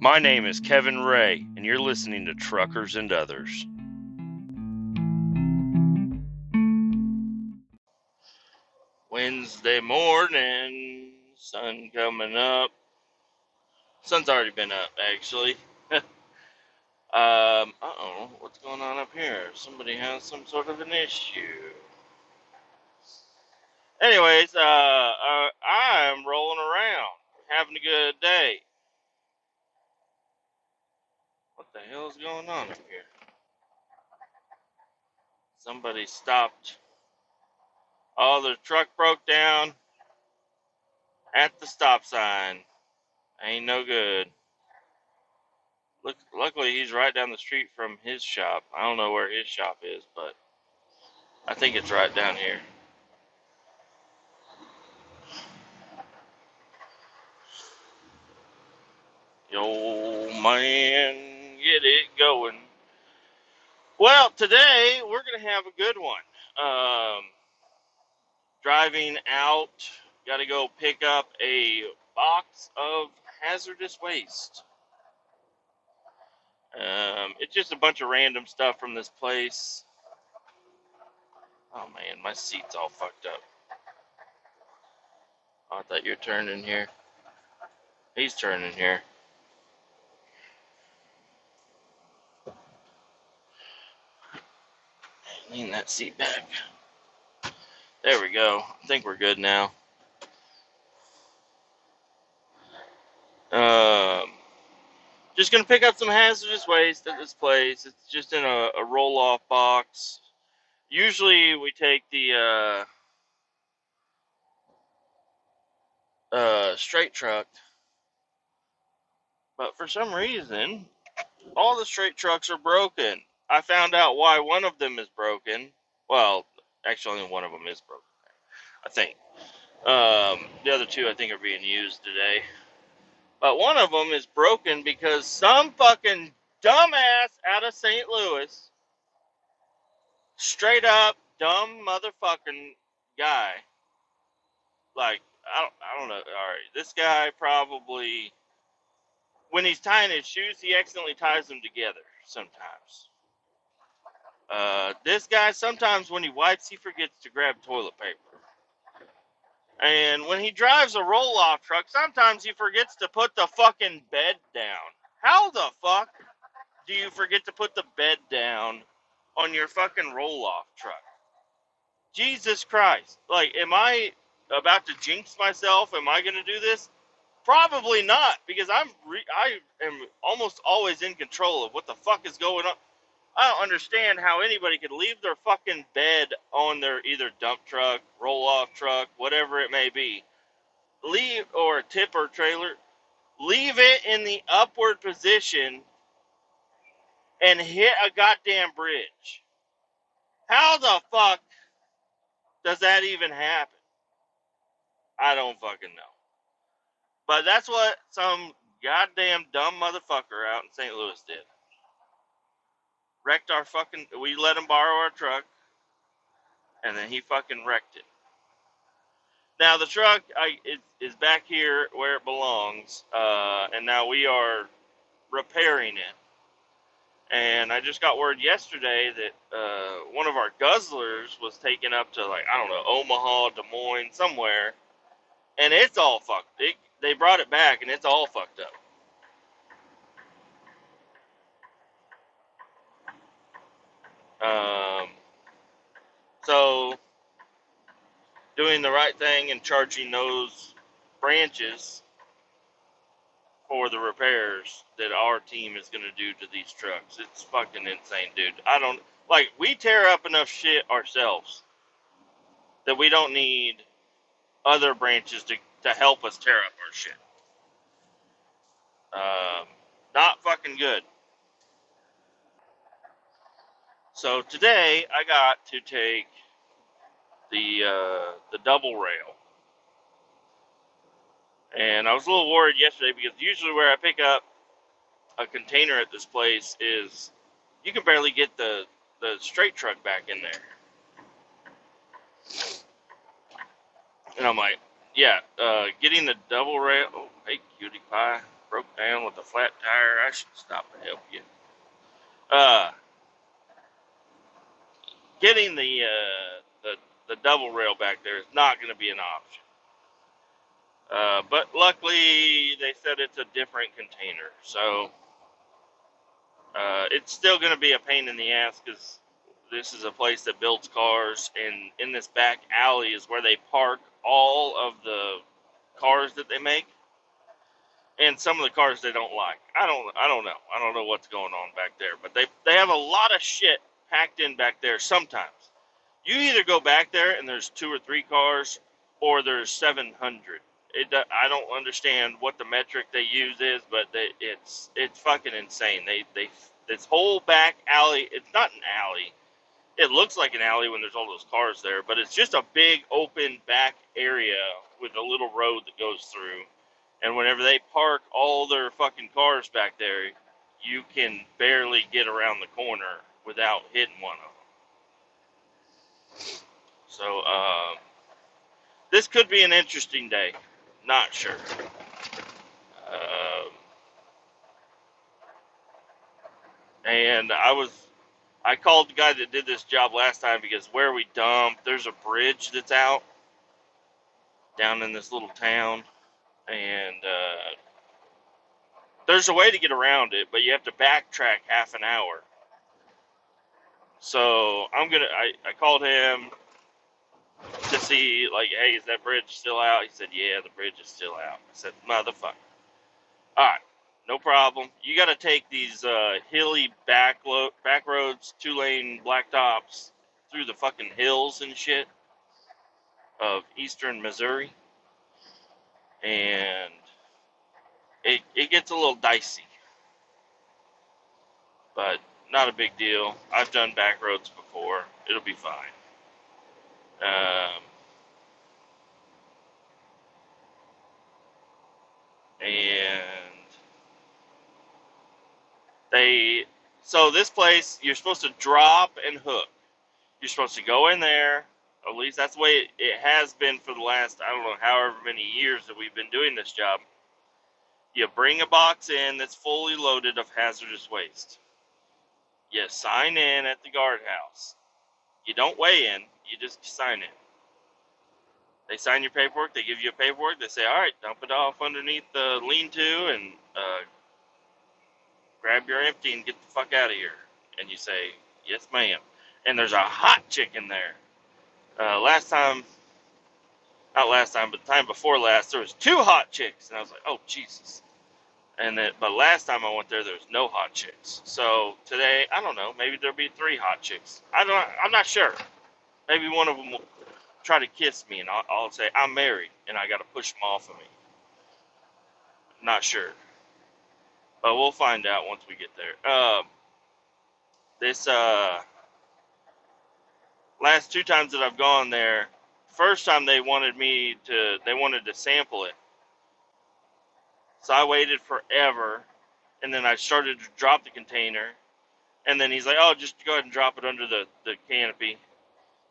My name is Kevin Ray, and you're listening to Truckers and Others. Wednesday morning, sun coming up. Sun's already been up, actually. Uh-oh, what's going on up here? Somebody has some sort of an issue. Anyways, I'm rolling around, having a good day. What the hell is going on up here? Somebody stopped. Oh, the truck broke down at the stop sign. Ain't no good. Luckily, he's right down the street from his shop. I don't know where his shop is, but I think it's right down here. Yo, man, get it going. Well, today we're going to have a good one. Driving out, got to go pick up a box of hazardous waste. It's just a bunch of random stuff from this place. Oh, man, my seat's all fucked up. Oh, I thought you were turning here. He's turning here. Lean that seat back. There we go. I think we're good now. Just gonna pick up some hazardous waste at this place. It's just in a roll-off box. Usually we take the straight truck, but for some reason, all the straight trucks are broken. I found out why one of them is broken. Well, actually, only one of them is broken, I think. The other two, I think, are being used today. But one of them is broken because some fucking dumbass out of St. Louis, straight up dumb motherfucking guy. Like, I don't know. All right, this guy probably, when he's tying his shoes, he accidentally ties them together sometimes. This guy, sometimes when he wipes, he forgets to grab toilet paper. And when he drives a roll-off truck, sometimes he forgets to put the fucking bed down. How the fuck do you forget to put the bed down on your fucking roll-off truck? Jesus Christ. Like, am I about to jinx myself? Am I going to do this? Probably not, because I am almost always in control of what the fuck is going on. I don't understand how anybody could leave their fucking bed on their either dump truck, roll-off truck, whatever it may be. Leave, or a tipper trailer, leave it in the upward position and hit a goddamn bridge. How the fuck does that even happen? I don't fucking know. But that's what some goddamn dumb motherfucker out in St. Louis did. Wrecked our fucking, we let him borrow our truck, and then he fucking wrecked it. Now the truck is back here where it belongs, and now we are repairing it. And I just got word yesterday that one of our guzzlers was taken up to, like, I don't know, Omaha, Des Moines, somewhere, and it's all fucked. They brought it back, and it's all fucked up. So, doing the right thing and charging those branches for the repairs that our team is going to do to these trucks. It's fucking insane, dude. We tear up enough shit ourselves that we don't need other branches to help us tear up our shit. Not fucking good. So today I got to take the double rail, and I was a little worried yesterday because usually where I pick up a container at this place is you can barely get the straight truck back in there. And I'm like, yeah, getting the double rail. Oh, hey, cutie pie, broke down with a flat tire. I should stop and help you. Uh, getting the double rail back there is not going to be an option. But luckily, they said it's a different container, so it's still going to be a pain in the ass because this is a place that builds cars, and in this back alley is where they park all of the cars that they make, and some of the cars they don't like. I don't know. I don't know what's going on back there, but they have a lot of shit packed in back there. Sometimes you either go back there and there's 2 or 3 cars, or there's 700. I don't understand what the metric they use is, but it's fucking insane. They this whole back alley. It's not an alley. It looks like an alley when there's all those cars there, but it's just a big open back area with a little road that goes through. And whenever they park all their fucking cars back there, you can barely get around the corner without hitting one of them. So, this could be an interesting day. Not sure. And I called the guy that did this job last time because where we dump, there's a bridge that's out down in this little town. And there's a way to get around it, but you have to backtrack half an hour. So I called him to see, like, hey, is that bridge still out? He said, yeah, the bridge is still out. I said, motherfucker. All right, no problem. You got to take these hilly back roads, 2-lane blacktops through the fucking hills and shit of eastern Missouri. And it gets a little dicey. But not a big deal. I've done back roads before. It'll be fine. So this place, you're supposed to drop and hook. You're supposed to go in there, at least that's the way it has been for the last, I don't know, however many years that we've been doing this job. You bring a box in that's fully loaded of hazardous waste. You sign in at the guardhouse. You don't weigh in, you just sign in. They sign your paperwork, they give you a paperwork, they say, all right, dump it off underneath the lean-to and grab your empty and get the fuck out of here. And you say, yes, ma'am. And there's a hot chick in there. Not last time, but the time before last, there was 2 hot chicks. And I was like, oh, Jesus. But last time I went there, there was no hot chicks. So today, I don't know, maybe there'll be 3 hot chicks. I'm not sure. Maybe one of them will try to kiss me, and I'll say, I'm married, and I got to push them off of me. Not sure. But we'll find out once we get there. This last 2 times that I've gone there, first time they wanted to sample it. So I waited forever, and then I started to drop the container, and then he's like, oh, just go ahead and drop it under the canopy.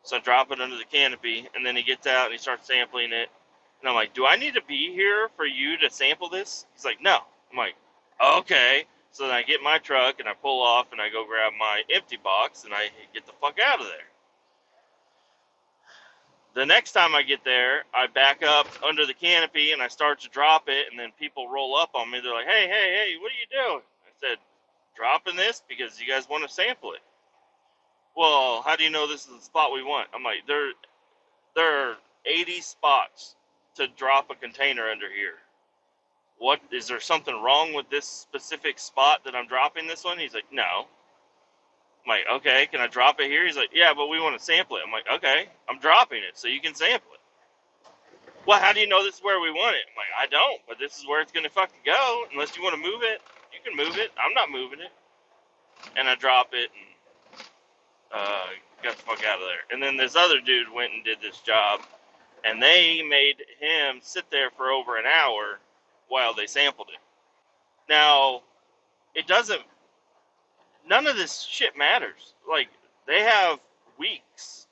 So I drop it under the canopy, and then he gets out and he starts sampling it. And I'm like, do I need to be here for you to sample this? He's like, no. I'm like, okay. So then I get my truck, and I pull off, and I go grab my empty box, and I get the fuck out of there. The next time I get there, I back up under the canopy, and I start to drop it, and then people roll up on me. They're like, hey, what are you doing? I said, dropping this because you guys want to sample it. Well, how do you know this is the spot we want? I'm like, there are 80 spots to drop a container under here. What, is there something wrong with this specific spot that I'm dropping this one? He's like, no. I'm like, okay, can I drop it here? He's like, yeah, but we want to sample it. I'm like, okay, I'm dropping it so you can sample it. Well, how do you know this is where we want it? I'm like, I don't, but this is where it's going to fucking go. Unless you want to move it, you can move it. I'm not moving it. And I drop it and got the fuck out of there. And then this other dude went and did this job, and they made him sit there for over an hour while they sampled it. Now, none of this shit matters. Like, they have weeks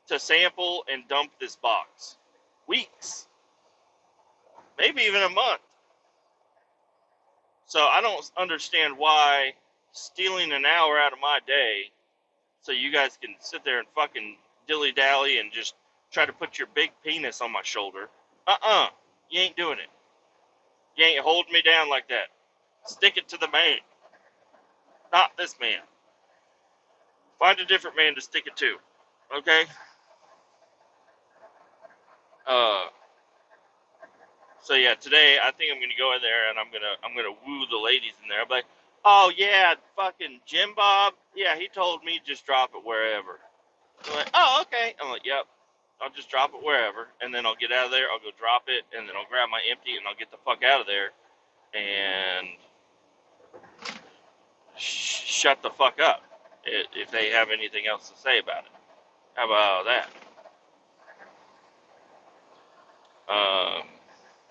to sample and dump this box. Weeks. Maybe even a month. So I don't understand why stealing an hour out of my day so you guys can sit there and fucking dilly-dally and just try to put your big penis on my shoulder. You ain't doing it. You ain't holding me down like that. Stick it to the man. Not this man. Find a different man to stick it to. Okay? Uh, so yeah, today I think I'm gonna go in there and I'm gonna woo the ladies in there. I'm like, oh yeah, fucking Jim Bob. Yeah, he told me just drop it wherever. I'm like, oh okay. I'm like, yep. I'll just drop it wherever, and then I'll get out of there. I'll go drop it, and then I'll grab my empty, and I'll get the fuck out of there, and shut the fuck up if they have anything else to say about it. How about that? Um,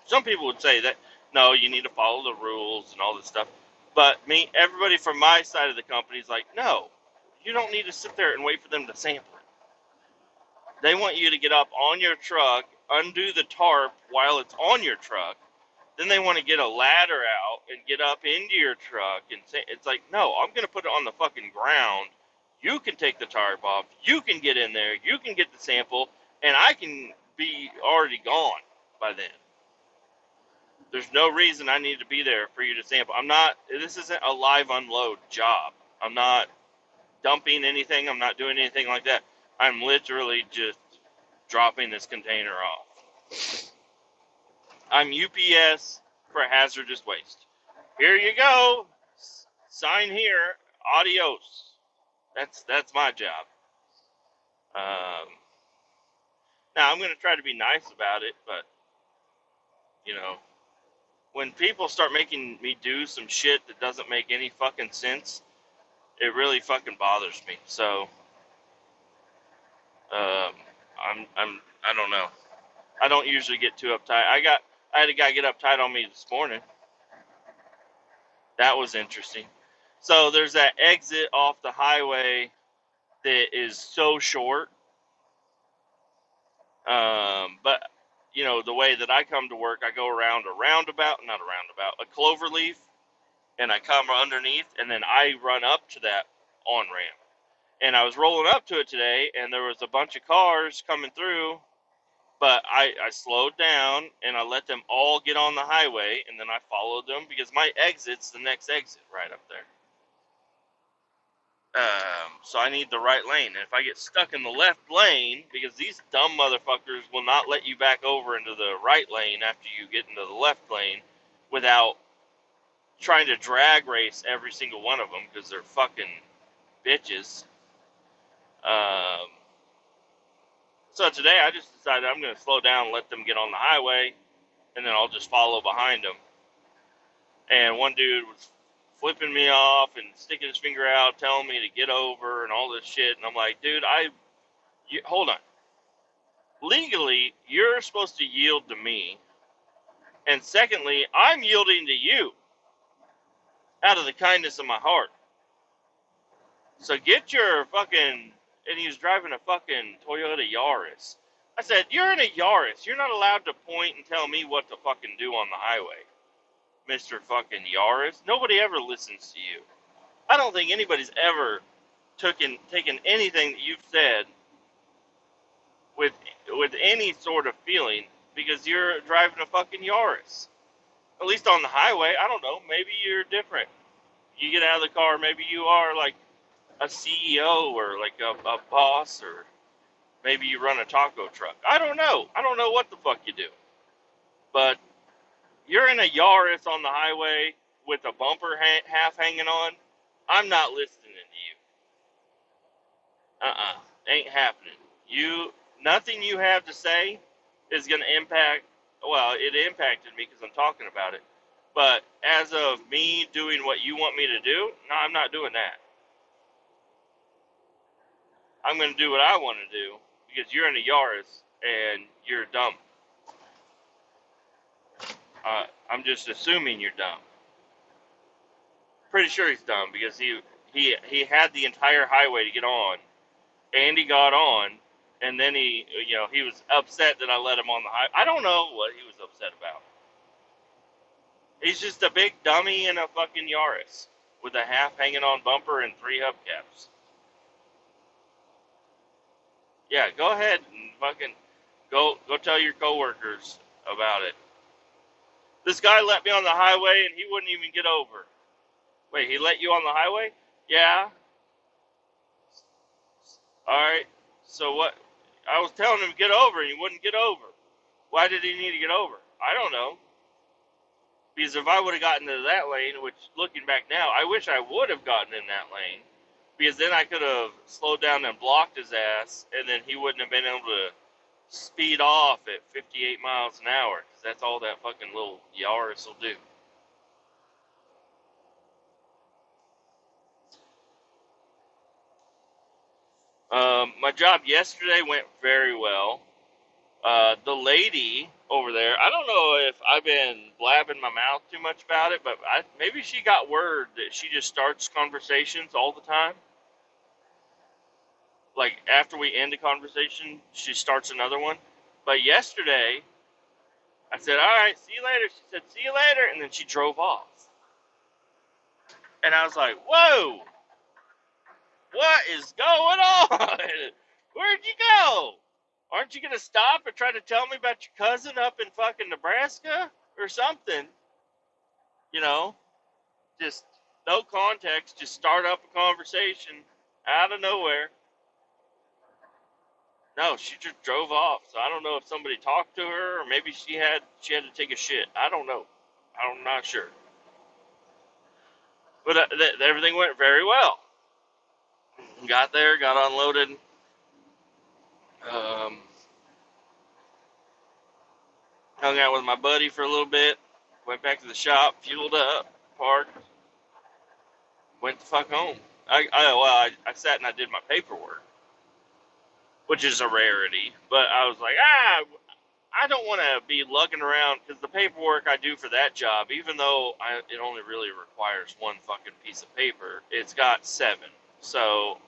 some people would say that no, you need to follow the rules and all this stuff, but everybody from my side of the company is like, no, you don't need to sit there and wait for them to sample it. They want you to get up on your truck, undo the tarp while it's on your truck. Then they want to get a ladder out and get up into your truck and say, it's like, no, I'm going to put it on the fucking ground. You can take the tarp off. You can get in there. You can get the sample, and I can be already gone by then. There's no reason I need to be there for you to sample. This isn't a live unload job. I'm not dumping anything. I'm not doing anything like that. I'm literally just dropping this container off. I'm UPS for hazardous waste. Here you go. Sign here. Adios. That's my job. Now I'm going to try to be nice about it, but you know, when people start making me do some shit that doesn't make any fucking sense, it really fucking bothers me. So, I don't know. I don't usually get too uptight. I had a guy get uptight on me this morning. That was interesting. So there's that exit off the highway that is so short. But you know, the way that I come to work, I go around a roundabout, not a roundabout, a clover leaf, and I come underneath, and then I run up to that on ramp. And I was rolling up to it today, and there was a bunch of cars coming through, but I slowed down and I let them all get on the highway, and then I followed them because my exit's the next exit right up there. So I need the right lane. And if I get stuck in the left lane, because these dumb motherfuckers will not let you back over into the right lane after you get into the left lane without trying to drag race every single one of them because they're fucking bitches. So today I just decided I'm going to slow down and let them get on the highway, and then I'll just follow behind them. And one dude was flipping me off and sticking his finger out, telling me to get over and all this shit. And I'm like, dude, hold on. Legally, you're supposed to yield to me. And secondly, I'm yielding to you out of the kindness of my heart. So get your fucking... And he was driving a fucking Toyota Yaris. I said, you're in a Yaris. You're not allowed to point and tell me what to fucking do on the highway, Mr. fucking Yaris. Nobody ever listens to you. I don't think anybody's ever taken anything that you've said with any sort of feeling because you're driving a fucking Yaris. At least on the highway, I don't know. Maybe you're different. You get out of the car, maybe you are like a CEO or like a boss, or maybe you run a taco truck. I don't know. I don't know what the fuck you do. But you're in a Yaris on the highway with a bumper half hanging on. I'm not listening to you. Ain't happening. Nothing you have to say is going to impact, well, it impacted me because I'm talking about it. But as of me doing what you want me to do, no, I'm not doing that. I'm going to do what I want to do because you're in a Yaris and you're dumb. I'm just assuming you're dumb. Pretty sure he's dumb because he had the entire highway to get on, and he got on, and then he was upset that I let him on the highway. I don't know what he was upset about. He's just a big dummy in a fucking Yaris with a half hanging on bumper and 3 hubcaps. Yeah, go ahead and fucking go tell your coworkers about it. This guy let me on the highway and he wouldn't even get over. Wait, he let you on the highway? Yeah. All right. So what? I was telling him to get over and he wouldn't get over. Why did he need to get over? I don't know. Because if I would have gotten into that lane, which looking back now, I wish I would have gotten in that lane. Because then I could have slowed down and blocked his ass, and then he wouldn't have been able to speed off at 58 miles an hour. Because that's all that fucking little Yaris will do. My job yesterday went very well. The lady over there, I don't know if I've been blabbing my mouth too much about it, but maybe she got word that she just starts conversations all the time. Like, after we end a conversation, she starts another one. But yesterday, I said, all right, see you later. She said, see you later. And then she drove off. And I was like, whoa, what is going on? Where'd you go? Aren't you going to stop and try to tell me about your cousin up in fucking Nebraska or something? You know, just no context, just start up a conversation out of nowhere. No, she just drove off. So I don't know if somebody talked to her or maybe she had to take a shit. I don't know. I'm not sure. But everything went very well. Got there, got unloaded. Um, Hung out with my buddy for a little bit. Went back to the shop, fueled up, parked, went the fuck home. I sat and I did my paperwork, which is a rarity. But I was like, I don't want to be lugging around because the paperwork I do for that job, even though it only really requires one fucking piece of paper, it's got 7. So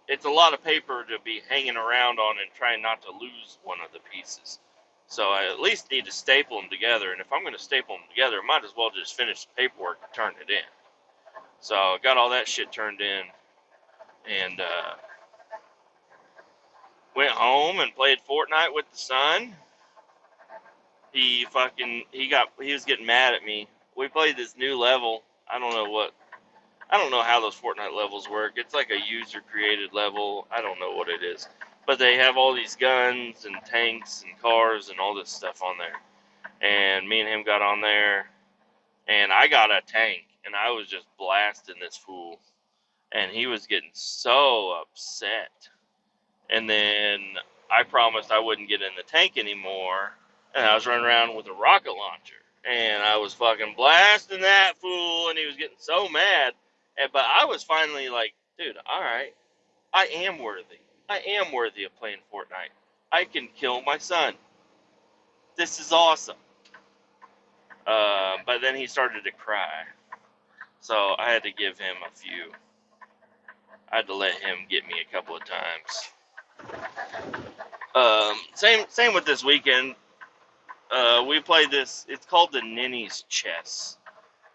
it's a lot of paper to be hanging around on and trying not to lose one of the pieces. So I at least need to staple them together. And if I'm going to staple them together, I might as well just finish the paperwork and turn it in. So I got all that shit turned in and went home and played Fortnite with the son. He was getting mad at me. We played this new level. I don't know how those Fortnite levels work. It's like a user created level. I don't know what it is. But they have all these guns and tanks and cars and all this stuff on there. And me and him got on there and I got a tank and I was just blasting this fool. And he was getting so upset. And then I promised I wouldn't get in the tank anymore. And I was running around with a rocket launcher. And I was fucking blasting that fool. And he was getting so mad. But I was finally like, dude, alright. I am worthy. I am worthy of playing Fortnite. I can kill my son. This is awesome. But then he started to cry. So I had to give him a few. I had to let him get me a couple of times. Same with this weekend. We played this. It's called the Ninnies Chess.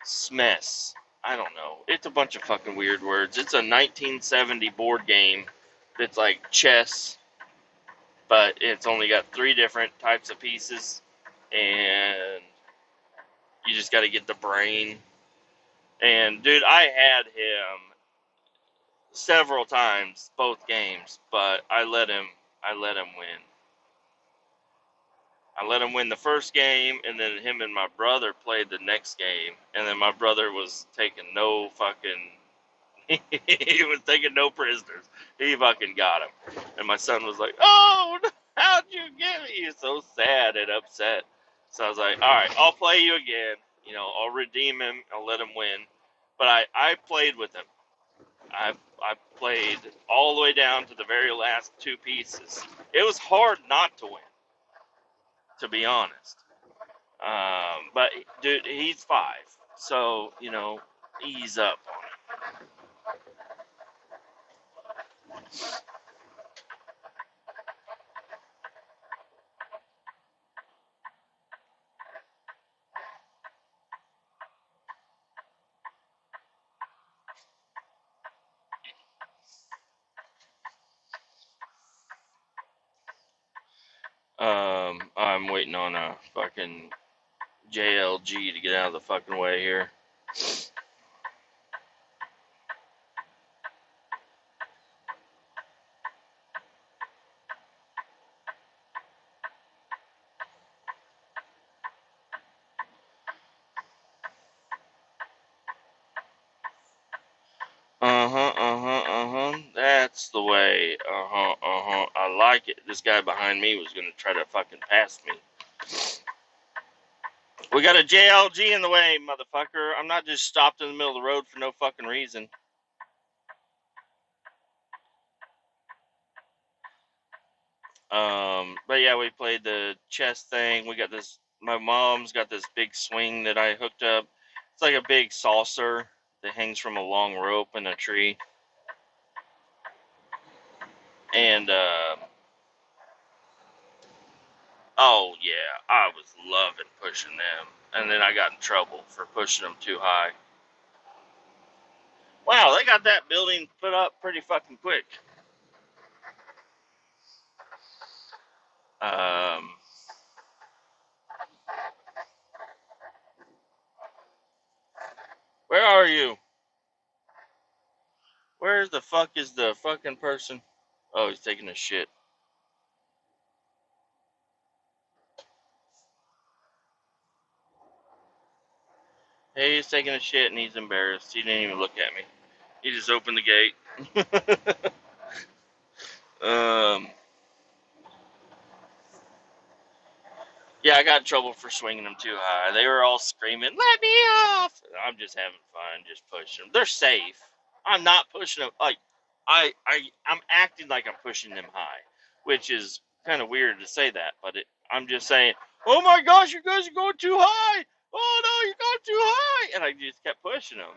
Smess. I don't know. It's a bunch of fucking weird words. It's a 1970 board game that's like chess, but it's only got 3 different types of pieces, and you just got to get the brain. And dude, I had him several times, both games, but I let him win. I let him win the first game, and then him and my brother played the next game, and then my brother was taking no fucking, he was taking no prisoners. He fucking got him. And my son was like, oh, how'd you get me? He was so sad and upset. So I was like, all right, I'll play you again. You know, I'll redeem him. I'll let him win. But I played with him. I played all the way down to the very last 2 pieces. It was hard not to win, to be honest. But dude, he's 5, so you know, ease up on it. I'm waiting on a fucking JLG to get out of the fucking way here. That's the way. I like it. This guy behind me was gonna try to fucking pass me. We got a JLG in the way, motherfucker. I'm not just stopped in the middle of the road for no fucking reason. But yeah, we played the chess thing. We got this. My mom's got this big swing that I hooked up. It's like a big saucer that hangs from a long rope in a tree. And oh yeah, I was loving pushing them. And then I got in trouble for pushing them too high. Wow, they got that building put up pretty fucking quick. Um, where are you? Where the fuck is the fucking person? Oh, he's taking a shit. Hey, he's taking a shit and he's embarrassed. He didn't even look at me. He just opened the gate. um, yeah, I got in trouble for swinging them too high. They were all screaming, "Let me off!" I'm just having fun, just pushing them. They're safe. I'm not pushing them. Like, I'm acting like I'm pushing them high, which is kind of weird to say that, but I'm just saying, "Oh my gosh, you guys are going too high! Oh no, you're going too high!" And I just kept pushing them.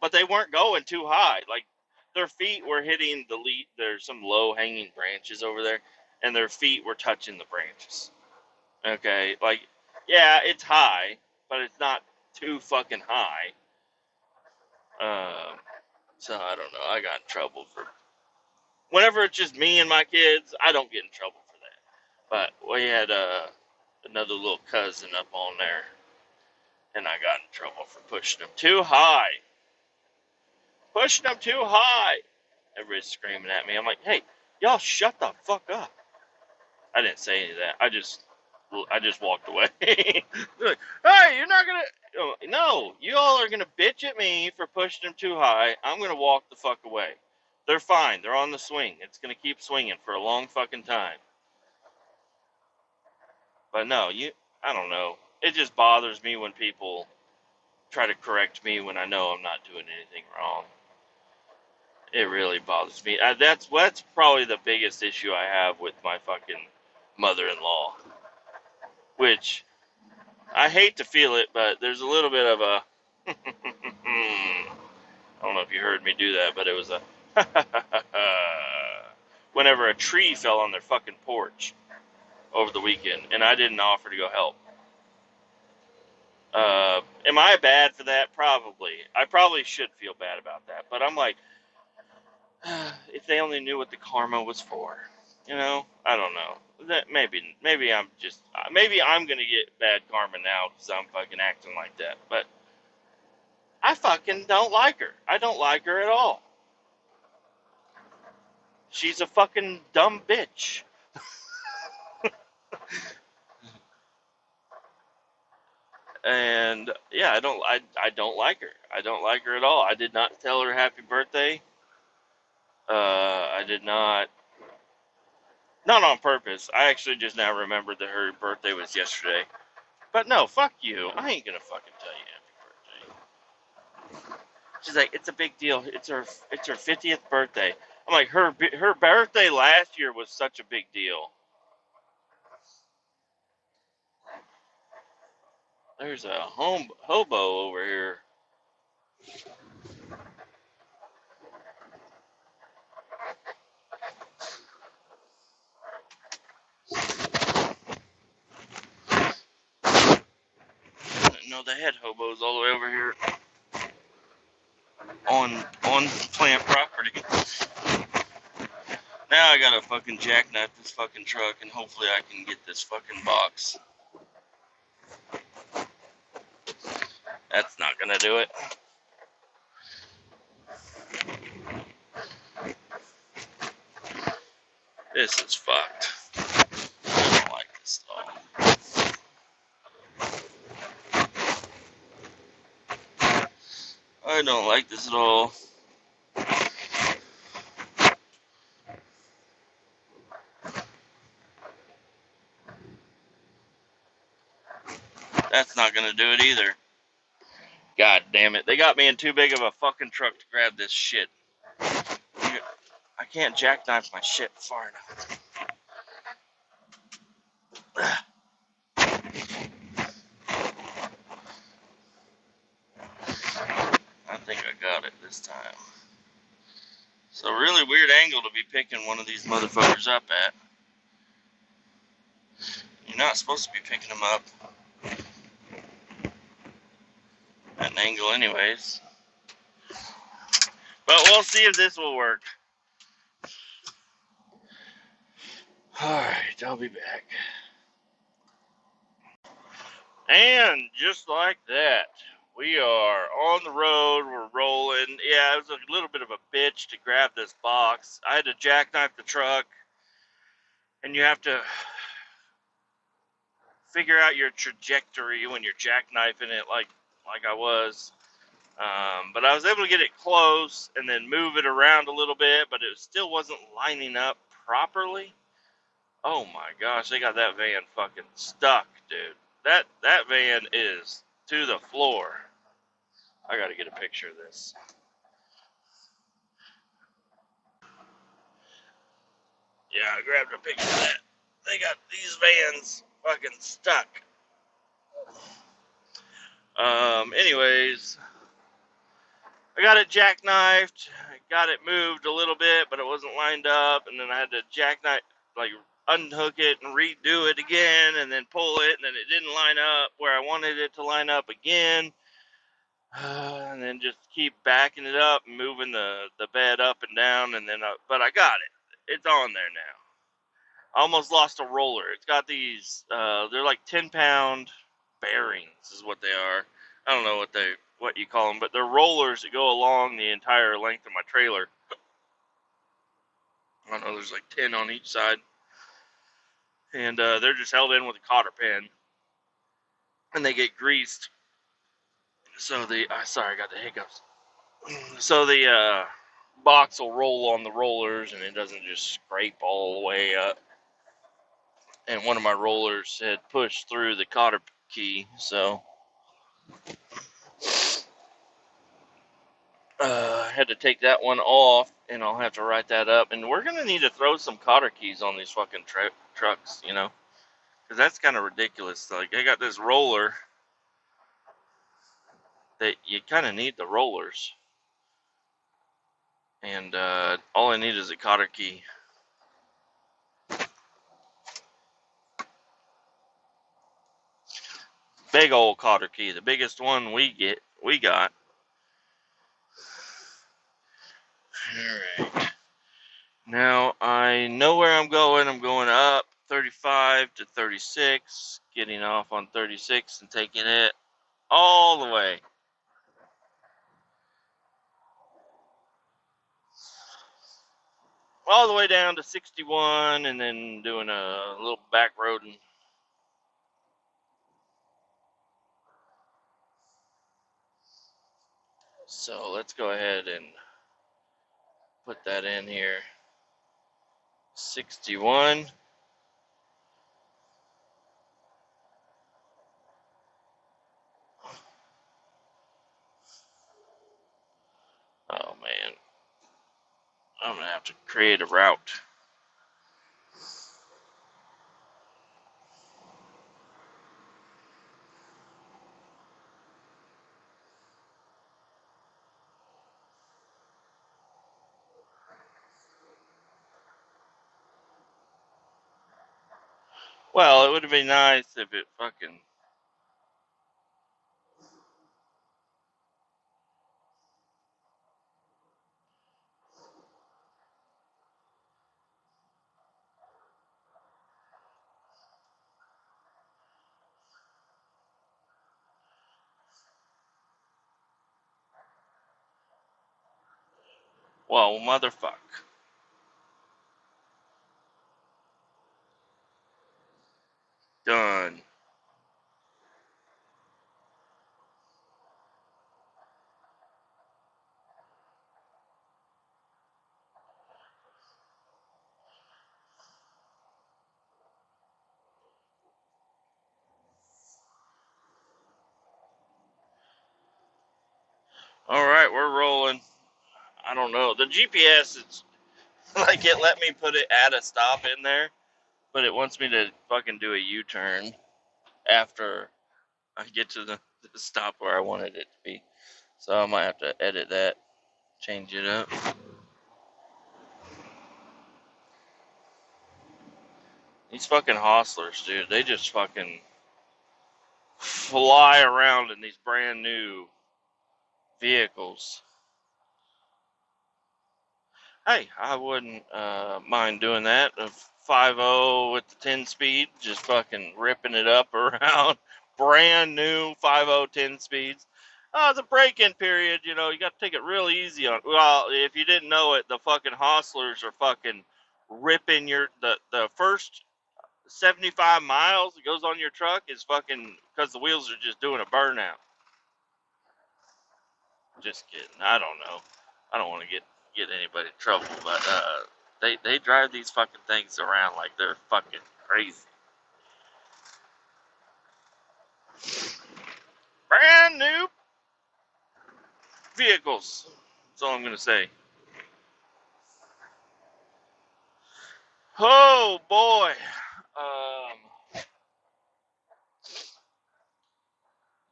But they weren't going too high. Like, their feet were hitting the lead. There's some low hanging branches over there, and their feet were touching the branches. Okay, like, yeah, it's high, but it's not too fucking high. Um, so I don't know. I got in trouble for whenever it's just me and my kids. I don't get in trouble for that. But we had another little cousin up on there, and I got in trouble for pushing them too high. Pushing them too high. Everybody's screaming at me. I'm like, hey, y'all shut the fuck up. I didn't say any of that. I just walked away. Like, hey, you're not gonna. No, you all are gonna bitch at me for pushing them too high. I'm gonna walk the fuck away. They're fine. They're on the swing. It's gonna keep swinging for a long fucking time. But no, I don't know. It just bothers me when people try to correct me when I know I'm not doing anything wrong. It really bothers me. That's probably the biggest issue I have with my fucking mother-in-law. Which, I hate to feel it, but there's a little bit of a... I don't know if you heard me do that, but it was a... whenever a tree fell on their fucking porch over the weekend, and I didn't offer to go help. Am I bad for that? Probably. I probably should feel bad about that, but I'm like, if they only knew what the karma was for, I don't know. That maybe I'm gonna get bad karma now because I'm fucking acting like that. But I fucking don't like her. I don't like her at all. She's a fucking dumb bitch. And yeah, I don't like her. I don't like her at all. I did not tell her happy birthday. I did not. Not on purpose. I actually just now remembered that her birthday was yesterday. But no, fuck you. I ain't gonna fucking tell you happy birthday. She's like, it's a big deal. It's her 50th birthday. I'm like, her birthday last year was such a big deal. There's a hobo over here. I didn't know they had hobos all the way over here on plant property. Now I gotta fucking jackknife this fucking truck, and hopefully I can get this fucking box. That's not gonna do it. This is fucked. I don't like this at all. I don't like this at all. That's not gonna do it either. God damn it. They got me in too big of a fucking truck to grab this shit. I can't jackknife my shit far enough. I think I got it this time. So really weird angle to be picking one of these motherfuckers up at. You're not supposed to be picking them up at an angle anyways. But we'll see if this will work. Alright, I'll be back. And just like that, we are on the road, we're rolling. Yeah, it was a little bit of a bitch to grab this box. I had to jackknife the truck, and you have to figure out your trajectory when you're jackknifing it like I was. But I was able to get it close and then move it around a little bit, but it still wasn't lining up properly. Oh my gosh, they got that van fucking stuck, dude. That van is to the floor. I gotta get a picture of this. Yeah, I grabbed a picture of that. They got these vans fucking stuck. Anyways, I got it jackknifed. I got it moved a little bit, but it wasn't lined up. And then I had to jackknife, like unhook it and redo it again, and then pull it, and then it didn't line up where I wanted it to line up again. And then just keep backing it up and moving the bed up and down, and then but I got it. It's on there now. I almost lost a roller. It's got these. They're like 10-pound bearings, is what they are. I don't know what you call them, but they're rollers that go along the entire length of my trailer. I don't know. There's like 10 on each side, and they're just held in with a cotter pin, and they get greased. So sorry, I got the hiccups. So the box will roll on the rollers, and it doesn't just scrape all the way up. And one of my rollers had pushed through the cotter key, so I had to take that one off, and I'll have to write that up. And we're gonna need to throw some cotter keys on these fucking trucks, because that's kind of ridiculous. Like, I got this roller that you kind of need the rollers, and all I need is a cotter key. Big old cotter key, the biggest one we got. Alright. Now I know where I'm going. I'm going up 35 to 36, getting off on 36 and taking it all the way. All the way down to 61, and then doing a little back road. So let's go ahead and put that in here. 61. Oh man, I'm gonna have to create a route. Well, it would have been nice if it fucking. Well, motherfuck. Done. Alright, we're rolling. I don't know. The GPS, it's like it let me put it at a stop in there, but it wants me to fucking do a U-turn after I get to the stop where I wanted it to be. So I might have to edit that, change it up. These fucking hostlers, dude, they just fucking fly around in these brand new vehicles. Hey, I wouldn't mind doing that. A 5.0 with the 10 speed, just fucking ripping it up around. Brand new 5.0 10 speeds. It's a break-in period, you know, you got to take it real easy on. Well, if you didn't know it, the fucking hostlers are fucking ripping the first 75 miles that goes on your truck is fucking because the wheels are just doing a burnout. Just kidding. I don't know. I don't want to get anybody in trouble, but they drive these fucking things around like they're fucking crazy. Brand new vehicles. That's all I'm gonna say. Oh boy.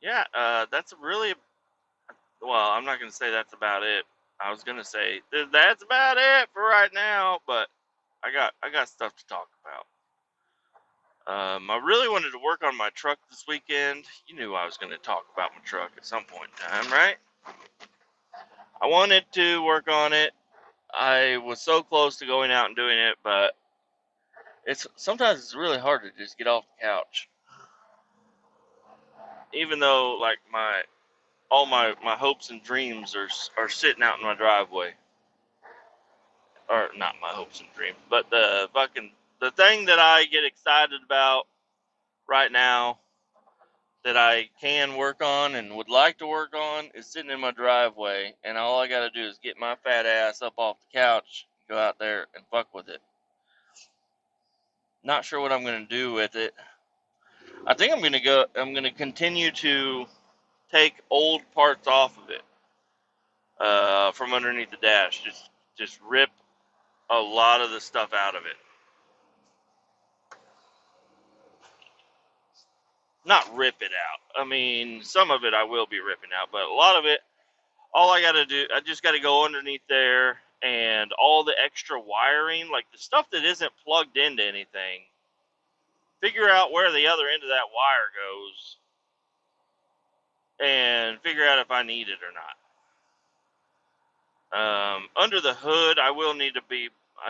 Yeah. That's really well. I'm not gonna say that's about it. I was gonna say that's about it for right now, but I got stuff to talk about. I really wanted to work on my truck this weekend. You knew I was going to talk about my truck at some point in time, right? I wanted to work on it. I was so close to going out and doing it, but sometimes it's really hard to just get off the couch. Even though like all my hopes and dreams are sitting out in my driveway. Or not my hopes and dreams, but the thing that I get excited about right now that I can work on and would like to work on is sitting in my driveway, and all I got to do is get my fat ass up off the couch, go out there and fuck with it. Not sure what I'm going to do with it. I think I'm going to continue to take old parts off of it from underneath the dash. Just rip a lot of the stuff out of it. Not rip it out. I mean, some of it I will be ripping out, but a lot of it, all I got to do, I just got to go underneath there and all the extra wiring, like the stuff that isn't plugged into anything, figure out where the other end of that wire goes and figure out if I need it or not. Under the hood, I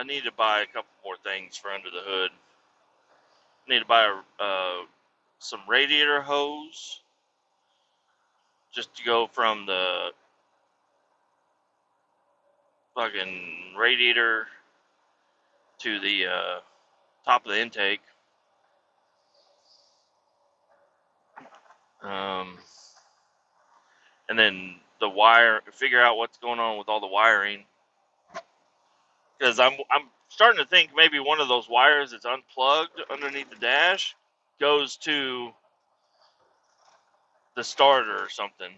need to buy a couple more things for under the hood. I need to buy some radiator hose just to go from the fucking radiator to the top of the intake. And then figure out what's going on with all the wiring. Because I'm starting to think maybe one of those wires that's unplugged underneath the dash goes to the starter or something.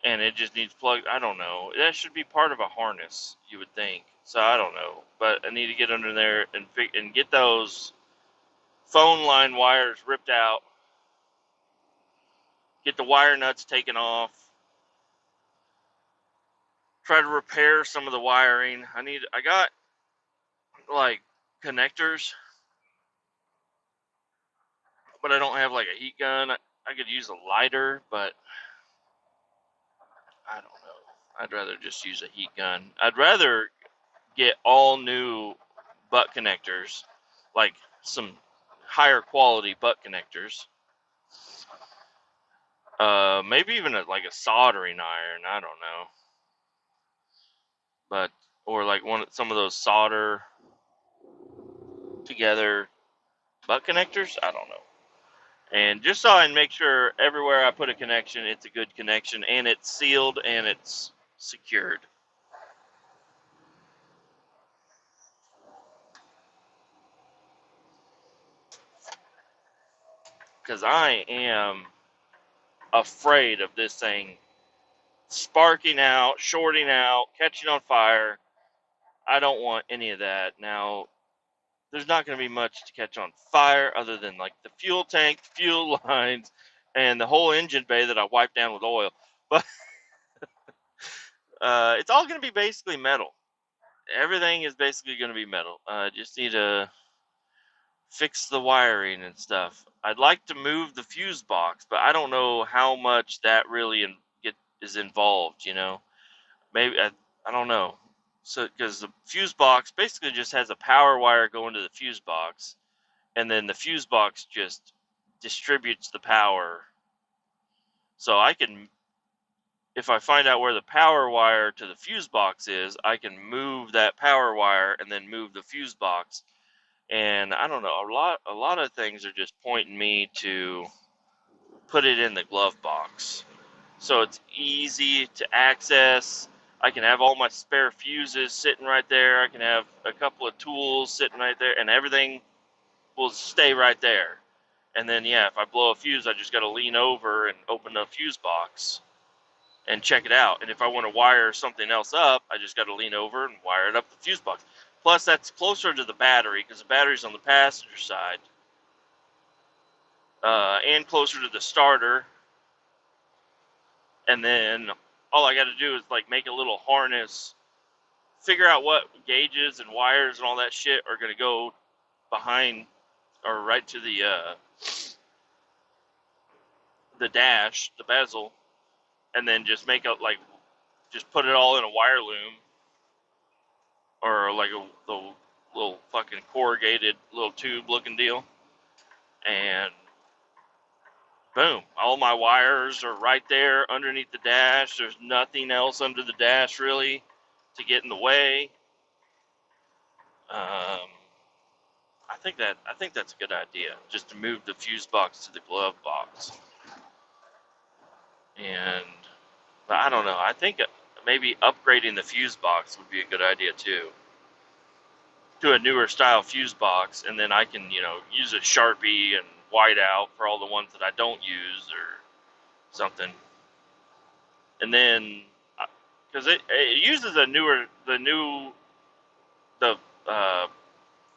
And it just needs plugged. I don't know. That should be part of a harness, you would think. So I don't know. But I need to get under there and get those phone line wires ripped out. Get the wire nuts taken off. Try to repair some of the wiring. I got like connectors, but I don't have like a heat gun. I could use a lighter, but I don't know. I'd rather just use a heat gun. I'd rather get all new butt connectors, like some higher quality butt connectors. Maybe even like a soldering iron. I don't know. but or like some of those solder together butt connectors. I don't know. And just so I make sure everywhere I put a connection, it's a good connection and it's sealed and it's secured. Because I am afraid of this thing sparking out, shorting out, catching on fire. I don't want any of that. Now, there's not going to be much to catch on fire other than like the fuel tank, fuel lines, and the whole engine bay that I wiped down with oil. But it's all going to be basically metal. Everything is basically going to be metal. I just need to fix the wiring and stuff. I'd like to move the fuse box, but I don't know how much that really is involved. Maybe I don't know. So because the fuse box basically just has a power wire going to the fuse box, and then the fuse box just distributes the power. So I can, if I find out where the power wire to the fuse box is, I can move that power wire and then move the fuse box. And I don't know, a lot of things are just pointing me to put it in the glove box. So it's easy to access. I can have all my spare fuses sitting right there. I can have a couple of tools sitting right there, and everything will stay right there. And then, yeah, if I blow a fuse, I just got to lean over and open the fuse box and check it out. And if I want to wire something else up, I just got to lean over and wire it up the fuse box. Plus, that's closer to the battery because the battery's on the passenger side, and closer to the starter. And then all I got to do is like make a little harness, figure out what gauges and wires and all that shit are going to go behind or right to the dash, the bezel, and then just make up like just put it all in a wire loom or like the little fucking corrugated little tube looking deal, and boom, all my wires are right there underneath the dash. There's nothing else under the dash really to get in the way. I think that's a good idea, just to move the fuse box to the glove box. And but I don't know. I think maybe upgrading the fuse box would be a good idea too, to a newer style fuse box, and then I can use a Sharpie and white out for all the ones that I don't use or something. And then because it uses the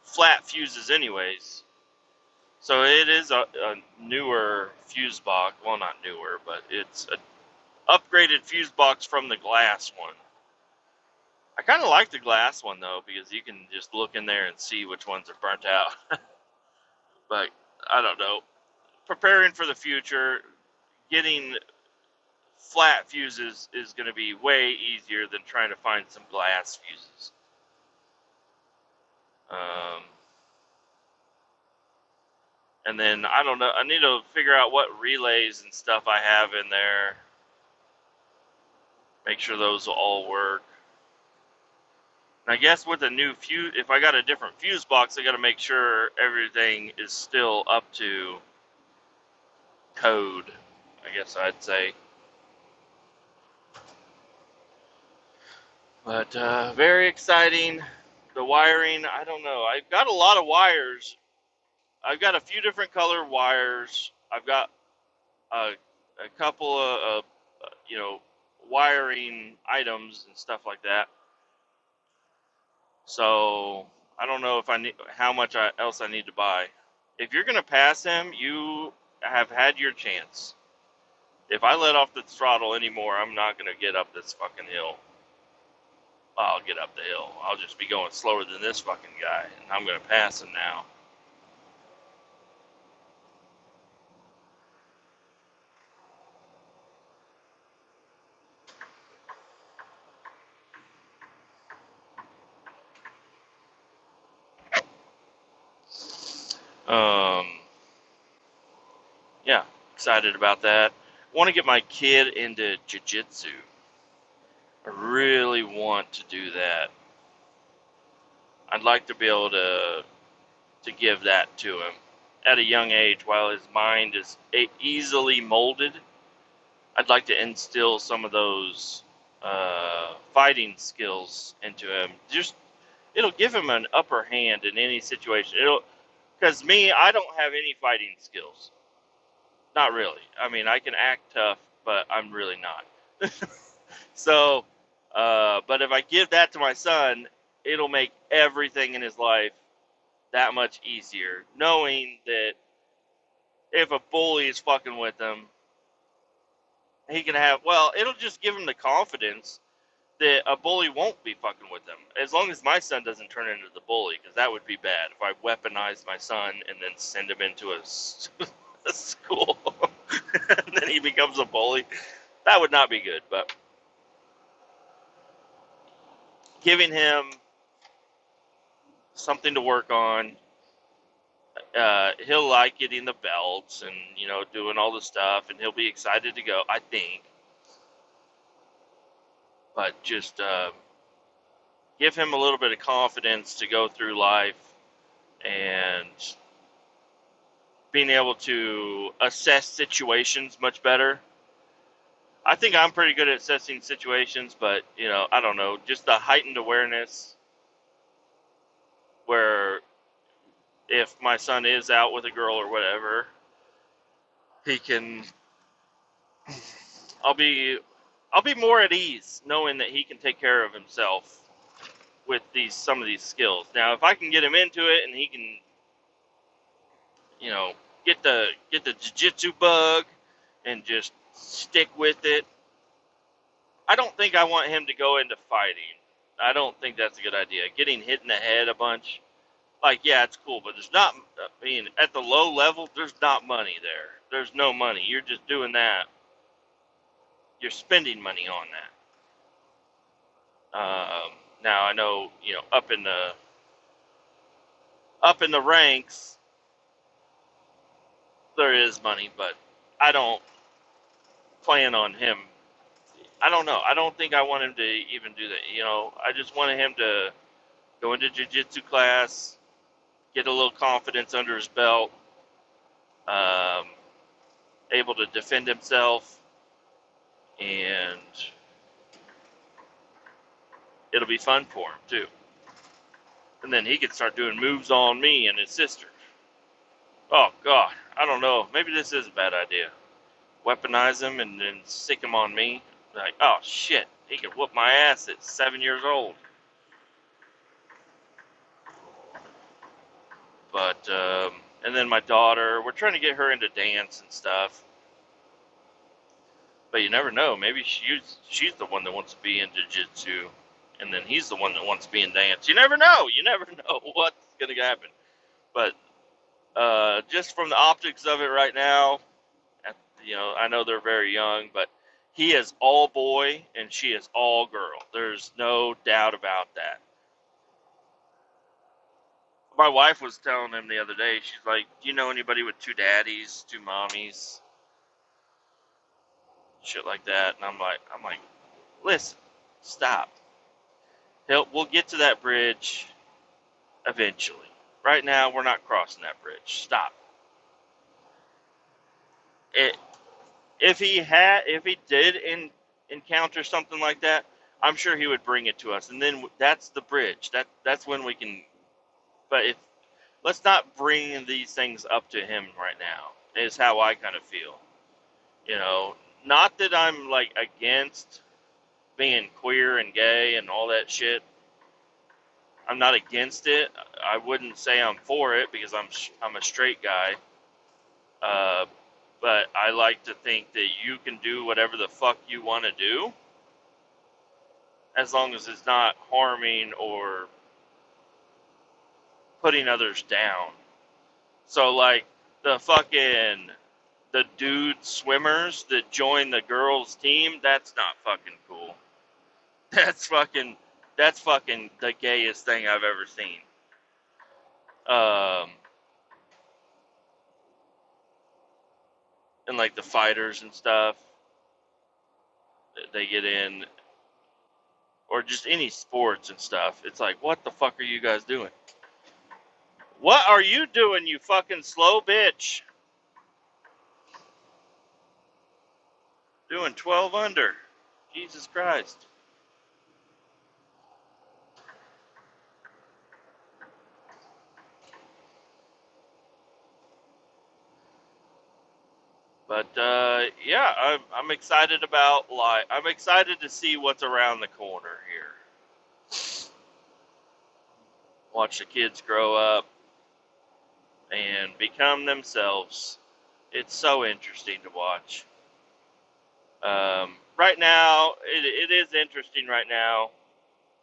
flat fuses anyways. So it is a newer fuse box. Well, not newer, but it's an upgraded fuse box from the glass one. I kind of like the glass one though, because you can just look in there and see which ones are burnt out. But I don't know. Preparing for the future, getting flat fuses is going to be way easier than trying to find some glass fuses. And then I don't know. I need to figure out what relays and stuff I have in there. Make sure those will all work. And I guess with a new fuse, if I got a different fuse box, I got to make sure everything is still up to code, I guess I'd say. But very exciting. The wiring, I don't know. I've got a lot of wires. I've got a few different color wires. I've got a couple of wiring items and stuff like that. So I don't know if I need how much else I need to buy. If you're gonna pass him, you have had your chance. If I let off the throttle anymore, I'm not gonna get up this fucking hill. I'll get up the hill. I'll just be going slower than this fucking guy, and I'm gonna pass him now. Yeah, excited about that. Want to get my kid into jiu-jitsu. I really want to do that. I'd like to be able to give that to him at a young age while his mind is easily molded. I'd like to instill some of those fighting skills into him. Just it'll give him an upper hand in any situation. It'll because me, I don't have any fighting skills. Not really. I mean, I can act tough, but I'm really not. So, but if I give that to my son, it'll make everything in his life that much easier, knowing that if a bully is fucking with him, he can have, well, it'll just give him the confidence that a bully won't be fucking with him. As long as my son doesn't turn into the bully, because that would be bad if I weaponize my son and then send him into a school and then he becomes a bully. That would not be good, but giving him something to work on, he'll like getting the belts and, doing all the stuff, and he'll be excited to go, I think. But just give him a little bit of confidence to go through life and being able to assess situations much better. I think I'm pretty good at assessing situations, but, I don't know, just the heightened awareness where if my son is out with a girl or whatever, he can, I'll be more at ease knowing that he can take care of himself with some of these skills. Now, if I can get him into it and he can, get the jiu-jitsu bug and just stick with it, I don't think I want him to go into fighting. I don't think that's a good idea. Getting hit in the head a bunch, like, yeah, it's cool, but there's not, at the low level, there's not money there. There's no money. You're just doing that. You're spending money on that. Now I know, up in the ranks, there is money, but I don't plan on him. I don't know. I don't think I want him to even do that. I just wanted him to go into jiu-jitsu class, get a little confidence under his belt, um, able to defend himself, and it'll be fun for him too. And then he can start doing moves on me and his sister. Oh God, I don't know. Maybe this is a bad idea. Weaponize him and then stick him on me. Like, oh shit, he could whoop my ass at 7 years old. But and then my daughter, we're trying to get her into dance and stuff. But you never know. Maybe she's the one that wants to be in jiu-jitsu, and then he's the one that wants to be in dance. You never know. You never know what's going to happen. But just from the optics of it right now, I know they're very young, but he is all boy and she is all girl. There's no doubt about that. My wife was telling him the other day, she's like, do you know anybody with two daddies, two mommies? Shit like that. And I'm like, listen, stop. We'll get to that bridge eventually. Right now, we're not crossing that bridge. Stop. If he did encounter something like that, I'm sure he would bring it to us, and then that's the bridge. That's when we can. But let's not bring these things up to him right now. Is how I kind of feel. Not that I'm like against being queer and gay and all that shit. I'm not against it. I wouldn't say I'm for it because I'm a straight guy. But I like to think that you can do whatever the fuck you want to do, as long as it's not harming or putting others down. So like the dude swimmers that join the girls team, that's not fucking cool. That's fucking the gayest thing I've ever seen. And like the fighters and stuff, they get in. or just any sports and stuff. It's like, what the fuck are you guys doing? What are you doing, you fucking slow bitch? Doing 12 under. Jesus Christ. But yeah, I'm excited about life. I'm excited to see what's around the corner here. Watch the kids grow up and become themselves. It's so interesting to watch. Right now, it is interesting right now,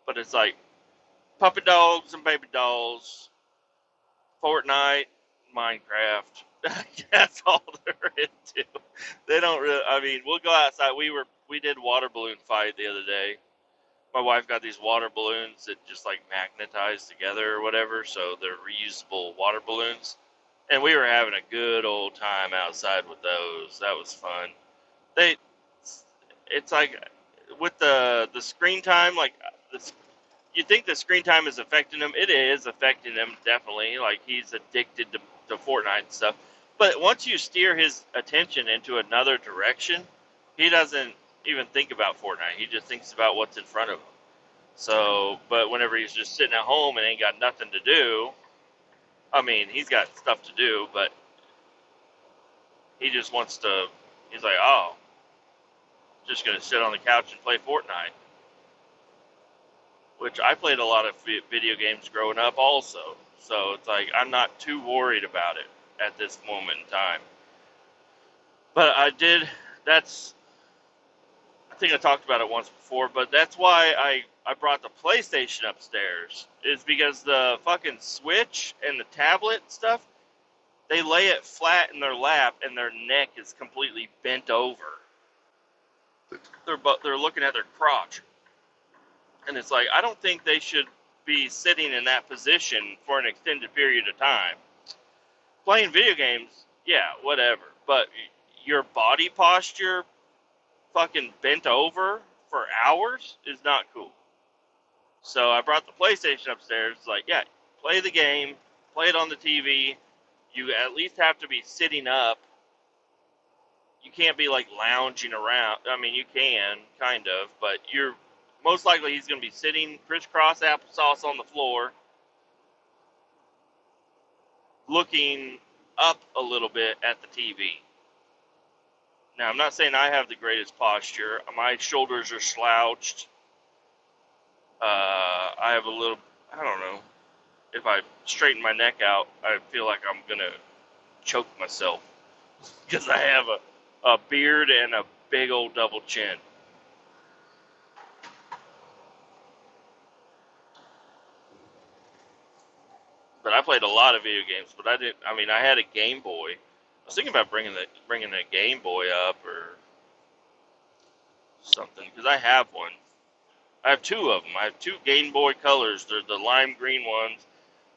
but it's like puppy dogs and baby dolls, Fortnite, Minecraft. That's all they're into. They don't really. I mean, we'll go outside. We did water balloon fight the other day. My wife got these water balloons that just like magnetize together or whatever, so they're reusable water balloons. And we were having a good old time outside with those. That was fun. They, it's like with the screen time, like the you think the screen time is affecting him. It is affecting him, definitely. Like, he's addicted to Fortnite and stuff. But once you steer his attention into another direction, he doesn't even think about Fortnite. He just thinks about what's in front of him. So, but whenever he's just sitting at home and ain't got nothing to do, I mean, he's got stuff to do, but he just wants to, he's like, oh, just going to sit on the couch and play Fortnite. Which I played a lot of video games growing up also. So it's like, I'm not too worried about it at this moment in time. But I think I talked about it once before, but that's why I brought the PlayStation upstairs, is because the fucking Switch and the tablet stuff, they lay it flat in their lap and their neck is completely bent over. They're looking at their crotch. And it's like, I don't think they should be sitting in that position for an extended period of time. Playing video games, yeah, whatever. But your body posture fucking bent over for hours is not cool. So I brought the PlayStation upstairs. It's like, yeah, play the game, play it on the TV. You at least have to be sitting up. You can't be like lounging around. I mean, you can, kind of, but you're most likely he's going to be sitting crisscross applesauce on the floor, looking up a little bit at the TV. Now, I'm not saying I have the greatest posture. My shoulders are slouched. I have a little, I don't know. If I straighten my neck out, I feel like I'm going to choke myself. Because I have a beard and a big old double chin. But I played a lot of video games, but I didn't. I mean, I had a Game Boy. I was thinking about bringing a Game Boy up or something because I have one. I have two of them. I have two Game Boy Colors. They're the lime green ones.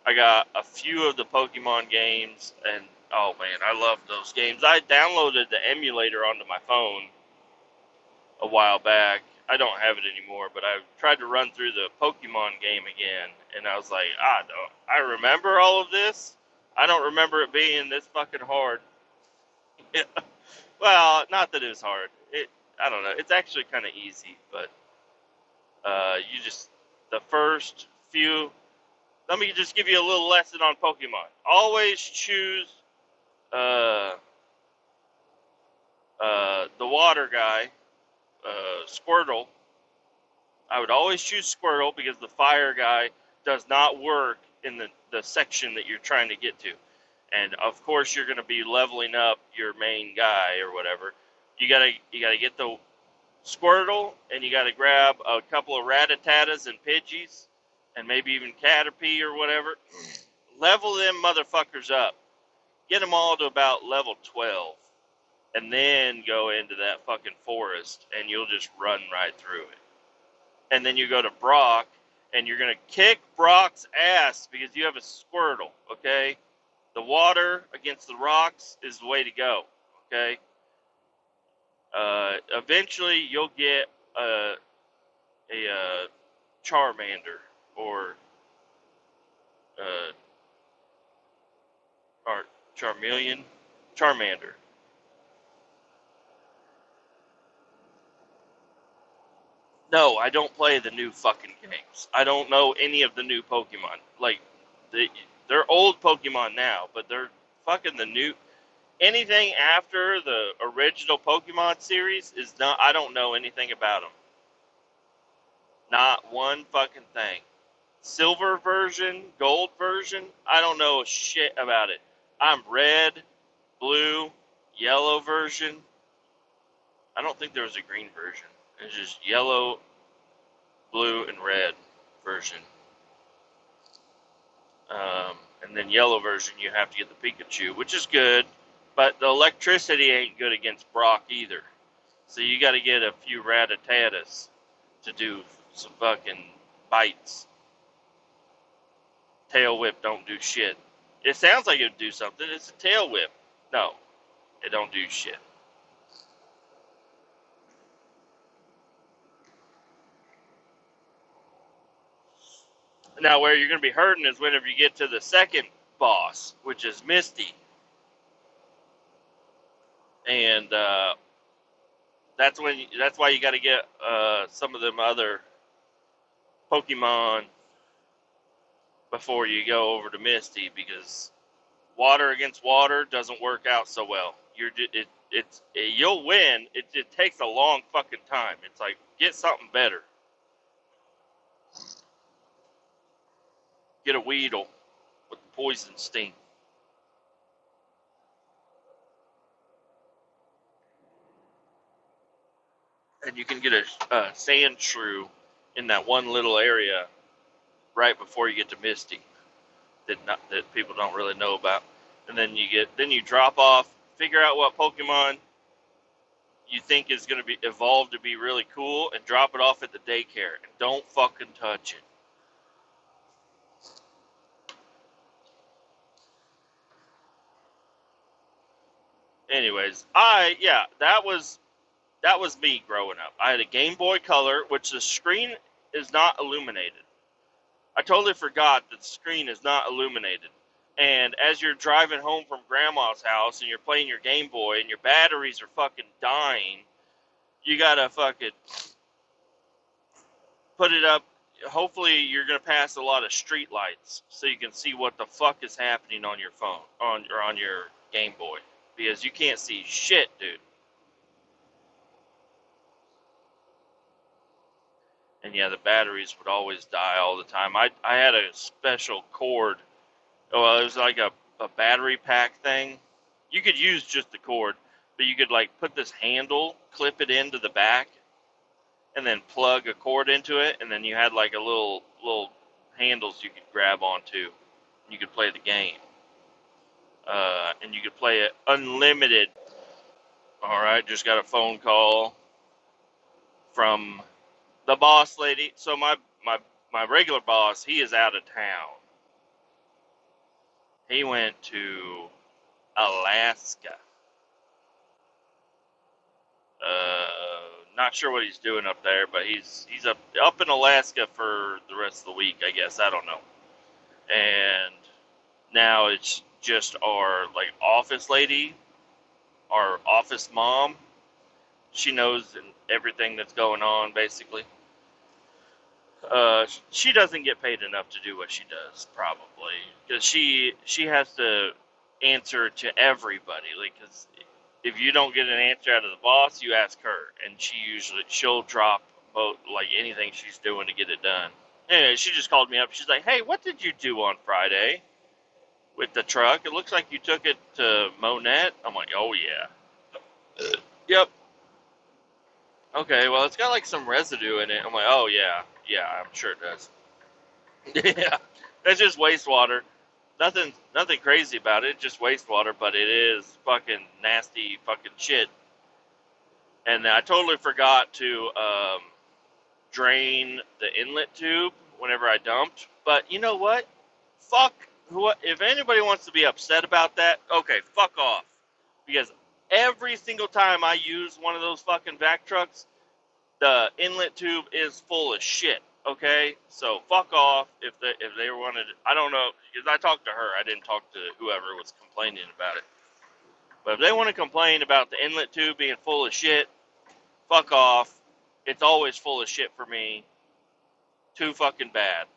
I got a few of the Pokemon games, and oh man, I love those games. I downloaded the emulator onto my phone a while back. I don't have it anymore, but I tried to run through the Pokemon game again, and I was like, I remember all of this. I don't remember it being this fucking hard. Well, not that it was hard. I don't know. It's actually kind of easy, but you just the first few. Let me just give you a little lesson on Pokemon. Always choose the water guy, Squirtle. I would always choose Squirtle because the fire guy does not work in the section that you're trying to get to. And of course you're going to be leveling up your main guy or whatever. You gotta get the Squirtle, and you gotta grab a couple of Rattatas and Pidgeys, and maybe even Caterpie or whatever. Level them motherfuckers up. Get them all to about level 12. And then go into that fucking forest, and you'll just run right through it. And then you go to Brock, and you're going to kick Brock's ass because you have a Squirtle, okay? The water against the rocks is the way to go, okay? Eventually, you'll get a Charmander or uh, or Charmander. No, I don't play the new fucking games. I don't know any of the new Pokemon. Like, they're old Pokemon now, but they're fucking the new. Anything after the original Pokemon series is not. I don't know anything about them. Not one fucking thing. Silver version, gold version, I don't know shit about it. I'm red, blue, yellow version. I don't think there was a green version. It's just yellow, blue, and red version. And then yellow version, you have to get the Pikachu, which is good, but the electricity ain't good against Brock either. So you got to get a few Rattatas to do some fucking bites. Tail whip don't do shit. It sounds like it would do something. It's a tail whip. No, it don't do shit. Now, where you're going to be hurting is whenever you get to the second boss, which is Misty. And that's why you got to get some of them other Pokemon before you go over to Misty, because water against water doesn't work out so well. You'll win. It takes a long fucking time. It's like, get something better. Get a Weedle with poison sting. And you can get a sand shrew in that one little area right before you get to Misty that people don't really know about. And then you drop off, figure out what Pokemon you think is going to be evolved to be really cool, and drop it off at the daycare. And don't fucking touch it. Anyways, that was me growing up. I had a Game Boy Color, which the screen is not illuminated. I totally forgot that the screen is not illuminated. And as you're driving home from Grandma's house and you're playing your Game Boy and your batteries are fucking dying, you gotta fucking put it up. Hopefully you're gonna pass a lot of street lights so you can see what the fuck is happening on your phone, on your Game Boy. Because you can't see shit, dude. And yeah, the batteries would always die all the time. I had a special cord. Well, it was like a battery pack thing. You could use just the cord, but you could like put this handle, clip it into the back, and then plug a cord into it, and then you had like a little handles you could grab onto. You could play the game. And you could play it unlimited. All right, just got a phone call from the boss lady. So my regular boss, he is out of town. He went to Alaska. Not sure what he's doing up there, but he's up in Alaska for the rest of the week, I guess. I don't know. And now it's just our like office lady, our office mom. She knows everything that's going on, basically. She doesn't get paid enough to do what she does, probably, because she has to answer to everybody. Like, cause if you don't get an answer out of the boss, you ask her, and she'll drop both like anything she's doing to get it done. Anyway, she just called me up. She's like, "Hey, what did you do on Friday with the truck? It looks like you took it to Monette." I'm like, "Oh yeah, yep." Okay, well, it's got like some residue in it. I'm like, "Oh yeah, I'm sure it does." Yeah, that's just wastewater. Nothing crazy about it. Just wastewater, but it is fucking nasty fucking shit. And I totally forgot to drain the inlet tube whenever I dumped. But you know what? Fuck. If anybody wants to be upset about that, okay, fuck off. Because every single time I use one of those fucking vac trucks, the inlet tube is full of shit. Okay, so fuck off if they wanted. I don't know, because I talked to her. I didn't talk to whoever was complaining about it. But if they want to complain about the inlet tube being full of shit, fuck off. It's always full of shit for me. Too fucking bad.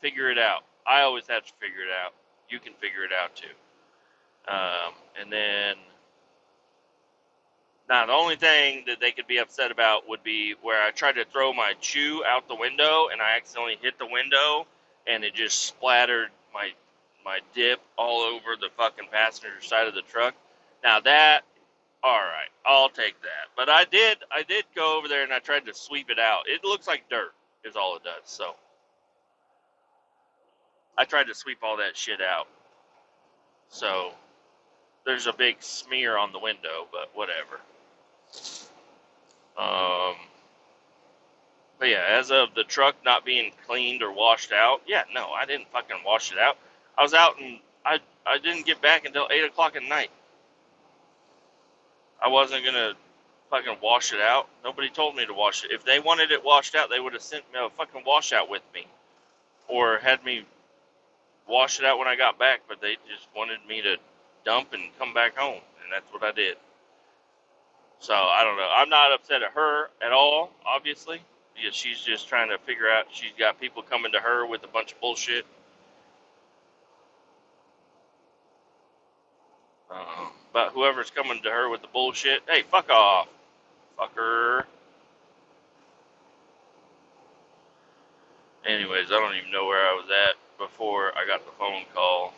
Figure it out. I always have to figure it out. You can figure it out too. And then, now the only thing that they could be upset about would be where I tried to throw my chew out the window and I accidentally hit the window and it just splattered my dip all over the fucking passenger side of the truck. Now that, all right, I'll take that. But I did go over there and I tried to sweep it out. It looks like dirt is all it does. So I tried to sweep all that shit out. So there's a big smear on the window, but whatever. Um, but yeah, as of the truck not being cleaned or washed out, yeah, no, I didn't fucking wash it out. I was out and I didn't get back until 8 o'clock at night. I wasn't gonna fucking wash it out. Nobody told me to wash it. If they wanted it washed out, they would have sent me a fucking washout with me, or had me wash it out when I got back. But they just wanted me to dump and come back home, and that's what I did. So I don't know. I'm not upset at her at all, obviously, because she's just trying to figure out. She's got people coming to her with a bunch of bullshit. But whoever's coming to her with the bullshit, hey, fuck off, fucker. Anyways, I don't even know where I was at before I got the phone call.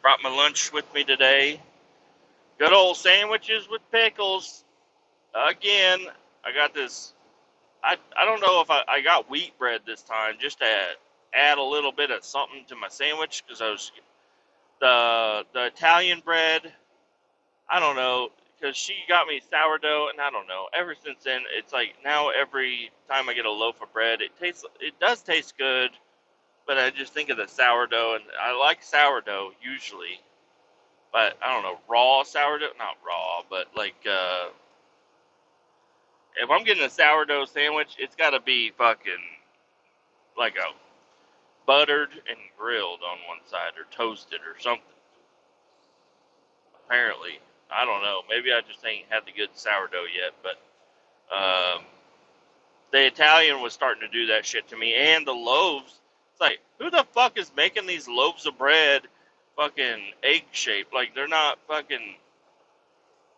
Brought my lunch with me today. Good old sandwiches with pickles. Again, I got this. I don't know if I got wheat bread this time just to add a little bit of something to my sandwich, because I was the Italian bread. I don't know, because she got me sourdough, and I don't know. Ever since then, it's like now every time I get a loaf of bread, it does taste good, but I just think of the sourdough, and I like sourdough usually, but I don't know, raw sourdough, not raw, but like if I'm getting a sourdough sandwich, it's got to be fucking like a buttered and grilled on one side or toasted or something. Apparently, I don't know. Maybe I just ain't had the good sourdough yet, but the Italian was starting to do that shit to me, and the loaves. It's like, who the fuck is making these loaves of bread fucking egg shaped? Like, they're not fucking.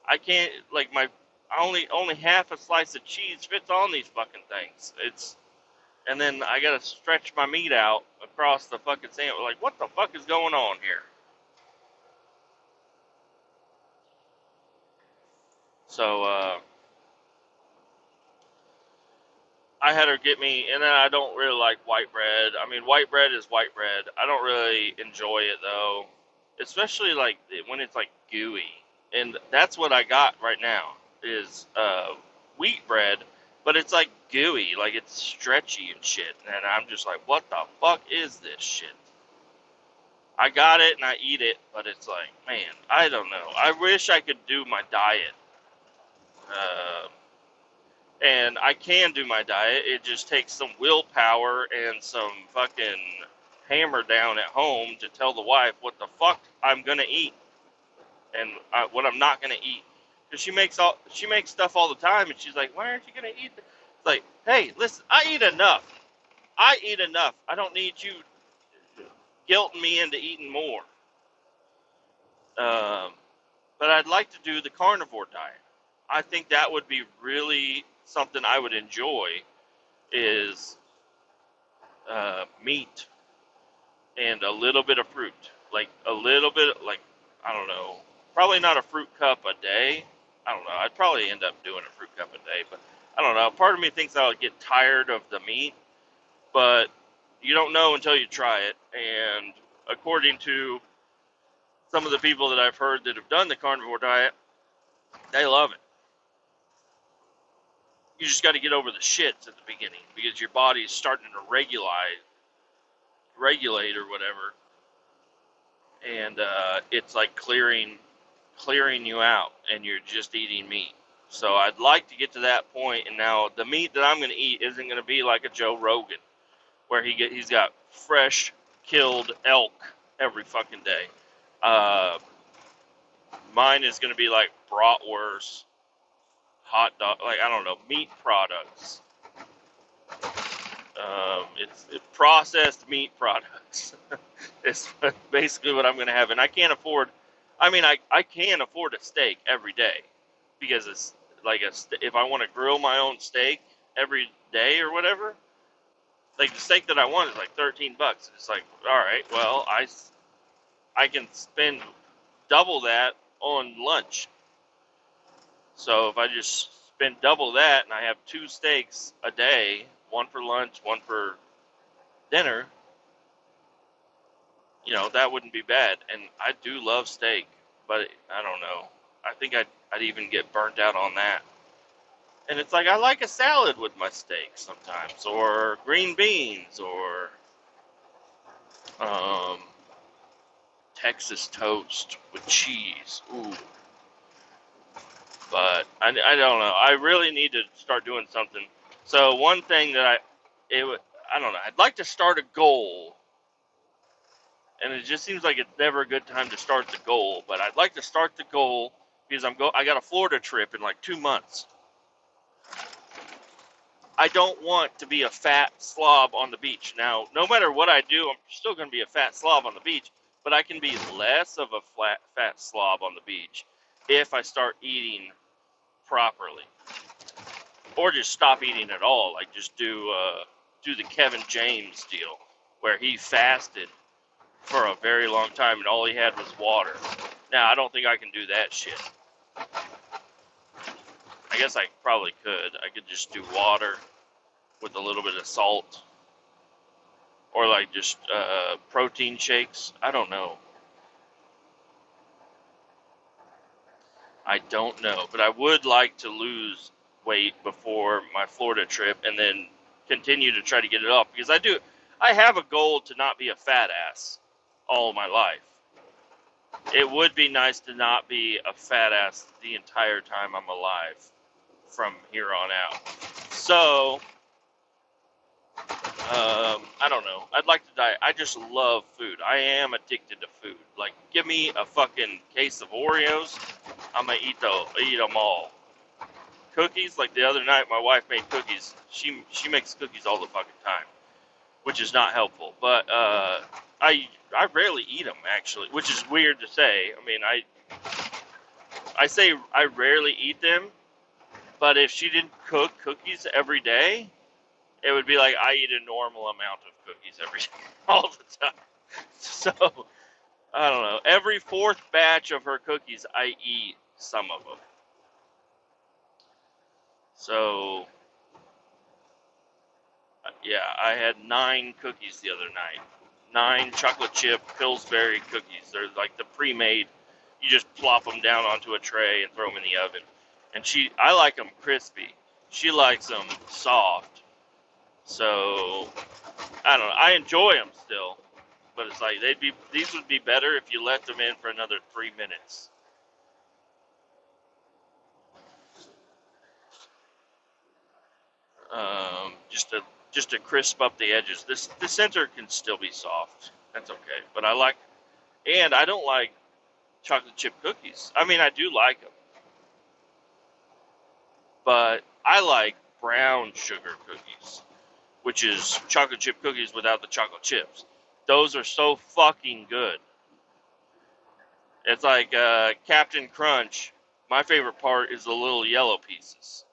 I can't, like, my only half a slice of cheese fits on these fucking things. And then I gotta stretch my meat out across the fucking sandwich. Like, what the fuck is going on here? So I had her get me, and then I don't really like white bread. I mean, white bread is white bread. I don't really enjoy it though, especially like when it's like gooey. And that's what I got right now is wheat bread, but it's like gooey, like it's stretchy and shit. And I'm just like, what the fuck is this shit? I got it and I eat it, but it's like, man, I don't know. I wish I could do my diet. Uh, and I can do my diet. It just takes some willpower and some fucking hammer down at home to tell the wife what the fuck I'm gonna eat and what I'm not gonna eat. Because she makes stuff all the time, and she's like, "Why aren't you gonna eat?" It's like, hey, listen, I eat enough. I eat enough. I don't need you guilting me into eating more. Um, but I'd like to do the carnivore diet. I think that would be really something I would enjoy. Is meat and a little bit of fruit, like a little bit, like I don't know, probably not a fruit cup a day. I don't know. I'd probably end up doing a fruit cup a day, but I don't know. Part of me thinks I'll get tired of the meat, but you don't know until you try it. And according to some of the people that I've heard that have done the carnivore diet, they love it. You just got to get over the shits at the beginning because your body is starting to regulate or whatever, and it's like clearing clearing you out and you're just eating meat. So I'd like to get to that point, and now the meat that I'm going to eat isn't going to be like a Joe Rogan, where he's got fresh killed elk every fucking day. Mine is going to be like bratwurst, hot dog, like I don't know, meat products. It's processed meat products. It's basically what I'm going to have, and I can't afford. I mean, I can afford a steak every day because it's like if I want to grill my own steak every day or whatever, like the steak that I want is like $13. It's like, all right, well, I can spend double that on lunch. So if I just spend double that and I have 2 steaks a day, one for lunch, one for dinner, that wouldn't be bad. And I do love steak, but I don't know. I think I'd even get burnt out on that. And it's like I like a salad with my steak sometimes, or green beans, or um, Texas toast with cheese. Ooh. But I don't know. I really need to start doing something. So one thing that I don't know. I'd like to start a goal, and it just seems like it's never a good time to start the goal. But I'd like to start the goal because I got a Florida trip in like 2 months. I don't want to be a fat slob on the beach. Now, no matter what I do, I'm still going to be a fat slob on the beach. But I can be less of a fat slob on the beach if I start eating properly, or just stop eating at all. Like just do the Kevin James deal, where he fasted for a very long time and all he had was water. Now I don't think I can do that shit. I guess I probably could. I could just do water with a little bit of salt, or like just protein shakes. I don't know. I don't know, but I would like to lose weight before my Florida trip and then continue to try to get it off, because I have a goal to not be a fat ass all my life. It would be nice to not be a fat ass the entire time I'm alive from here on out. So, I don't know. I'd like to diet. I just love food. I am addicted to food. Like, give me a fucking case of Oreos, I'm gonna eat them all. Cookies, like the other night, my wife made cookies. She makes cookies all the fucking time, which is not helpful. But I rarely eat them, actually, which is weird to say. I mean, I say I rarely eat them, but if she didn't cook cookies every day, it would be like I eat a normal amount of cookies every day, all the time. So, I don't know. Every 4th batch of her cookies, I eat some of them. So, yeah, I had 9 cookies the other night. 9 chocolate chip Pillsbury cookies. They're like the pre-made. You just plop them down onto a tray and throw them in the oven. And I like them crispy. She likes them soft. So, I don't know. I enjoy them still. But it's like these would be better if you let them in for another 3 minutes. Just to crisp up the edges. The center can still be soft. That's okay. But I don't like chocolate chip cookies. I mean, I do like them, but I like brown sugar cookies, which is chocolate chip cookies without the chocolate chips. Those are so fucking good. It's like Captain Crunch. My favorite part is the little yellow pieces,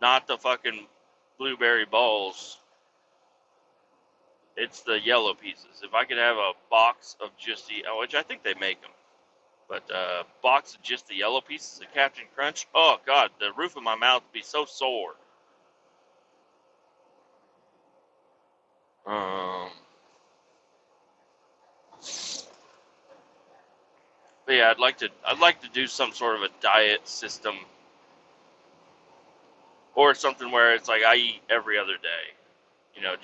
not the fucking blueberry balls. It's the yellow pieces. If I could have a box of just which I think they make them, but box of just the yellow pieces of Captain Crunch, oh god, the roof of my mouth would be so sore. But yeah, I'd like to do some sort of a diet system, or something where it's like I eat every other day.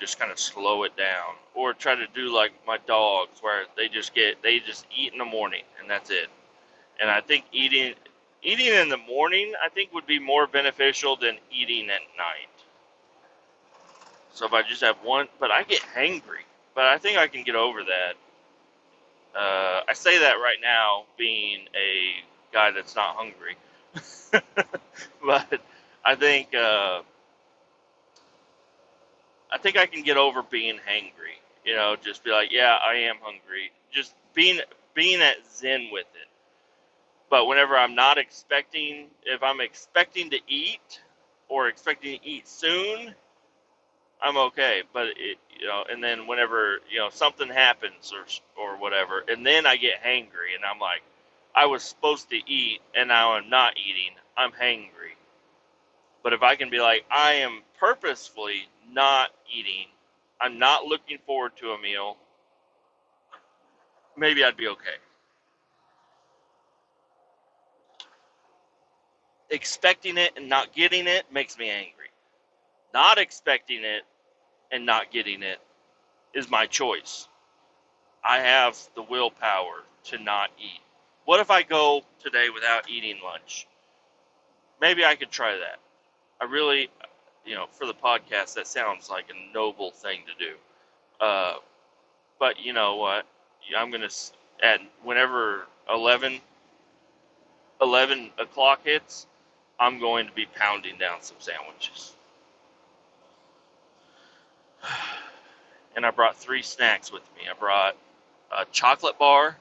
Just kind of slow it down, or try to do like my dogs, where they just eat in the morning and that's it. And I think eating in the morning, I think, would be more beneficial than eating at night. So if I just have one, but I get hangry. But I think I can get over that. I say that right now, being a guy that's not hungry. But I think I think I can get over being hangry. You know, just be like, yeah, I am hungry. Just being at zen with it. But whenever I'm not expecting, if I'm expecting to eat or expecting to eat soon, I'm okay. But and then whenever something happens or whatever, and then I get hangry, and I'm like, I was supposed to eat, and now I'm not eating. I'm hangry. But if I can be like, I am purposefully not eating, I'm not looking forward to a meal, maybe I'd be okay. Expecting it and not getting it makes me angry. Not expecting it and not getting it is my choice. I have the willpower to not eat. What if I go today without eating lunch? Maybe I could try that. I really, for the podcast, that sounds like a noble thing to do. But you know what? I'm going to, at whenever 11 o'clock hits, I'm going to be pounding down some sandwiches. And I brought 3 snacks with me. I brought a chocolate bar,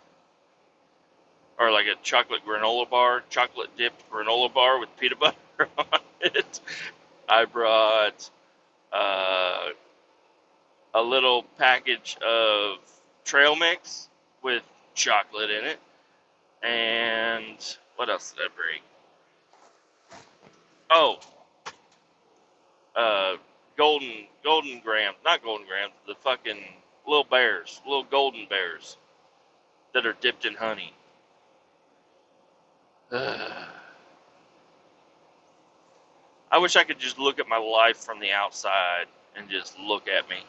or like a chocolate granola bar, chocolate dipped granola bar with peanut butter on it. I brought a little package of trail mix with chocolate in it. And what else did I bring? Oh, uh, golden grams, not golden grams, the fucking little bears, little golden bears that are dipped in honey. I wish I could just look at my life from the outside and just look at me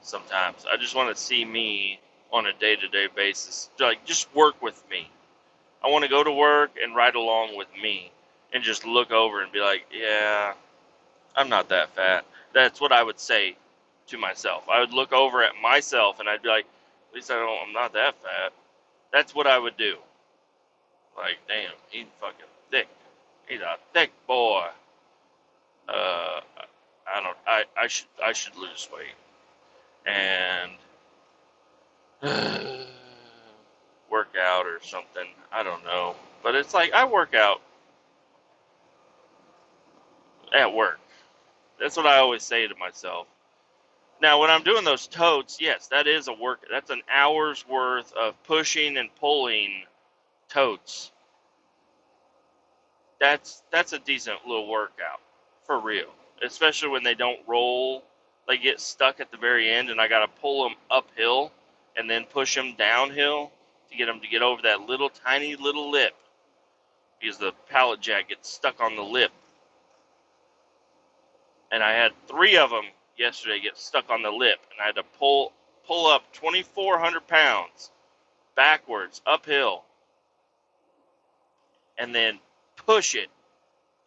sometimes. I just want to see me on a day-to-day basis. Like, just work with me. I want to go to work and ride along with me and just look over and be like, yeah, I'm not that fat. That's what I would say to myself. I would look over at myself and I'd be like, at least I'm not that fat. That's what I would do. Like, damn, he's fucking thick. He's a thick boy. I should lose weight and work out or something. I don't know. But it's like I work out at work. That's what I always say to myself. Now, when I'm doing those totes, yes, that is a work. That's an hour's worth of pushing and pulling totes. That's a decent little workout for real. Especially when they don't roll, they get stuck at the very end, and I got to pull them uphill and then push them downhill to get them to get over that little tiny little lip, because the pallet jack gets stuck on the lip. And I had 3 of them yesterday get stuck on the lip, and I had to pull up 2,400 pounds backwards uphill, and then push it.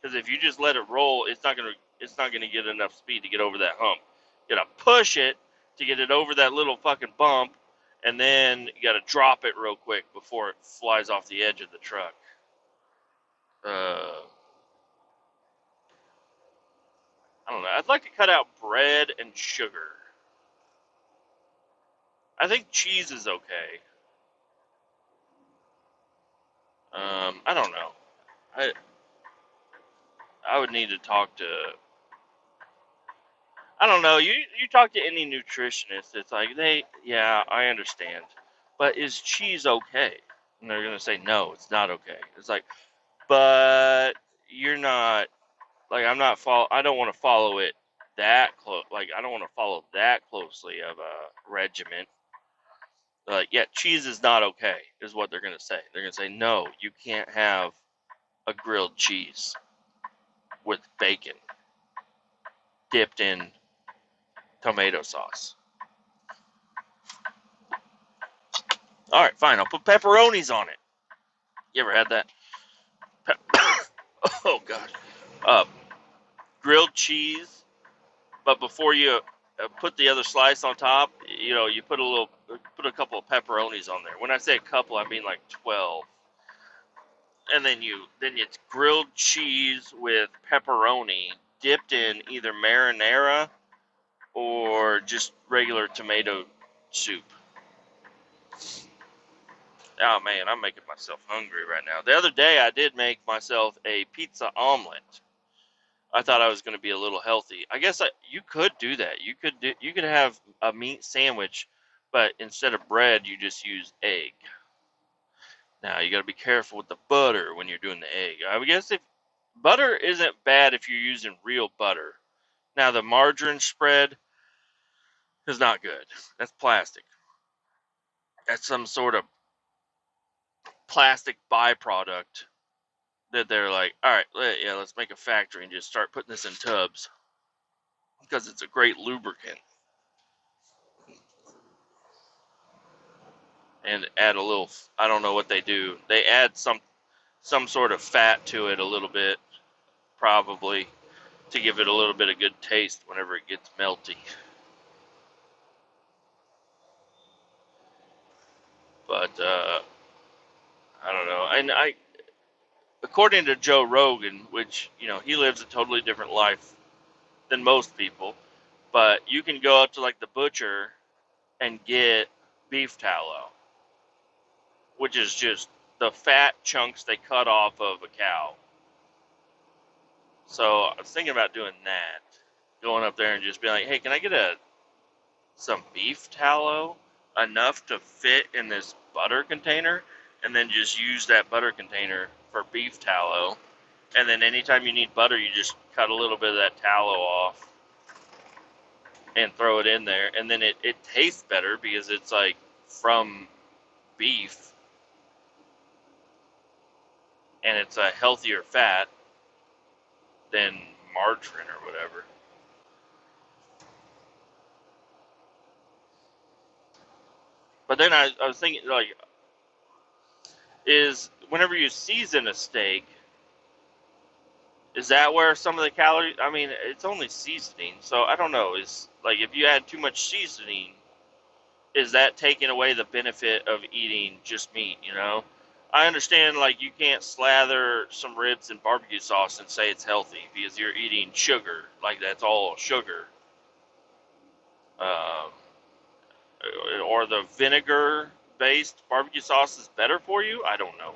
Because if you just let it roll, it's not gonna get enough speed to get over that hump. You gotta push it to get it over that little fucking bump, and then you gotta drop it real quick before it flies off the edge of the truck. I don't know. I'd like to cut out bread and sugar. I think cheese is okay. I don't know. I I would need to talk to. I don't know. You talk to any nutritionist, it's like yeah, I understand, but is cheese okay? And they're gonna say no, it's not okay. It's like, but you're not like I'm not follow. I don't want to follow it that close. Like I don't want to follow that closely of a regimen. Like yeah, cheese is not okay, is what they're gonna say. They're gonna say no, you can't have a grilled cheese with bacon dipped in tomato sauce. All right, fine. I'll put pepperonis on it. You ever had that? Oh god. Uh, grilled cheese, but before you put the other slice on top, you put a couple of pepperonis on there. When I say a couple, I mean like 12. And then it's grilled cheese with pepperoni dipped in either marinara or just regular tomato soup. Oh man, I'm making myself hungry right now. The other day I did make myself a pizza omelet. I thought I was going to be a little healthy. I guess you could do that. You could have a meat sandwich, but instead of bread, you just use egg. Now you got to be careful with the butter when you're doing the egg. I guess if butter isn't bad if you're using real butter. Now the margarine spread is not good. That's plastic. That's some sort of plastic byproduct that they're like, all right, let's make a factory and just start putting this in tubs because it's a great lubricant. And add a little, I don't know what they do. They add some sort of fat to it a little bit, probably, to give it a little bit of good taste whenever it gets melty. But, I don't know. And according to Joe Rogan, which, he lives a totally different life than most people, but you can go up to like the butcher and get beef tallow, which is just the fat chunks they cut off of a cow. So I was thinking about doing that, going up there and just being like, hey, can I get some beef tallow enough to fit in this butter container, and then just use that butter container for beef tallow. And then anytime you need butter, you just cut a little bit of that tallow off and throw it in there. And then it tastes better because it's like from beef, and it's a healthier fat than margarine or whatever. But then I was thinking, like, is whenever you season a steak, is that where some of the calories? I mean, it's only seasoning, so I don't know. Is like if you add too much seasoning, is that taking away the benefit of eating just meat? I understand like you can't slather some ribs in barbecue sauce and say it's healthy because you're eating sugar. Like that's all sugar. Um, or the vinegar-based barbecue sauce is better for you? I don't know.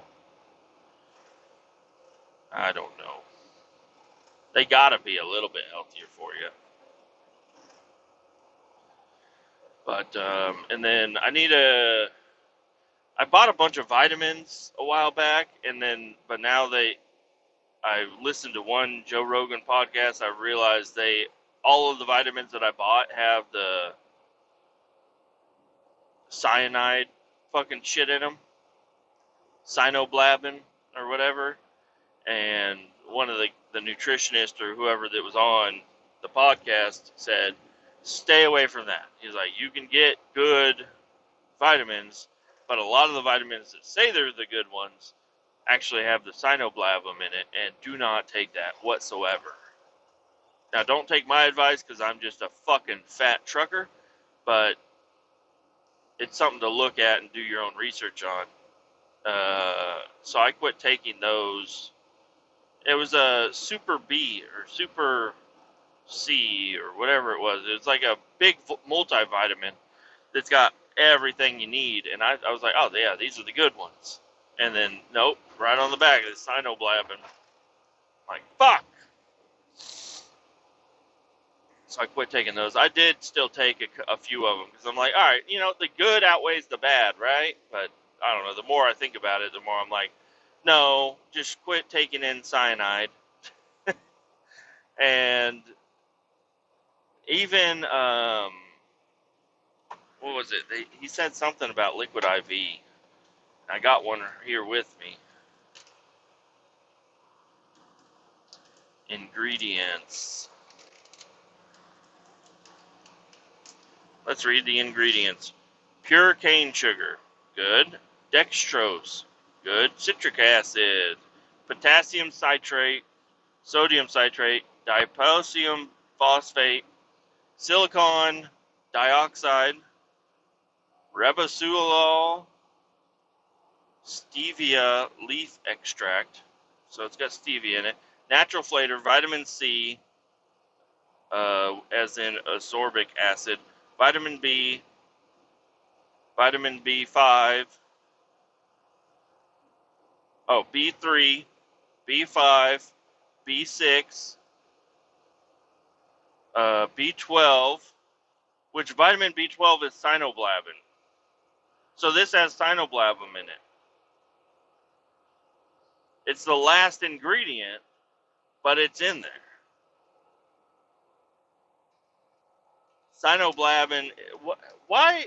They gotta be a little bit healthier for you. But and then I bought a bunch of vitamins a while back, but now I listened to one Joe Rogan podcast. I realized all of the vitamins that I bought have the cyanide fucking shit in them, cyanoblabin or whatever. And one of the nutritionist or whoever that was on the podcast said, stay away from that. He's like, you can get good vitamins, but a lot of the vitamins that say they're the good ones actually have the cyanoblabin in it, and do not take that whatsoever. Now, don't take my advice because I'm just a fucking fat trucker, but it's something to look at and do your own research on. So I quit taking those. It was a Super B or Super C or whatever it was. It was like a big multivitamin that's got everything you need. And I was like, oh, yeah, these are the good ones. And then, nope, right on the back, it's cyanoblabin. Like, fuck. So I quit taking those. I did still take a few of them because I'm like, all right, the good outweighs the bad, right? But I don't know. The more I think about it, the more I'm like, no, just quit taking in cyanide. And even, what was it? He said something about liquid IV. I got one here with me. Ingredients. Let's read the ingredients. Pure cane sugar. Good. Dextrose. Good. Citric acid, potassium citrate, sodium citrate, dipotassium phosphate, silicon dioxide, ribosylol, stevia leaf extract. So it's got stevia in it. Natural flavor, vitamin C, as in ascorbic acid, vitamin B, vitamin B5, B3, B5, B6, B12, which vitamin B12 is cyanoblabin. So this has cyanoblabin in it. It's the last ingredient, but it's in there. Cyanoblabin, why?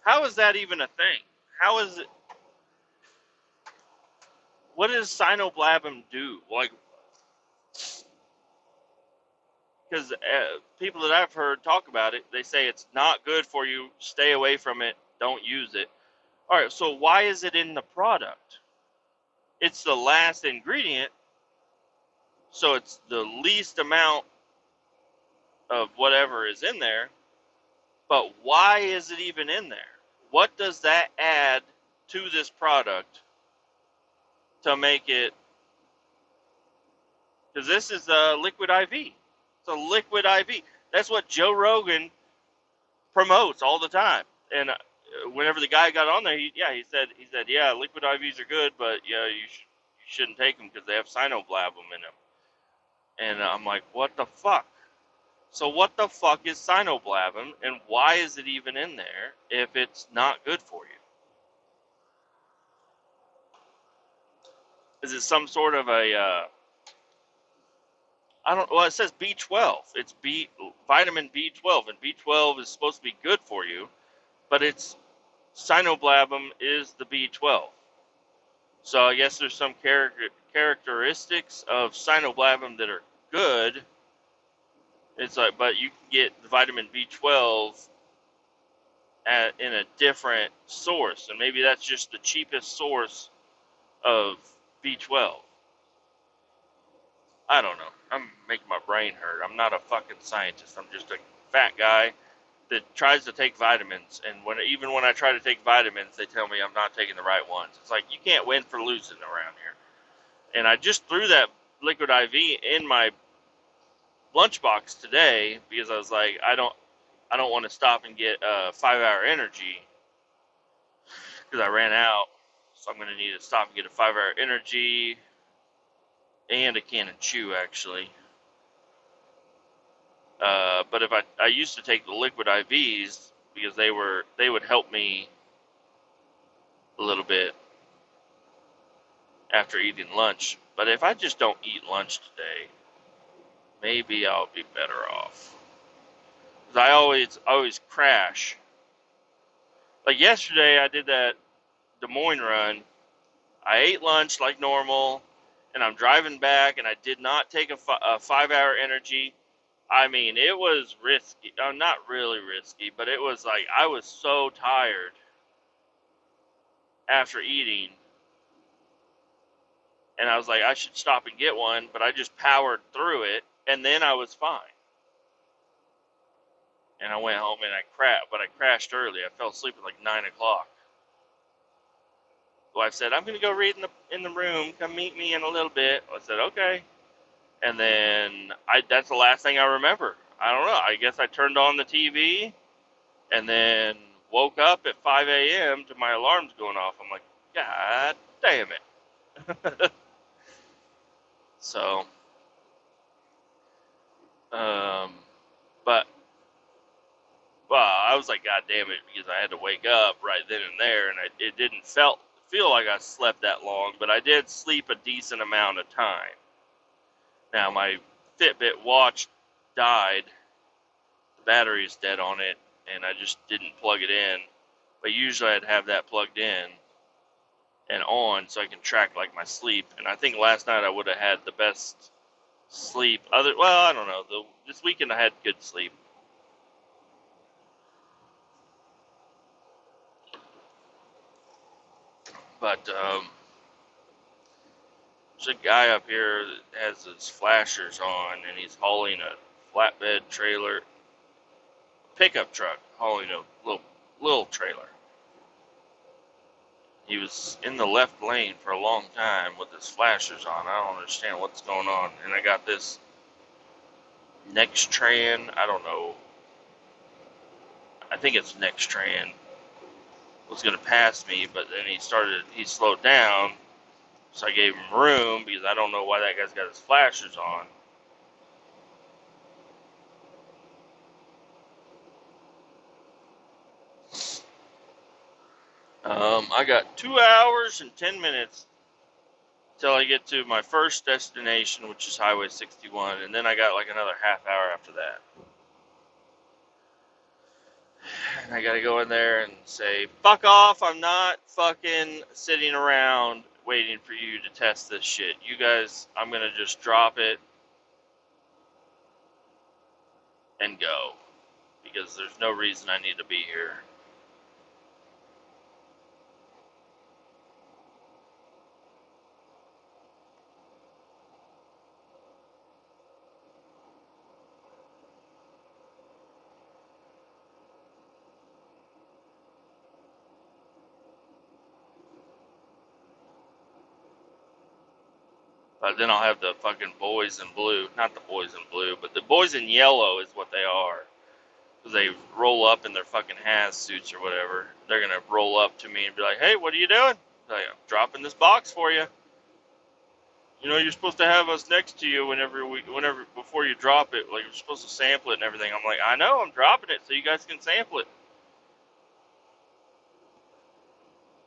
How is that even a thing? How is it? What does cyanoblabin do? Like, because people that I've heard talk about it, they say it's not good for you. Stay away from it. Don't use it. All right, so why is it in the product? It's the last ingredient, so it's the least amount of whatever is in there. But why is it even in there? What does that add to this product to make it? Because this is a liquid IV. It's a liquid IV. That's what Joe Rogan promotes all the time. And whenever the guy got on there, he said, yeah, liquid IVs are good, but yeah, you shouldn't take them because they have cyanoblabin in them. And I'm like, what the fuck? So what the fuck is cyanoblabin, and why is it even in there if it's not good for you? Is it some sort of a I don't. Well, it says B12. It's vitamin B12, and B12 is supposed to be good for you, but it's cyanoblabin is the B12. So I guess there's some characteristics of cyanoblabin that are good. It's like, but you can get the vitamin B12 in a different source, and maybe that's just the cheapest source of B12. I don't know. I'm making my brain hurt. I'm not a fucking scientist. I'm just a fat guy that tries to take vitamins, and even when I try to take vitamins, they tell me I'm not taking the right ones. It's like, you can't win for losing around here. And I just threw that liquid IV in my lunchbox today because I was like, I don't want to stop and get 5-hour energy because I ran out. So I'm going to need to stop and get a 5-hour energy and a can of chew, actually. But if I used to take the liquid IVs because they would help me a little bit after eating lunch. But if I just don't eat lunch today, maybe I'll be better off. Because I always crash. Like yesterday, I did that Des Moines run. I ate lunch like normal, and I'm driving back, and I did not take a 5-hour energy. I mean, it was risky. Not really risky, but it was like I was so tired after eating. And I was like, I should stop and get one, but I just powered through it, and then I was fine. And I went home and I crashed early. I fell asleep at like 9 o'clock. The wife said, I'm going to go read in the room. Come meet me in a little bit. I said, okay. And then that's the last thing I remember. I don't know. I guess I turned on the TV and then woke up at 5 a.m. to my alarms going off. I'm like, God damn it. So, but, well, I was like, God damn it, because I had to wake up right then and there, and it didn't feel like I slept that long, but I did sleep a decent amount of time. Now, my Fitbit watch died. The battery's dead on it, and I just didn't plug it in. But usually I'd have that plugged in and on so I can track like my sleep. And I think last night I would have had the best sleep. I don't know. This weekend I had good sleep. But there's a guy up here that has his flashers on, and he's hauling a flatbed trailer, pickup truck, hauling a little trailer. He was in the left lane for a long time with his flashers on. I don't understand what's going on. And I got this next tran, I don't know, I think it's next tran, was going to pass me, but then he slowed down, so I gave him room because I don't know why that guy's got his flashers on. I got 2 hours and 10 minutes till I get to my first destination, which is Highway 61, and then I got like another half hour after that. And I gotta go in there and say, fuck off, I'm not fucking sitting around waiting for you to test this shit. You guys, I'm gonna just drop it and go, because there's no reason I need to be here. But then I'll have the fucking boys in blue. Not the boys in blue, but the boys in yellow is what they are. Because they roll up in their fucking Haz suits or whatever. They're going to roll up to me and be like, hey, what are you doing? Like, I'm dropping this box for you. You know, you're supposed to have us next to you whenever before you drop it. Like, you're supposed to sample it and everything. I'm like, I know, I'm dropping it so you guys can sample it.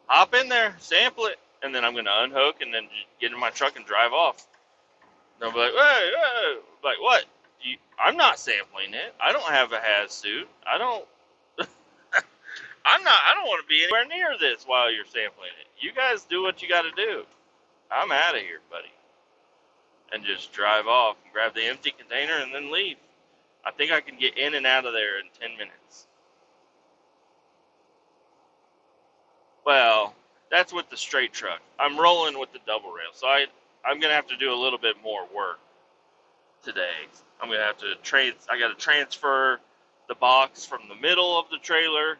Hop in there, sample it. And then I'm going to unhook and then get in my truck and drive off. They'll be like, hey. Like, what? I'm not sampling it. I don't have a Haz suit. I don't want to be anywhere near this while you're sampling it. You guys do what you got to do. I'm out of here, buddy. And just drive off and grab the empty container and then leave. I think I can get in and out of there in 10 minutes. Well, that's with the straight truck. I'm rolling with the double rail, so I'm going to have to do a little bit more work today. I'm going to have to I got to transfer the box from the middle of the trailer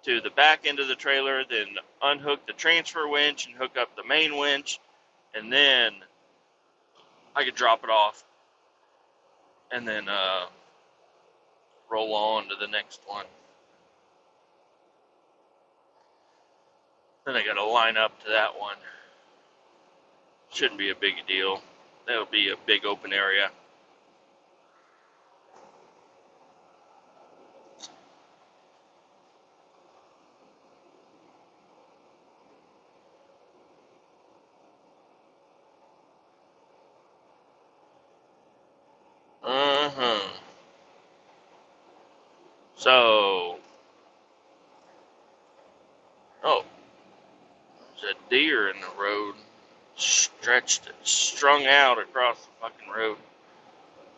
to the back end of the trailer, then unhook the transfer winch and hook up the main winch, and then I could drop it off and then roll on to the next one. Then I got to line up to that one. Shouldn't be a big deal. That'll be a big open area. So, there's a deer in the road, strung out across the fucking road.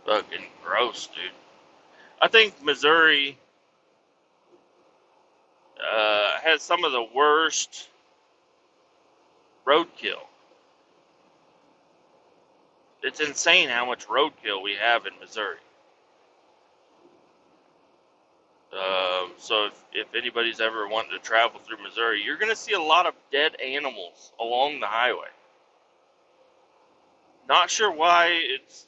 Fucking gross, dude. I think Missouri has some of the worst roadkill. It's insane how much roadkill we have in Missouri. So if anybody's ever wanting to travel through Missouri, you're going to see a lot of dead animals along the highway. Not sure why it's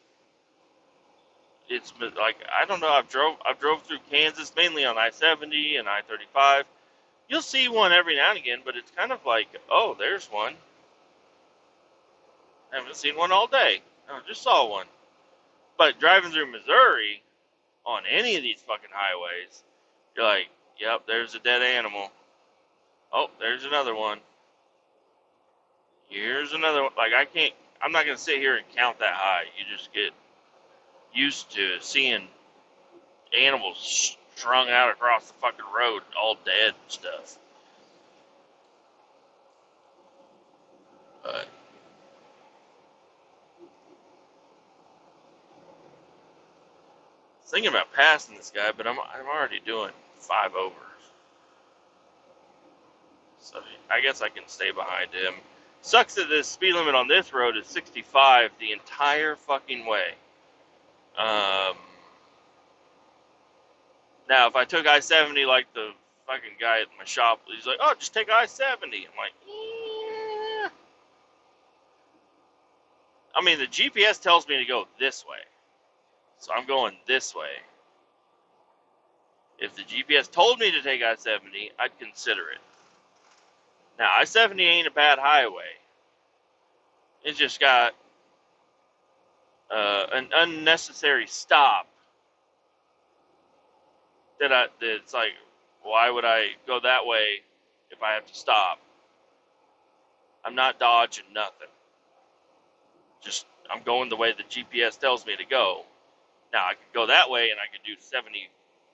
like, I don't know. I've drove through Kansas mainly on I-70 and I-35. You'll see one every now and again, but it's kind of like, oh, there's one. I haven't seen one all day. I just saw one. But driving through Missouri on any of these fucking highways, you're like, yep, there's a dead animal. Oh, there's another one. Here's another one. Like, I'm not going to sit here and count that high. You just get used to seeing animals strung out across the fucking road, all dead and stuff. But thinking about passing this guy, but I'm already doing 5 overs. So I guess I can stay behind him. Sucks that the speed limit on this road is 65 the entire fucking way. Now, if I took I-70 like the fucking guy at my shop, he's like, oh, just take I-70. I'm like, yeah. I mean, the GPS tells me to go this way. So I'm going this way. If the GPS told me to take I-70, I'd consider it. Now, I-70 ain't a bad highway. It's just got an unnecessary stop that's like, why would I go that way if I have to stop? I'm not dodging nothing. Just, I'm going the way the GPS tells me to go. Now, I could go that way and I could do 70,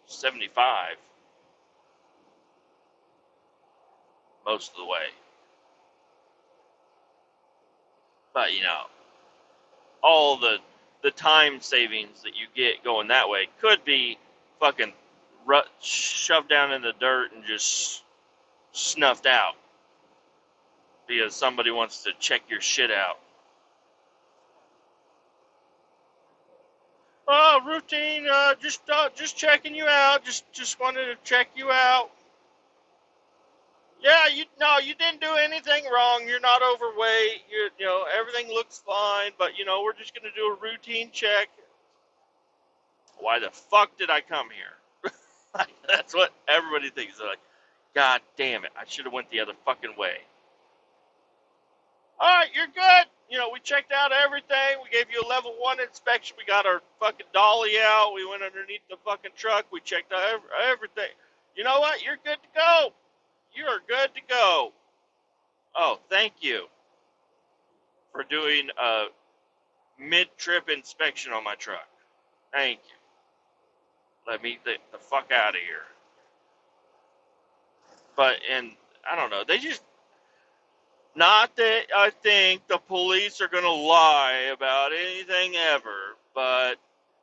75 most of the way. But, you know, all the time savings that you get going that way could be fucking shoved down in the dirt and just snuffed out because somebody wants to check your shit out. Oh, routine, just checking you out. Just wanted to check you out. Yeah, you didn't do anything wrong. You're not overweight. You know, everything looks fine. But we're just gonna do a routine check. Why the fuck did I come here? That's what everybody thinks. They're like, God damn it, I should have went the other fucking way. All right, you're good. We checked out everything. We gave you a level 1 inspection. We got our fucking dolly out. We went underneath the fucking truck. We checked out everything. You know what? You're good to go. You are good to go. Oh, thank you for doing a mid-trip inspection on my truck. Thank you. Let me get the fuck out of here. And I don't know. They just, not that I think the police are going to lie about anything ever, but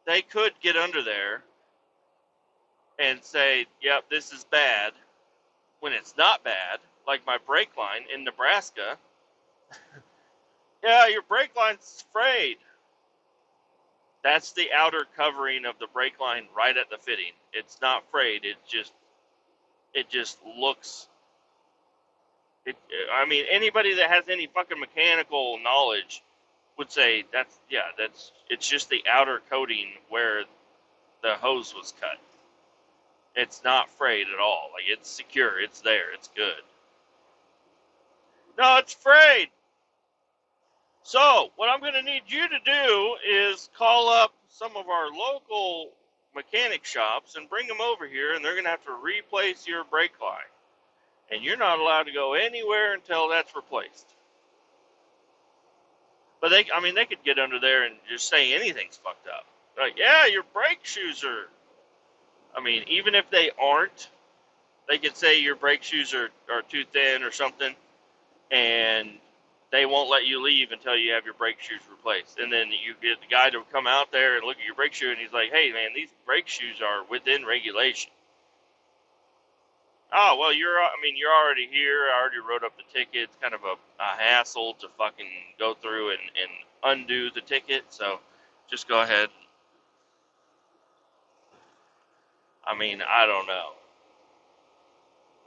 they could get under there and say, yep, this is bad, when it's not bad, like my brake line in Nebraska. Yeah, your brake line's frayed. That's the outer covering of the brake line right at the fitting. It's not frayed. It just looks. I mean, anybody that has any fucking mechanical knowledge would say it's just the outer coating where the hose was cut. It's not frayed at all. Like, it's secure. It's there. It's good. No, it's frayed. So, what I'm going to need you to do is call up some of our local mechanic shops and bring them over here, and they're going to have to replace your brake line. And you're not allowed to go anywhere until that's replaced. But they could get under there and just say anything's fucked up. Like, yeah, your brake shoes are... I mean, even if they aren't, they could say your brake shoes are too thin or something, and they won't let you leave until you have your brake shoes replaced. And then you get the guy to come out there and look at your brake shoe, and he's like, hey, man, these brake shoes are within regulation. Oh, well, you're already here. I already wrote up the ticket. It's kind of a hassle to fucking go through and undo the ticket, so just go ahead. I mean, I don't know.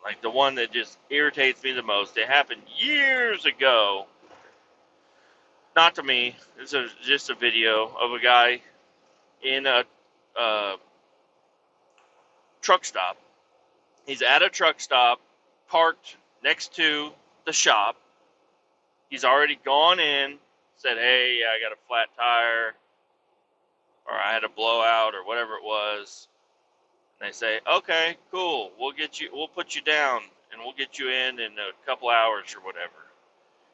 Like, the one that just irritates me the most, it happened years ago. Not to me. It's just a video of a guy in a truck stop. He's at a truck stop, parked next to the shop. He's already gone in, said, hey, I got a flat tire, or I had a blowout, or whatever it was. And they say, okay, cool, we'll put you down, and we'll get you in a couple hours or whatever.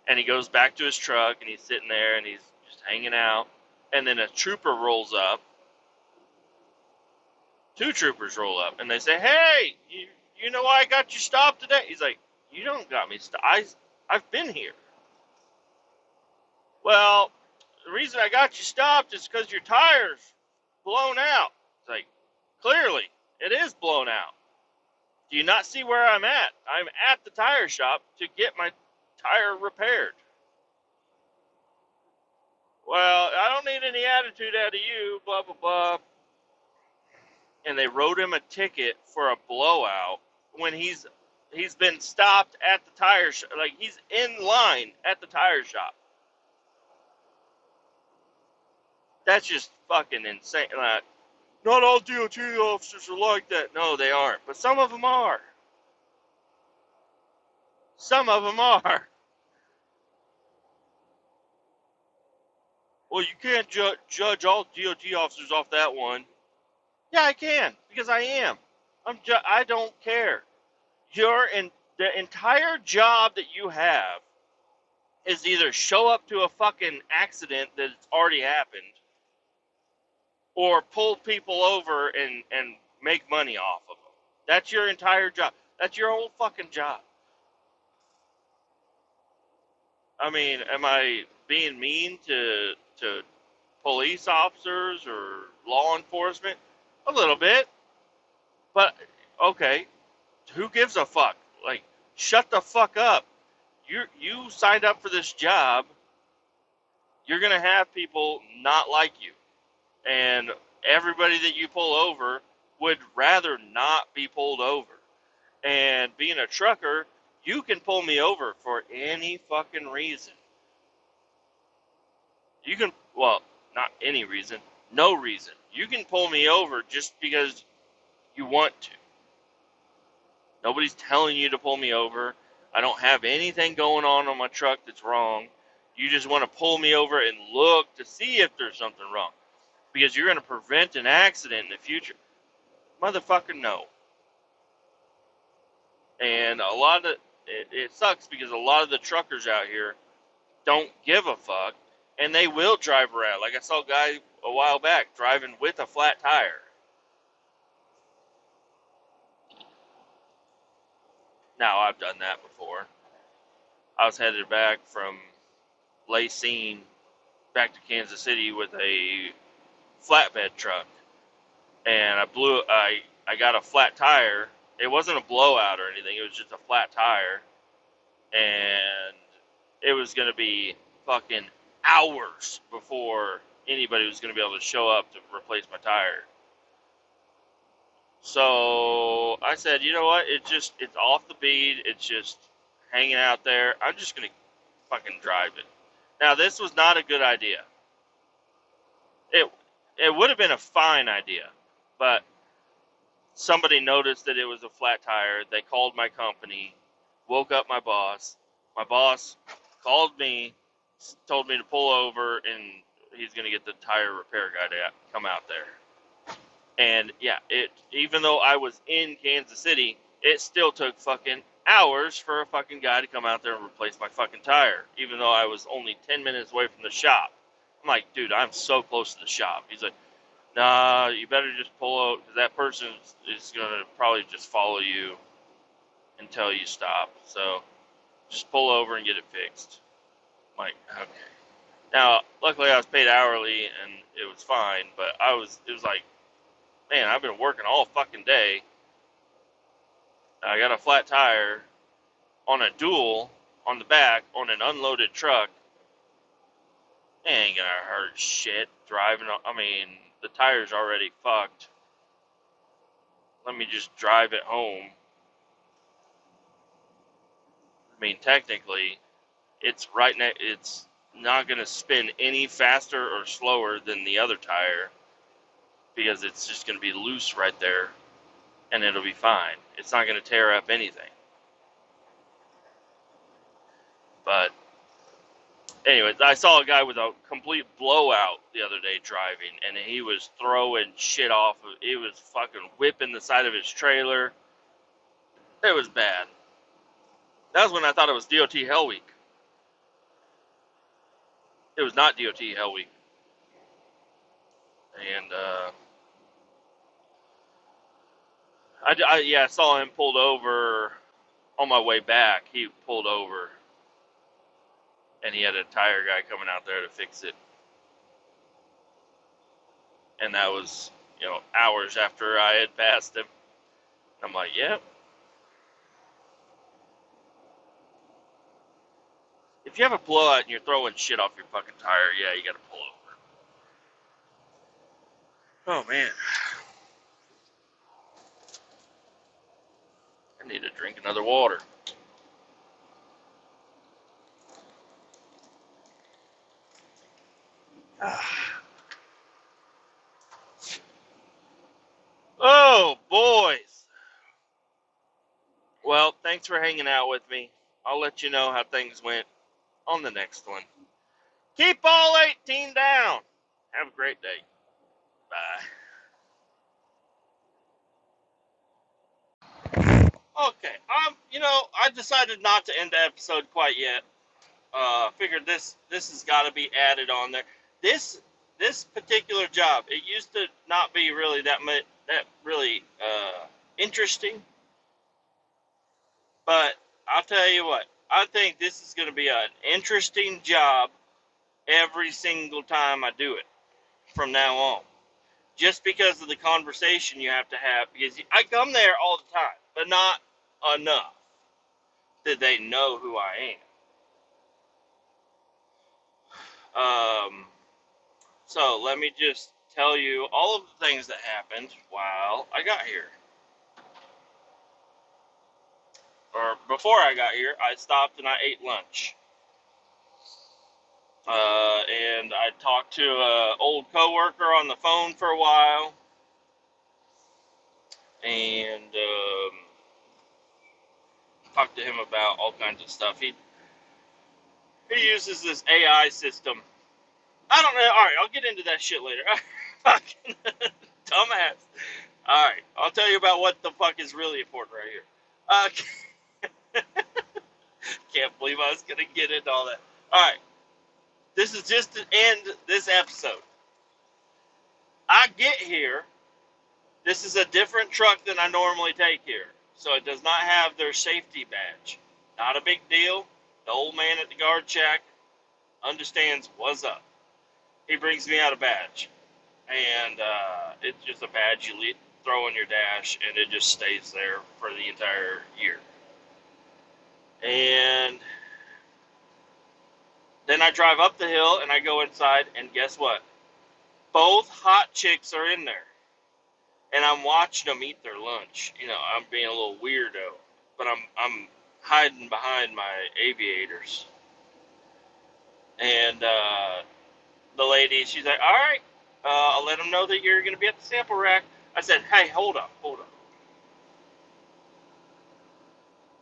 And he goes back to his truck, and he's sitting there, and he's just hanging out. And then a trooper rolls up. 2 troopers roll up, and they say, hey, you know why I got you stopped today? He's like, you don't got me stopped. I've been here. Well, the reason I got you stopped is because your tire's blown out. It's like, clearly, it is blown out. Do you not see where I'm at? I'm at the tire shop to get my tire repaired. Well, I don't need any attitude out of you, blah, blah, blah. And they wrote him a ticket for a blowout when he's been stopped at the tire shop. Like, he's in line at the tire shop. That's just fucking insane. Like, not all DOT officers are like that. No, they aren't. But some of them are. Some of them are. Well, you can't judge all DOT officers off that one. Yeah, I can, because I am. I don't care. The entire job that you have is either show up to a fucking accident that's already happened, or pull people over and make money off of them. That's your entire job. That's your whole fucking job. I mean, am I being mean to police officers or law enforcement? A little bit. But, okay, who gives a fuck? Like, shut the fuck up. You signed up for this job. You're going to have people not like you. And everybody that you pull over would rather not be pulled over. And being a trucker, you can pull me over for any fucking reason. You can, well, not any reason, no reason. You can pull me over just because you want to. Nobody's telling you to pull me over. I don't have anything going on my truck that's wrong. You just want to pull me over and look to see if there's something wrong. Because you're going to prevent an accident in the future. Motherfucker, no. And a lot of it sucks because a lot of the truckers out here don't give a fuck, and they will drive around. Like I saw a guy a while back driving with a flat tire. Now, I've done that before. I was headed back from Lacine back to Kansas City with a flatbed truck, and I got a flat tire. It wasn't a blowout or anything. It was just a flat tire, and it was going to be fucking hours before anybody was going to be able to show up to replace my tire. So I said, you know what? It's off the bead. It's just hanging out there. I'm just going to fucking drive it. Now, this was not a good idea. It would have been a fine idea, but somebody noticed that it was a flat tire. They called my company, woke up my boss. My boss called me, told me to pull over, and he's going to get the tire repair guy to come out there. And yeah, even though I was in Kansas City, it still took fucking hours for a fucking guy to come out there and replace my fucking tire, even though I was only 10 minutes away from the shop. I'm like, dude, I'm so close to the shop. He's like, nah, you better just pull out, because that person is going to probably just follow you until you stop. So just pull over and get it fixed. I'm like, okay. Now, luckily I was paid hourly and it was fine, but it was like, man, I've been working all fucking day. I got a flat tire on a dual on the back on an unloaded truck. It ain't gonna hurt shit driving. I mean, the tire's already fucked. Let me just drive it home. I mean, technically, it's right now. It's not gonna spin any faster or slower than the other tire, because it's just going to be loose right there, and it'll be fine. It's not going to tear up anything. But anyways, I saw a guy with a complete blowout the other day driving, and he was throwing shit off. He was fucking whipping the side of his trailer. It was bad. That was when I thought it was DOT Hell Week. It was not DOT Hell Week. And I saw him pulled over on my way back. He pulled over, and he had a tire guy coming out there to fix it. And that was, hours after I had passed him. I'm like, yep, If you have a blowout and you're throwing shit off your fucking tire, yeah, you gotta pull over. Oh, man. I need to drink another water. Oh, boys. Well, thanks for hanging out with me. I'll let you know how things went on the next one. Keep all 18 down. Have a great day. Bye. Okay, I decided not to end the episode quite yet. Figured this has got to be added on there. This particular job, it used to not be really that really interesting, but I'll tell you what, I think this is going to be an interesting job every single time I do it from now on. Just because of the conversation you have to have, because I come there all the time, but not enough that they know who I am. So let me just tell you all of the things that happened while I got here. Or before I got here, I stopped and I ate lunch. And I talked to an old coworker on the phone for a while. And talked to him about all kinds of stuff. He uses this AI system. I don't know. All right, I'll get into that shit later. Fucking dumbass. All right, I'll tell you about what the fuck is really important right here. Can't believe I was gonna get into all that. All right, this is just to end this episode. I get here. This is a different truck than I normally take here, so it does not have their safety badge. Not a big deal. The old man at the guard shack understands what's up. He brings me out a badge, and it's just a badge you throw on your dash, and it just stays there for the entire year. And then I drive up the hill, and I go inside, and guess what? Both hot chicks are in there, and I'm watching them eat their lunch. I'm being a little weirdo, but I'm hiding behind my aviators. And the lady, she's like, all right, I'll let them know that you're going to be at the sample rack. I said, hey, hold up.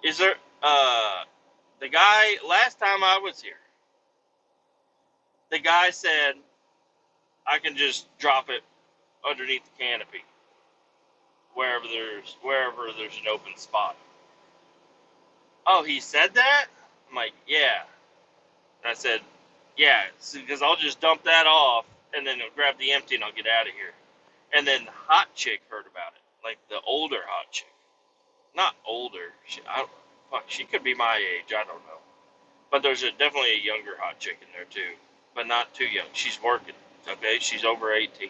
Is there, the guy, last time I was here, the guy said, I can just drop it underneath the canopy, wherever there's an open spot. Oh, he said that? I'm like, yeah. And I said, yeah, because I'll just dump that off, and then I'll grab the empty, and I'll get out of here. And then the hot chick heard about it, like the older hot chick. Not older. She could be my age. I don't know. But there's definitely a younger hot chick in there, too. But not too young. She's working, okay? She's over 18,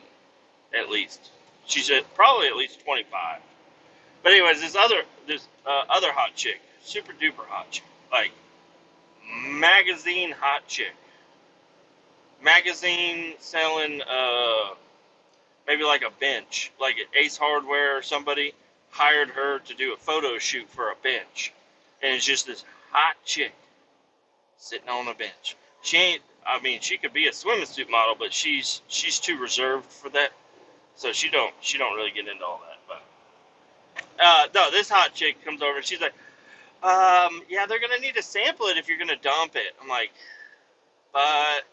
at least. She's probably at least 25. But anyways, this other hot chick, super duper hot chick, like magazine hot chick. Magazine selling maybe like a bench, like Ace Hardware or somebody hired her to do a photo shoot for a bench, and it's just this hot chick sitting on a bench. She could be a swimming suit model, but she's too reserved for that, so she don't really get into all that. But no, this hot chick comes over and she's like, yeah, they're gonna need to sample it if you're gonna dump it. I'm like, but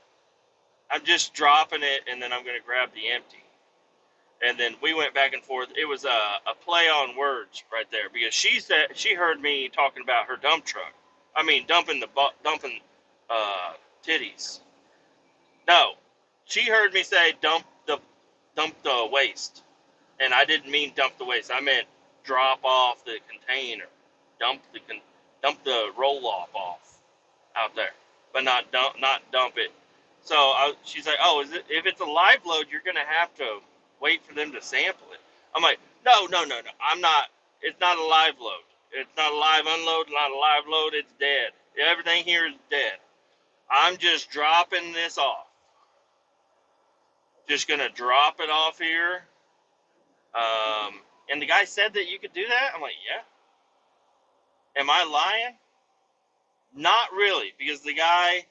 I'm just dropping it, and then I'm gonna grab the empty. And then we went back and forth. It was a play on words right there, because she heard me talking about her dump truck. I mean, dumping titties. No, she heard me say dump the waste, and I didn't mean dump the waste. I meant drop off the container, dump the roll off out there, but not dump it. So she's like, oh, if it's a live load, you're gonna have to wait for them to sample it. I'm like, no. I'm not. It's not a live load. It's not a live unload. Not a live load. It's dead. Everything here is dead. I'm just dropping this off. Just going to drop it off here. And the guy said that you could do that. I'm like, yeah. Am I lying? Not really, because the guy,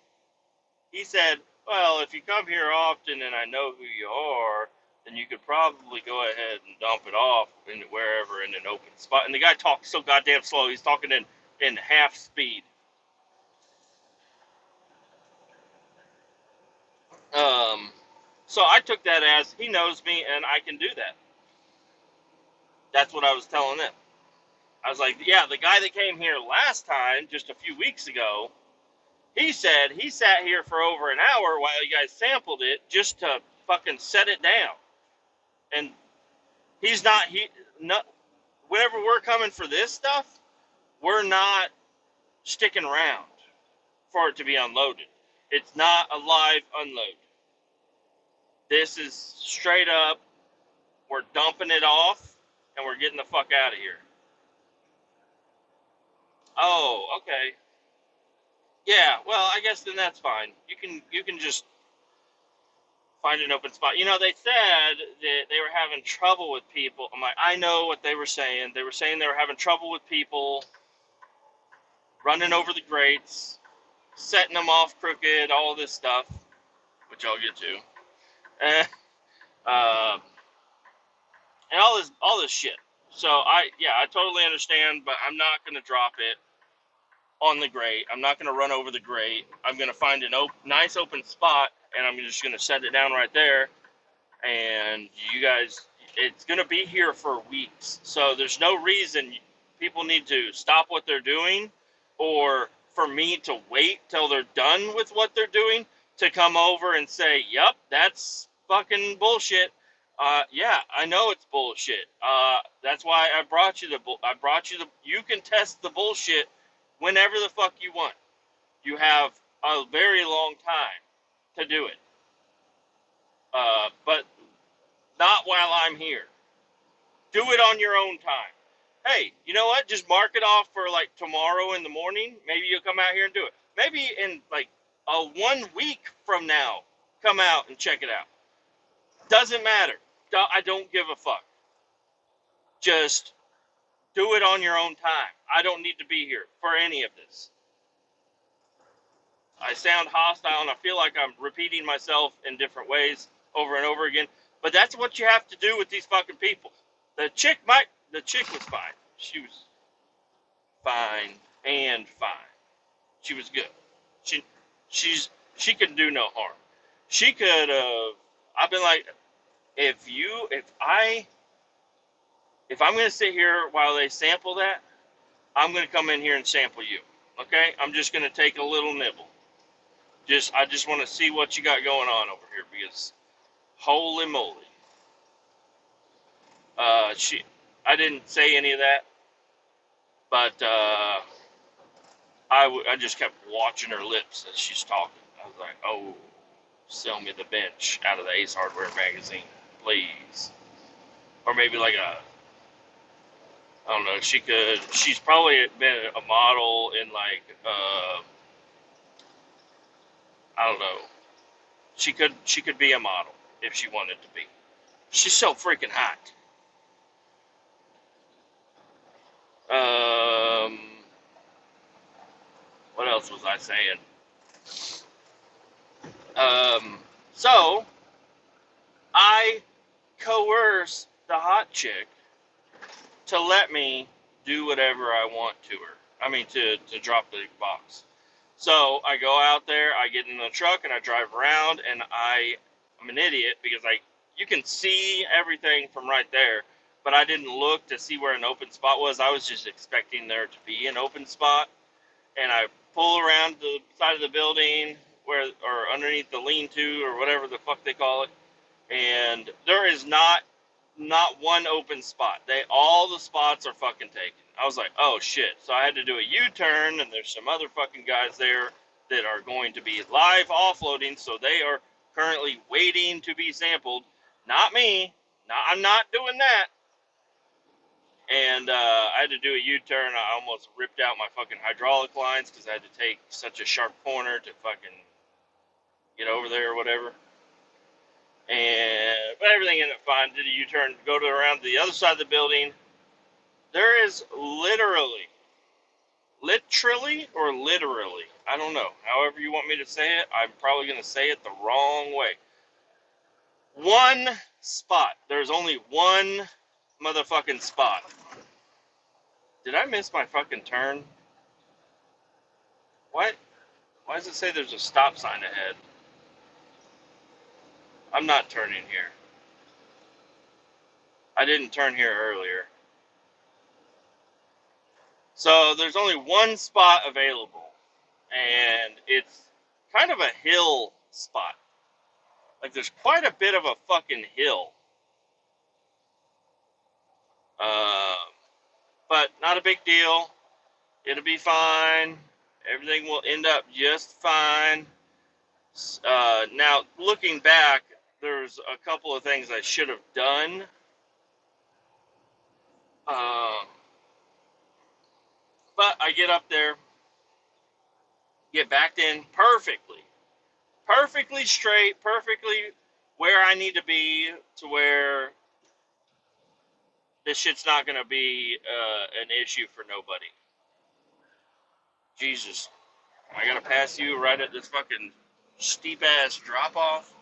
he said, well, if you come here often and I know who you are, then you could probably go ahead and dump it off in wherever in an open spot. And the guy talks so goddamn slow. He's talking in half speed. So I took that as he knows me and I can do that. That's what I was telling them. I was like, yeah, the guy that came here last time, just a few weeks ago, he said he sat here for over an hour while you guys sampled it just to fucking set it down. And whenever we're coming for this stuff, we're not sticking around for it to be unloaded. It's not a live unload. This is straight up, we're dumping it off and we're getting the fuck out of here. Oh, okay. Yeah, well, I guess then that's fine. You can just find an open spot. You know, they said that they were having trouble with people. I'm like, I know what they were saying. They were saying they were having trouble with people running over the grates, setting them off crooked, all this stuff, which I'll get to, and all this shit. So I totally understand, but I'm not gonna drop it on the grate. I'm not gonna run over the grate. I'm gonna find a nice open spot, and I'm just gonna set it down right there. And you guys, it's gonna be here for weeks, so there's no reason people need to stop what they're doing, or for me to wait till they're done with what they're doing to come over and say, "Yep, that's fucking bullshit." Yeah, I know it's bullshit. That's why I brought you the. You can test the bullshit whenever the fuck you want. You have a very long time to do it. But not while I'm here. Do it on your own time. Hey, you know what? Just mark it off for like tomorrow in the morning. Maybe you'll come out here and do it. Maybe in like 1 week from now, come out and check it out. Doesn't matter. I don't give a fuck. Just do it on your own time. I don't need to be here for any of this. I sound hostile and I feel like I'm repeating myself in different ways over and over again. But that's what you have to do with these fucking people. The chick was fine. She was fine and fine. She was good. She could do no harm. She could have. I've been like, if I'm gonna sit here while they sample that, I'm gonna come in here and sample you. Okay? I'm just gonna take a little nibble. I just want to see what you got going on over here, because holy moly. I didn't say any of that, but I just kept watching her lips as she's talking. I was like, oh, sell me the bench out of the Ace Hardware magazine, please. Or maybe like I don't know, she's probably been a model in like, I don't know. She could be a model if she wanted to be. She's so freaking hot. What else was I saying? So I coerce the hot chick to let me do whatever I want to her. I mean, to drop the box. So I go out there, I get in the truck, and I drive around, and I'm an idiot because you can see everything from right there, but I didn't look to see where an open spot was. I was just expecting there to be an open spot, and I pull around the side of the building or underneath the lean-to or whatever the fuck they call it, and there is not one open spot. All the spots are fucking taken. I was like, oh shit. So I had to do a U-turn, and there's some other fucking guys there that are going to be live offloading, so they are currently waiting to be sampled. Not me. I'm not doing that. And I had to do a U-turn. I almost ripped out my fucking hydraulic lines because I had to take such a sharp corner to fucking get over there or whatever. But everything ended up fine. Did a U-turn, go to around the other side of the building. There is literally, I don't know. However you want me to say it, I'm probably going to say it the wrong way. One spot. There's only one motherfucking spot. Did I miss my fucking turn? What? Why does it say there's a stop sign ahead? I'm not turning here. I didn't turn here earlier. So there's only one spot available, and it's kind of a hill spot. Like there's quite a bit of a fucking hill. But not a big deal. It'll be fine. Everything will end up just fine. Now, looking back, there's a couple of things I should have done. But I get up there, get backed in perfectly straight, perfectly where I need to be to where this shit's not going to be an issue for nobody. Jesus. I got to pass you right at this fucking steep-ass drop-off.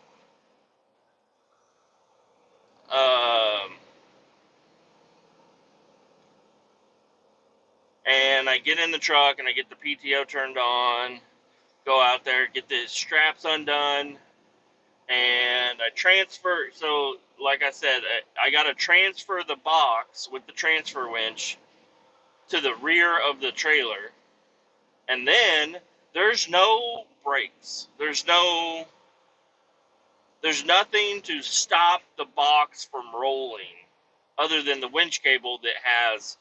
And I get in the truck and I get the PTO turned on, go out there, get the straps undone, and I transfer. So, like I said, I got to transfer the box with the transfer winch to the rear of the trailer. And then there's no brakes. There's nothing to stop the box from rolling other than the winch cable that has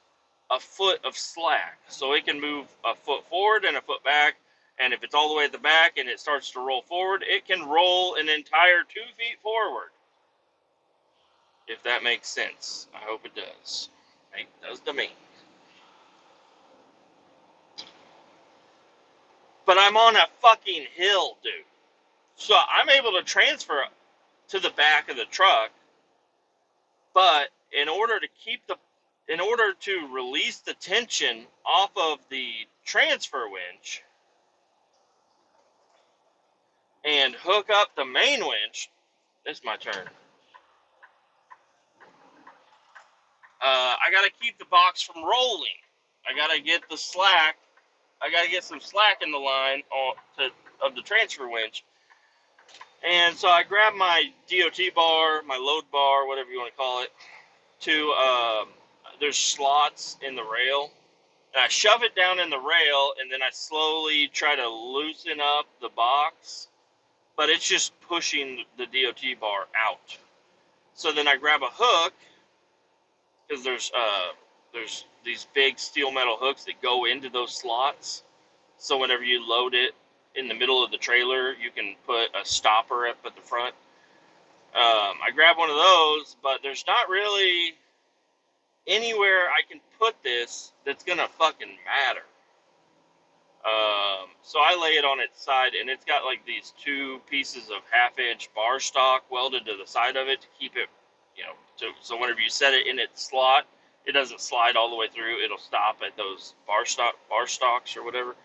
a foot of slack. So it can move a foot forward and a foot back. And if it's all the way at the back and it starts to roll forward, it can roll an entire 2 feet forward. If that makes sense. I hope it does. It does to me. But I'm on a fucking hill, dude. So I'm able to transfer to the back of the truck. But in order to release the tension off of the transfer winch and hook up the main winch, it's my turn. I got to keep the box from rolling. I got to get the slack. I got to get some slack in the line of the transfer winch. And so I grab my DOT bar, my load bar, whatever you want to call it, there's slots in the rail. And I shove it down in the rail, and then I slowly try to loosen up the box. But it's just pushing the DOT bar out. So then I grab a hook, because there's these big steel metal hooks that go into those slots. So whenever you load it in the middle of the trailer, you can put a stopper up at the front. I grab one of those, but there's not really anywhere I can put this that's going to fucking matter. So I lay it on its side, and it's got like these 2 pieces of 1/2-inch bar stock welded to the side of it to keep it, so whenever you set it in its slot, it doesn't slide all the way through. It'll stop at those bar stocks or whatever.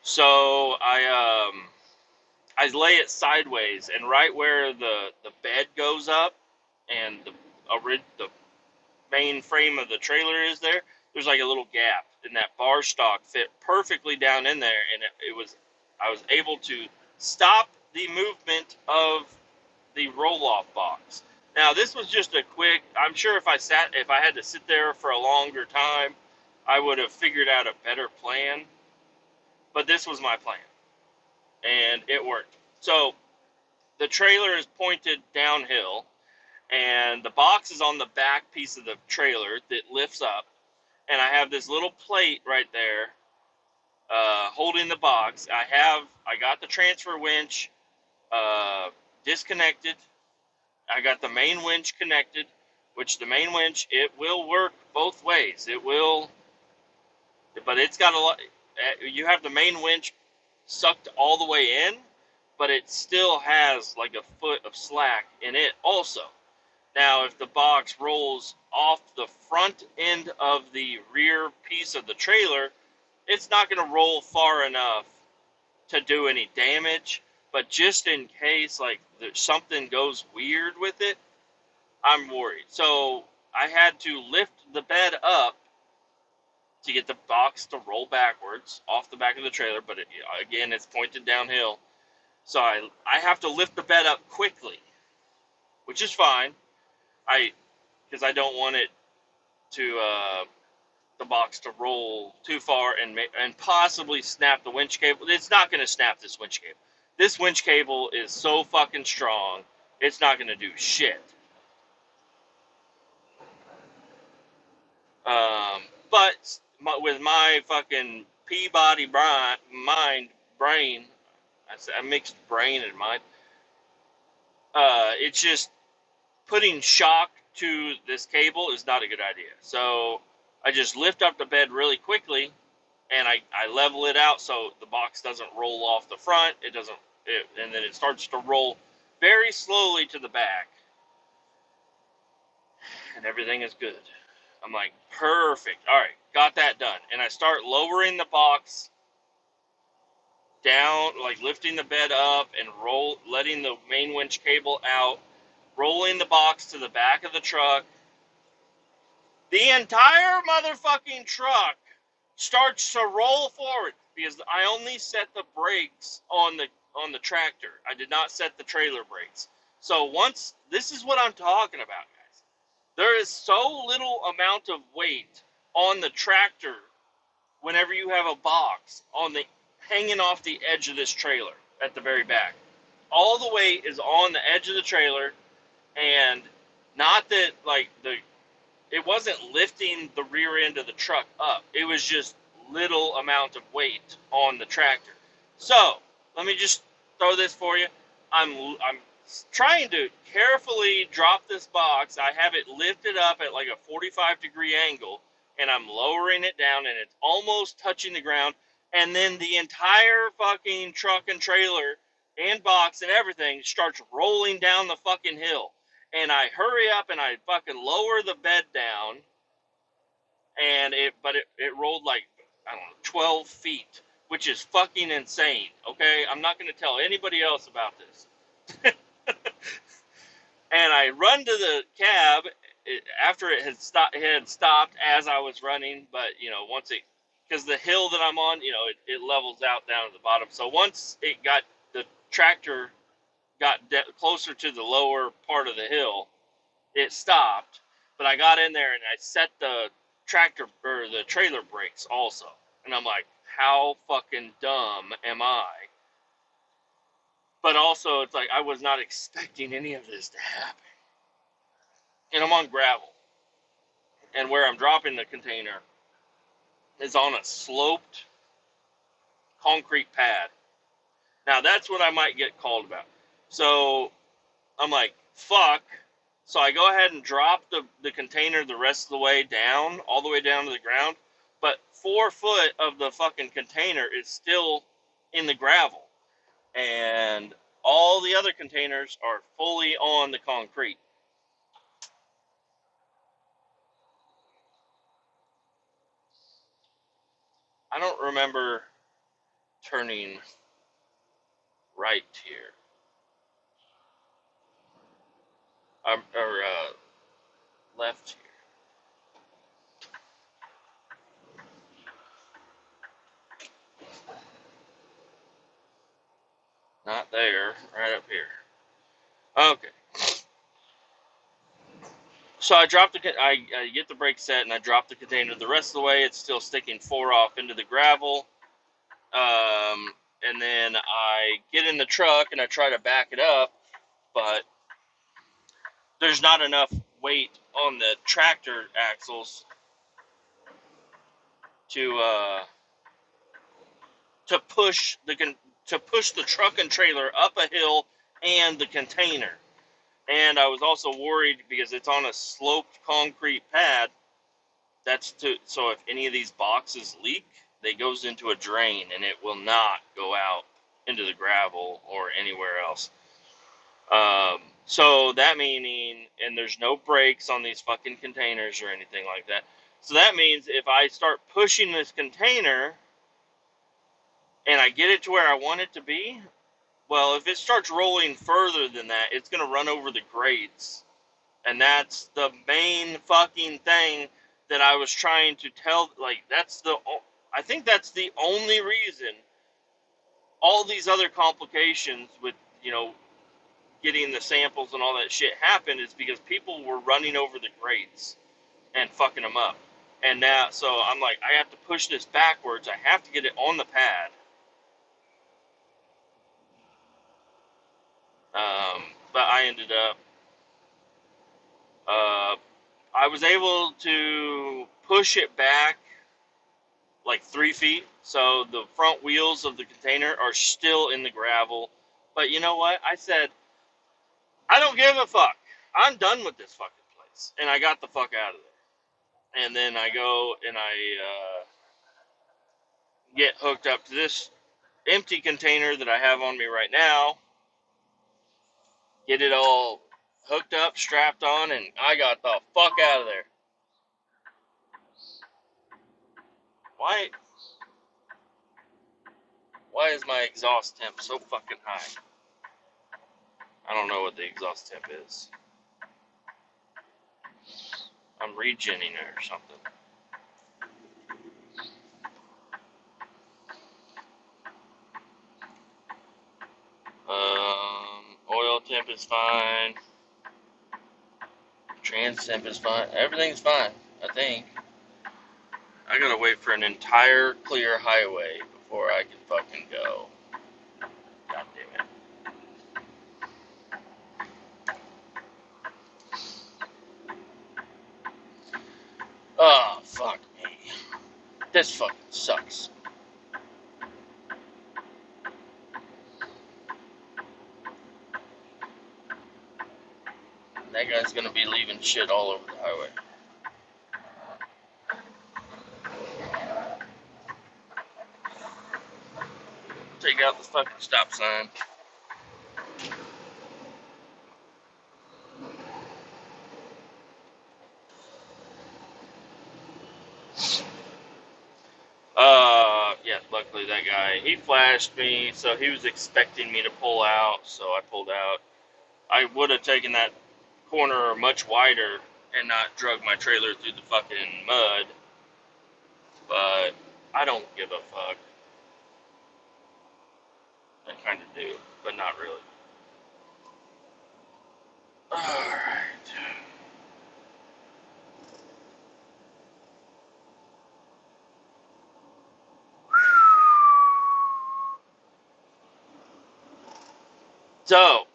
So I lay it sideways, and right where the bed goes up and the main frame of the trailer is there's like a little gap, and that bar stock fit perfectly down in there, and I was able to stop the movement of the roll-off box. Now, this was just a quick, I'm sure if I had to sit there for a longer time, I would have figured out a better plan, but this was my plan, and it worked. So, the trailer is pointed downhill, and the box is on the back piece of the trailer that lifts up, and I have this little plate right there holding the box. I got the transfer winch disconnected. I got the main winch connected. which the main winch, it will work both ways. It will, but it's got a lot. You have the main winch sucked all the way in, but it still has like a foot of slack in it also. Now, if the box rolls off the front end of the rear piece of the trailer, it's not going to roll far enough to do any damage. But just in case, like, something goes weird with it, I'm worried. So I had to lift the bed up to get the box to roll backwards off the back of the trailer. But again, it's pointed downhill. So I have to lift the bed up quickly, which is fine. Because I don't want it to the box to roll too far and possibly snap the winch cable. It's not going to snap this winch cable. This winch cable is so fucking strong, it's not going to do shit. But with my fucking Peabody brain, I mixed brain and mind. It's just putting shock to this cable is not a good idea. So I just lift up the bed really quickly, and I level it out so the box doesn't roll off the front. And then it starts to roll very slowly to the back, and everything is good. I'm like, perfect. All right, got that done. And I start lowering the box down, like lifting the bed up and letting the main winch cable out, rolling the box to the back of the truck. The entire motherfucking truck starts to roll forward because I only set the brakes on the tractor. I did not set the trailer brakes. So this is what I'm talking about, guys. There is so little amount of weight on the tractor whenever you have a box hanging off the edge of this trailer at the very back. All the weight is on the edge of the trailer, and not that it wasn't lifting the rear end of the truck up. It was just little amount of weight on the tractor. So let me just throw this for you. I'm trying to carefully drop this box. I have it lifted up at like a 45-degree angle, and I'm lowering it down, and it's almost touching the ground. And then the entire fucking truck and trailer and box and everything starts rolling down the fucking hill. And I hurry up and I fucking lower the bed down, and it rolled like, I don't know, 12 feet, which is fucking insane, okay? I'm not going to tell anybody else about this. And I run to the cab after it had stopped as I was running, but, because the hill that I'm on, it levels out down at the bottom. So once the tractor got closer to the lower part of the hill, it stopped. But I got in there and I set the tractor or the trailer brakes also. And I'm like, how fucking dumb am I? But also, it's like I was not expecting any of this to happen. And I'm on gravel. And where I'm dropping the container is on a sloped concrete pad. Now, that's what I might get called about. So I'm like, fuck. So I go ahead and drop the container the rest of the way down, all the way down to the ground. But 4 foot of the fucking container is still in the gravel. And all the other containers are fully on the concrete. I don't remember turning right here. Or left here. Not there, right up here. Okay. So I get the brake set and I drop the container. The rest of the way, it's still sticking 4 off into the gravel. And then I get in the truck and I try to back it up, but there's not enough weight on the tractor axles to push the truck and trailer up a hill and the container. And I was also worried because it's on a sloped concrete pad. So if any of these boxes leak, they goes into a drain and it will not go out into the gravel or anywhere else. So that meaning, and there's no brakes on these fucking containers or anything like that. So that means if I start pushing this container and I get it to where I want it to be, well, if it starts rolling further than that, it's going to run over the grates. And that's the main fucking thing that I was trying to tell. Like, I think that's the only reason all these other complications with, getting the samples and all that shit happened is because people were running over the grates and fucking them up. And now, so I'm like, I have to push this backwards. I have to get it on the pad. But I ended up, I was able to push it back like 3 feet. So the front wheels of the container are still in the gravel. But you know what? I said, I don't give a fuck. I'm done with this fucking place. And I got the fuck out of there. And then I go and I get hooked up to this empty container that I have on me right now. Get it all hooked up, strapped on, and I got the fuck out of there. Why is my exhaust temp so fucking high? I don't know what the exhaust temp is. I'm regenning it or something. Oil temp is fine. Trans temp is fine. Everything's fine, I think. I gotta wait for an entire clear highway before I can fucking go. God damn it. Oh, fuck me. This fucking sucks. That guy's gonna be leaving shit all over the highway. Take out the fucking stop sign. Yeah, luckily that guy, he flashed me, so he was expecting me to pull out, so I pulled out. I would have taken that corner much wider and not drug my trailer through the fucking mud, but I don't give a fuck. I kind of do, but not really. Alright. So,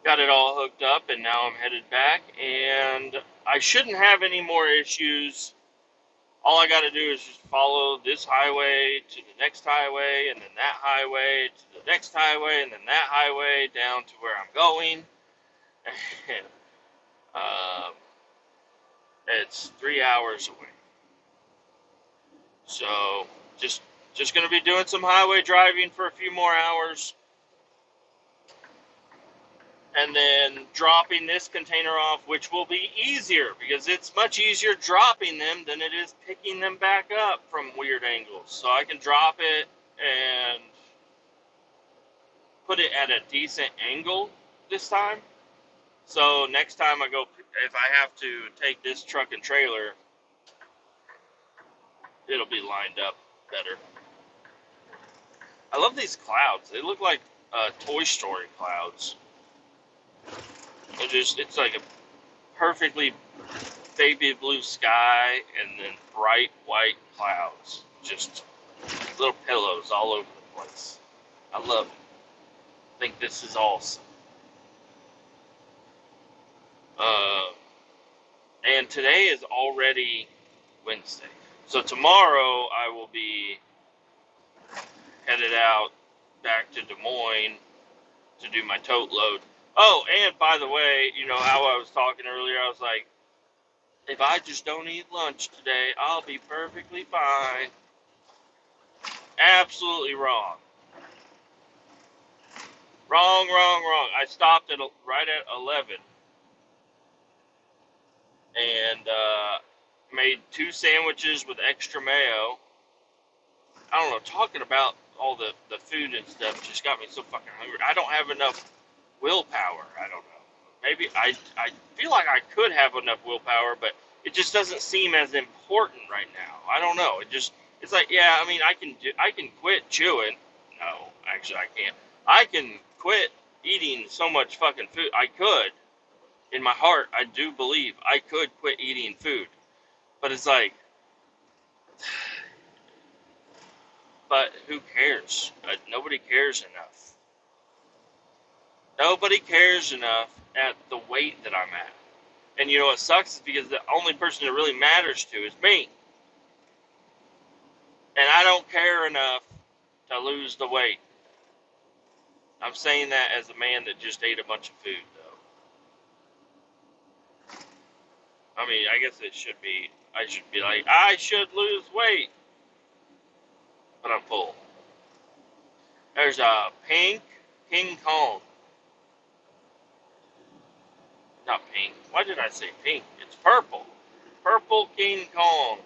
got it all hooked up, and now I'm headed back, and I shouldn't have any more issues. All I got to do is just follow this highway to the next highway, and then that highway to the next highway, and then that highway down to where I'm going. And, it's 3 hours away. So just going to be doing some highway driving for a few more hours, and then dropping this container off, which will be easier because it's much easier dropping them than it is picking them back up from weird angles. So I can drop it and put it at a decent angle this time. So next time I go, if I have to take this truck and trailer, it'll be lined up better. I love these clouds. They look like Toy Story clouds. It's like a perfectly baby blue sky and then bright white clouds. Just little pillows all over the place. I love it. I think this is awesome. And today is already Wednesday. So tomorrow I will be headed out back to Des Moines to do my tote load. Oh, and by the way, you know how I was talking earlier, I was like, if I just don't eat lunch today, I'll be perfectly fine. Absolutely wrong. Wrong, wrong, wrong. I stopped at right at 11 and made 2 sandwiches with extra mayo. I don't know, talking about all the food and stuff just got me so fucking hungry. I don't have enough willpower. I don't know. Maybe I feel like I could have enough willpower, but it just doesn't seem as important right now. I don't know. It's like, yeah, I mean, I can quit chewing. No, actually I can't. I can quit eating so much fucking food. I could. In my heart, I do believe I could quit eating food. But it's like, but who cares? Nobody cares enough. Nobody cares enough at the weight that I'm at. And you know what sucks is because the only person it really matters to is me. And I don't care enough to lose the weight. I'm saying that as a man that just ate a bunch of food, though. I mean, I guess I should be like, I should lose weight. But I'm full. There's a pink King Kong. Not pink. Why did I say pink? It's purple. Purple King Kong.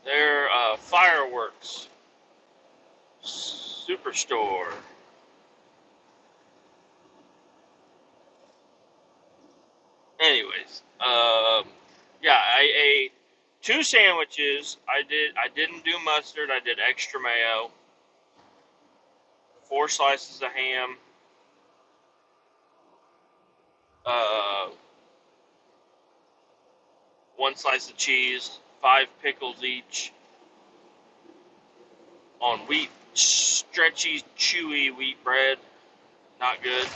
They're fireworks. Superstore. Anyways, yeah, I ate 2 sandwiches. I didn't do mustard. I did extra mayo. 4 slices of ham. 1 slice of cheese. 5 pickles each. On wheat, stretchy, chewy wheat bread. Not good.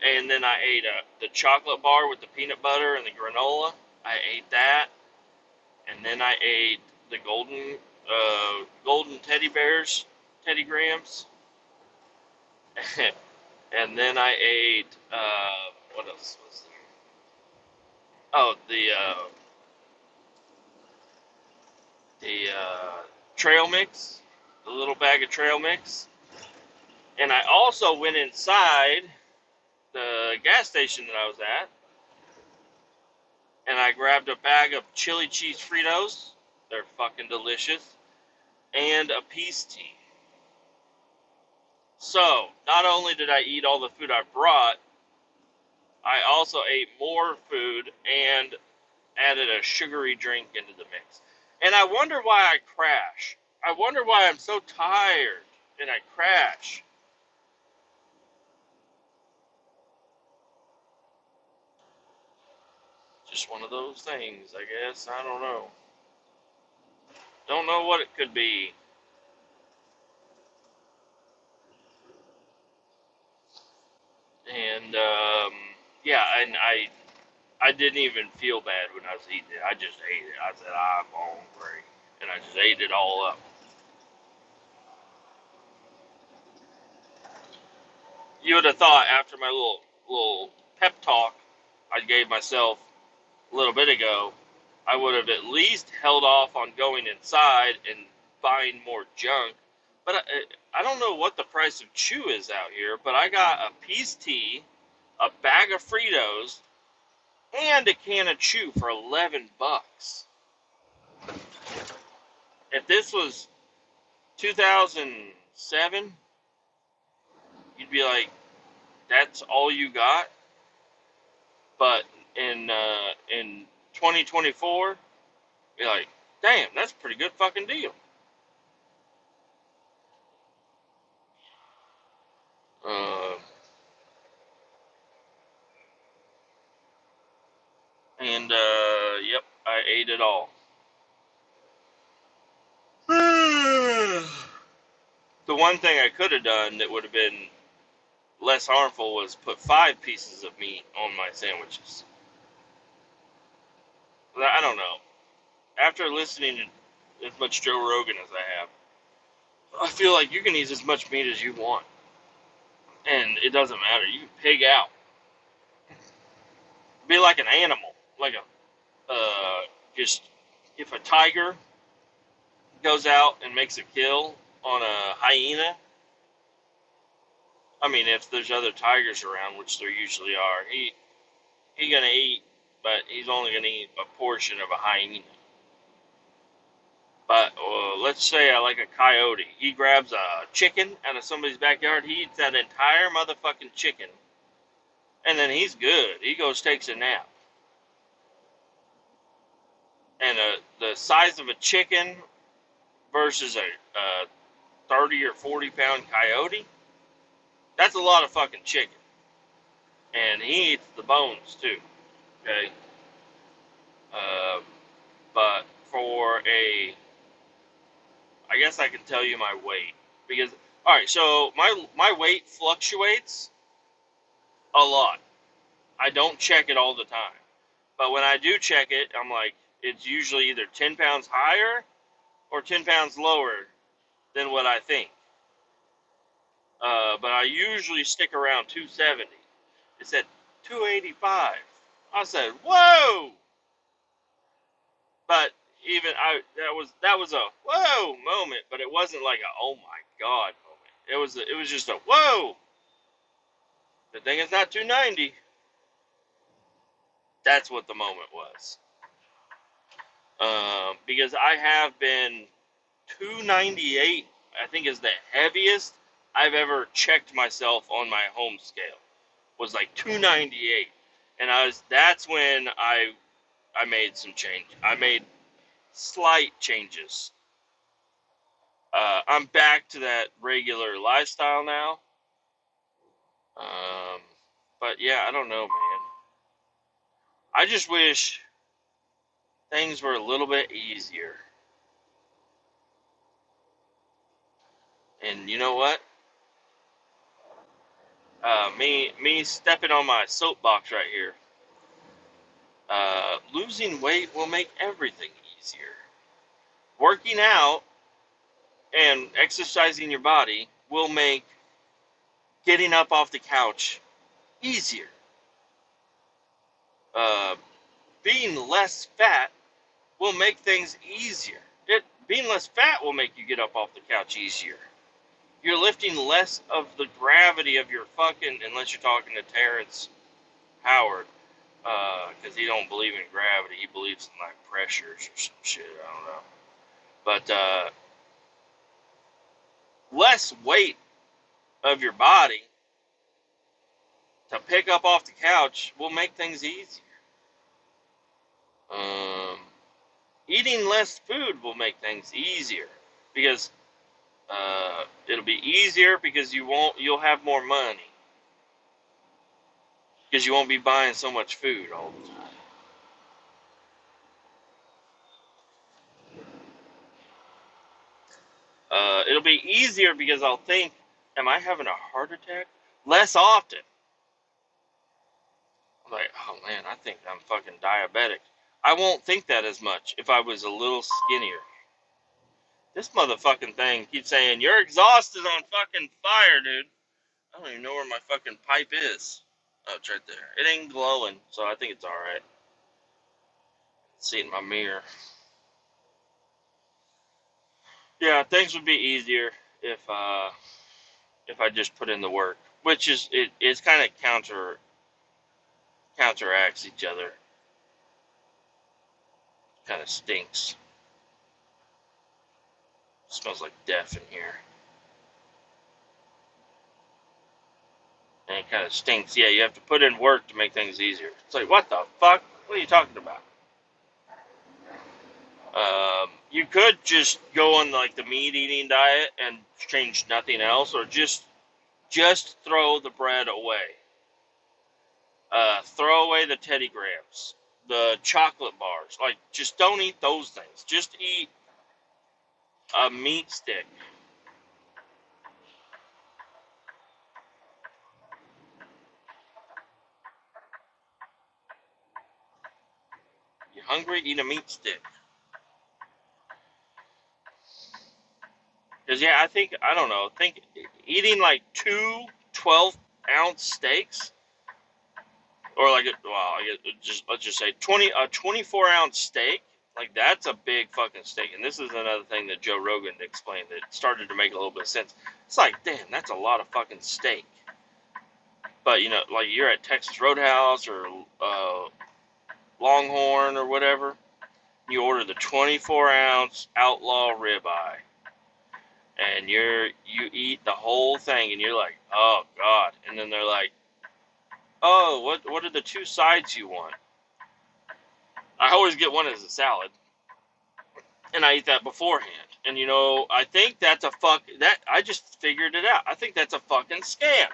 And then I ate the chocolate bar with the peanut butter and the granola. I ate that. And then I ate the golden teddy bears, Teddy Grahams. And then I ate, what else was there? Oh, the trail mix, the little bag of trail mix. And I also went inside the gas station that I was at, and I grabbed a bag of chili cheese Fritos. They're fucking delicious. And a peace tea. So, not only did I eat all the food I brought, I also ate more food and added a sugary drink into the mix. And I wonder why I crash. I wonder why I'm so tired and I crash. Just one of those things, I guess. I don't know. Don't know what it could be. And, yeah, and I didn't even feel bad when I was eating it. I just ate it. I said, I'm hungry. And I just ate it all up. You would have thought after my little pep talk I gave myself a little bit ago, I would have at least held off on going inside and buying more junk. But I don't know what the price of chew is out here, but I got a peace tea, a bag of Fritos, and a can of chew for $11. If this was 2007, you'd be like, that's all you got? But in 2024, be like, damn, that's a pretty good fucking deal. And yep, I ate it all. The one thing I could have done that would have been less harmful was put 5 pieces of meat on my sandwiches. I don't know. After listening to as much Joe Rogan as I have, I feel like you can eat as much meat as you want. and it doesn't matter. You can pig out, be like an animal, like a just if a tiger goes out and makes a kill on a hyena. I mean, if there's other tigers around, which there usually are, he gonna eat, but he's only gonna eat a portion of a hyena. But let's say I like a coyote. He grabs a chicken out of somebody's backyard. He eats that entire motherfucking chicken, and then he's good. He goes takes a nap. And the size of a chicken versus a 30 or 40 pound coyote, that's a lot of fucking chicken. And he eats the bones too. Okay. Uh, but for I guess I can tell you my weight because all right. So my weight fluctuates a lot. I don't check it all the time, but when I do check it, I'm like it's usually either 10 pounds higher or 10 pounds lower than what I think. But I usually stick around 270. It said 285. I said, "Whoa!" But even that was a whoa moment, but it wasn't like a oh my god moment. It was just a whoa. The thing is not 290. That's what the moment was. Because I have been 298. I think is the heaviest I've ever checked myself on my home scale. Was like 298, and that's when I made some change. I made slight changes. I'm back to that regular lifestyle now. But yeah, I don't know, man. I just wish things were a little bit easier. And you know what? Me stepping on my soapbox right here. Losing weight will make everything easier. Working out and exercising your body will make getting up off the couch easier. Uh, Being less fat will make things easier. Being less fat will make you get up off the couch easier. You're lifting less of the gravity of your fucking, unless you're talking to Terrence Howard, because he don't believe in gravity. He believes in like pressures or some shit. I don't know. But less weight of your body to pick up off the couch will make things easier. Eating less food will make things easier because it'll be easier because you'll have more money because you won't be buying so much food all the time. It'll be easier because I'll think, am I having a heart attack? Less often. I'm like, oh man, I think I'm fucking diabetic. I won't think that as much if I was a little skinnier. This motherfucking thing keeps saying, your exhaust is on fucking fire, dude. I don't even know where my fucking pipe is. Oh, it's right there. It ain't glowing, so I think it's alright. See it in my mirror. Yeah, things would be easier if I just put in the work, which is it's kind of counteracts each other. Kind of stinks. Smells like death in here. And it kind of stinks. Yeah, you have to put in work to make things easier. It's like, what the fuck? What are you talking about? You could just go on like the meat eating diet and change nothing else, or just throw the bread away. Throw away the Teddy Grahams, the chocolate bars. Like, just don't eat those things. Just eat a meat stick. You hungry? Eat a meat stick. Because, yeah, I don't know, eating like two 12-ounce steaks, or like, let's just say 24-ounce steak. Like, that's a big fucking steak. And this is another thing that Joe Rogan explained that started to make a little bit of sense. It's like, damn, that's a lot of fucking steak. But, like you're at Texas Roadhouse or Longhorn or whatever, you order the 24-ounce outlaw ribeye, and you eat the whole thing, and you're like, oh, God. And then they're like, oh, what are the two sides you want? I always get one as a salad, and I eat that beforehand. And, I think that's I just figured it out. I think that's a fucking scam.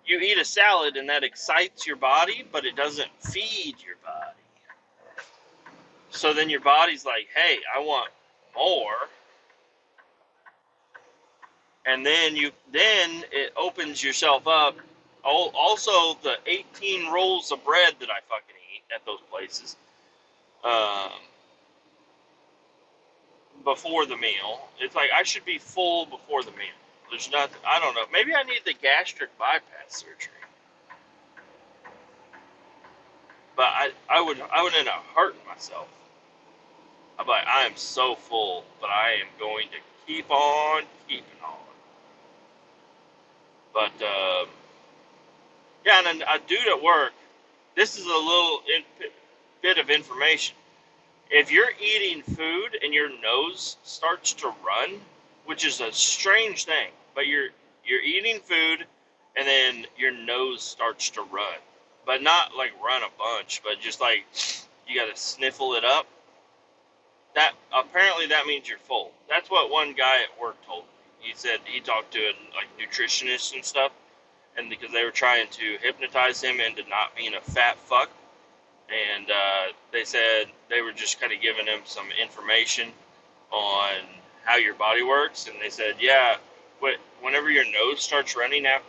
You eat a salad, and that excites your body, but it doesn't feed your body. So then your body's like, hey, I want more. And then it opens yourself up. Also, the 18 rolls of bread that I fucking eat at those places before the meal. It's like I should be full before the meal. There's nothing. I don't know. Maybe I need the gastric bypass surgery. But I would end up hurting myself. I'm like, I am so full, but I am going to keep on keeping on. But yeah, and a dude at work. This is a little bit of information. If you're eating food and your nose starts to run, which is a strange thing, but you're eating food and then your nose starts to run, but not like run a bunch, but just like you got to sniffle it up. That apparently that means you're full. That's what one guy at work told me. He said he talked to like nutritionists and stuff, and because they were trying to hypnotize him into not being a fat fuck. And they said they were just kind of giving him some information on how your body works. And they said, yeah, whenever your nose starts running after,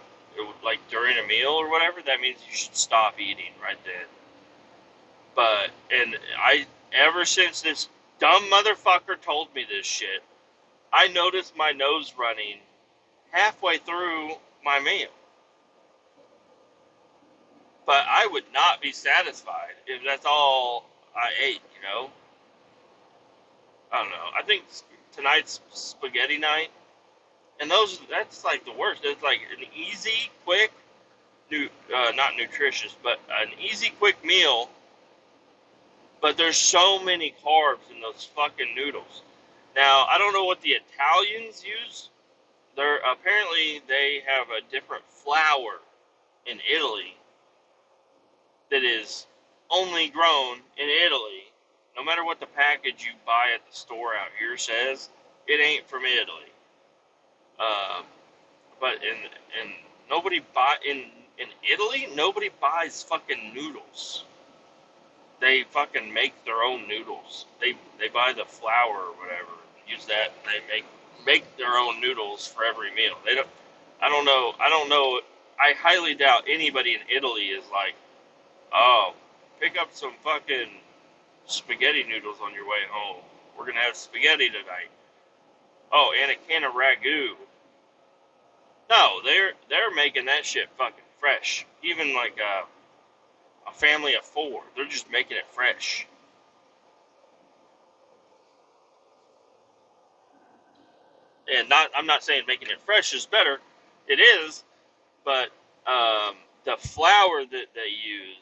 like during a meal or whatever, that means you should stop eating right then. And ever since this dumb motherfucker told me this shit, I noticed my nose running halfway through my meal. But I would not be satisfied if that's all I ate, I don't know. I think tonight's spaghetti night, and that's like the worst. It's like an easy, quick, not nutritious, but an easy, quick meal. But there's so many carbs in those fucking noodles. Now, I don't know what the Italians use. Apparently they have a different flour in Italy that is only grown in Italy. No matter what the package you buy at the store out here says, it ain't from Italy. But in Italy, nobody buys fucking noodles. They fucking make their own noodles. They buy the flour or whatever, use that, and they make their own noodles for every meal. I don't know. I highly doubt anybody in Italy is like, oh, pick up some fucking spaghetti noodles on your way home. We're going to have spaghetti tonight. Oh, and a can of ragu. No, they're making that shit fucking fresh. Even like a family of 4. They're just making it fresh. And I'm not saying making it fresh is better. It is, but the flour that they use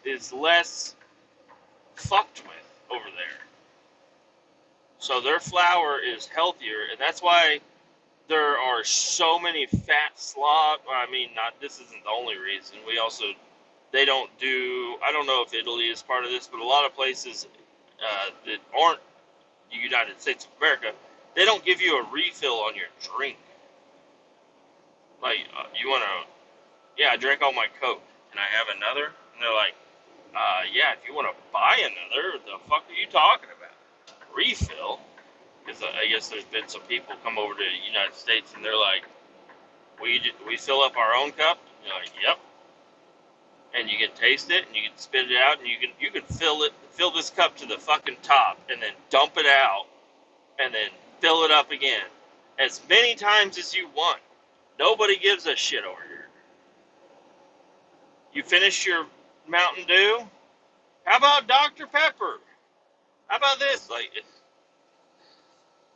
is less fucked with over there. So their flour is healthier, and that's why there are so many fat slob. I mean, this isn't the only reason. They don't do. I don't know if Italy is part of this, but a lot of places that aren't the United States of America, they don't give you a refill on your drink. Like, you want to, yeah, I drank all my Coke, and I have another, and they're like, yeah, if you want to buy another, the fuck are you talking about? Refill? Because I guess there's been some people come over to the United States, and they're like, we fill up our own cup? And you're like, yep. And you can taste it, and you can spit it out, and you can fill this cup to the fucking top, and then dump it out, and then fill it up again, as many times as you want. Nobody gives a shit over here. You finish your Mountain Dew? How about Dr. Pepper? How about this? Like,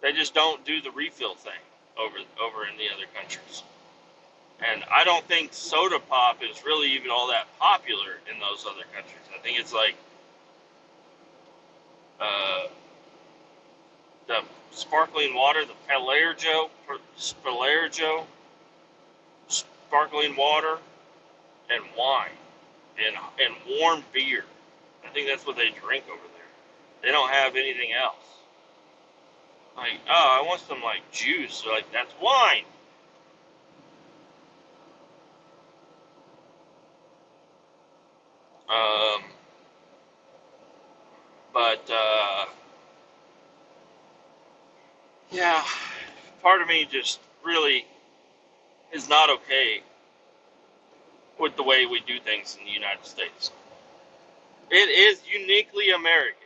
they just don't do the refill thing over in the other countries. And I don't think soda pop is really even all that popular in those other countries. I think it's like the sparkling water, the Palerjo, sparkling water, and wine, and warm beer. I think that's what they drink over there. They don't have anything else. Like, oh, I want some, like, juice. Like, that's wine. But, yeah, part of me just really is not okay with the way we do things in the United States. It is uniquely American.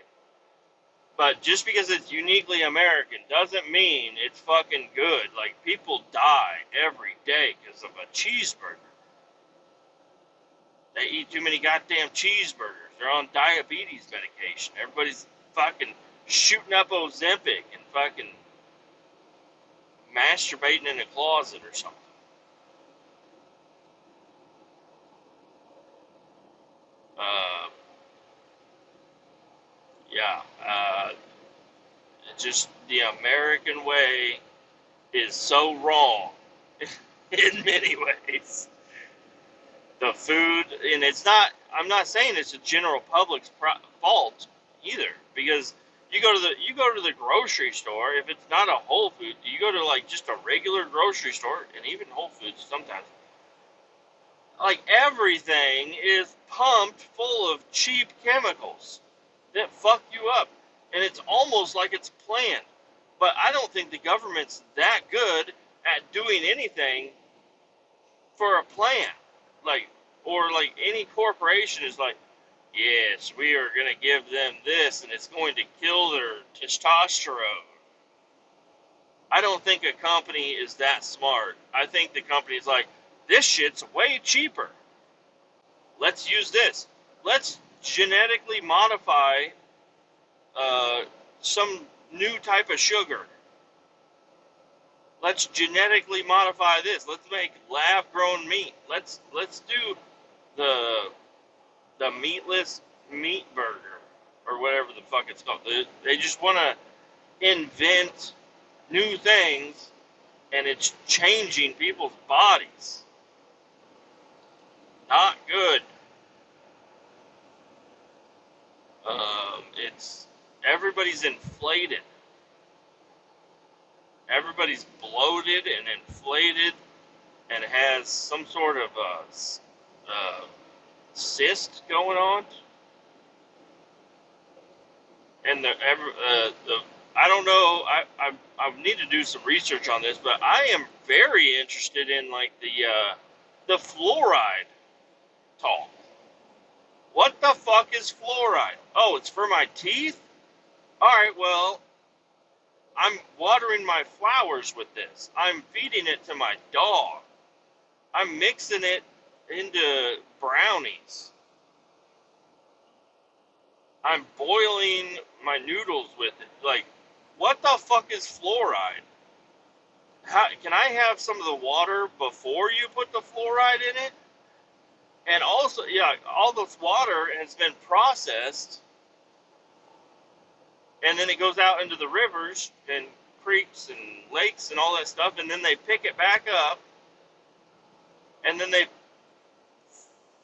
But just because it's uniquely American doesn't mean it's fucking good. Like, people die every day because of a cheeseburger. They eat too many goddamn cheeseburgers. They're on diabetes medication. Everybody's fucking shooting up Ozempic and fucking masturbating in a closet or something. Just the American way is so wrong in many ways. The food, and I'm not saying it's a general public's fault either, because you go to the grocery store, if it's not a Whole Foods, you go to like just a regular grocery store, and even Whole Foods sometimes, like everything is pumped full of cheap chemicals that fuck you up. And it's almost like it's planned. But I don't think the government's that good at doing anything for a plan. Or any corporation is like, yes, we are going to give them this and it's going to kill their testosterone. I don't think a company is that smart. I think the company is like, this shit's way cheaper. Let's use this. Let's genetically modify some new type of sugar. Let's genetically modify this. Let's make lab-grown meat. Let's do the meatless meat burger or whatever the fuck it's called. They just want to invent new things, and it's changing people's bodies. Not good. Everybody's inflated. Everybody's bloated and inflated and has some sort of cyst going on. And I don't know. I need to do some research on this, but I am very interested in like the fluoride talk. What the fuck is fluoride? Oh, it's for my teeth? Alright, well, I'm watering my flowers with this. I'm feeding it to my dog. I'm mixing it into brownies. I'm boiling my noodles with it. Like, what the fuck is fluoride? Can I have some of the water before you put the fluoride in it? And also, yeah, all this water has been processed, and then it goes out into the rivers and creeks and lakes and all that stuff, and then they pick it back up, and then they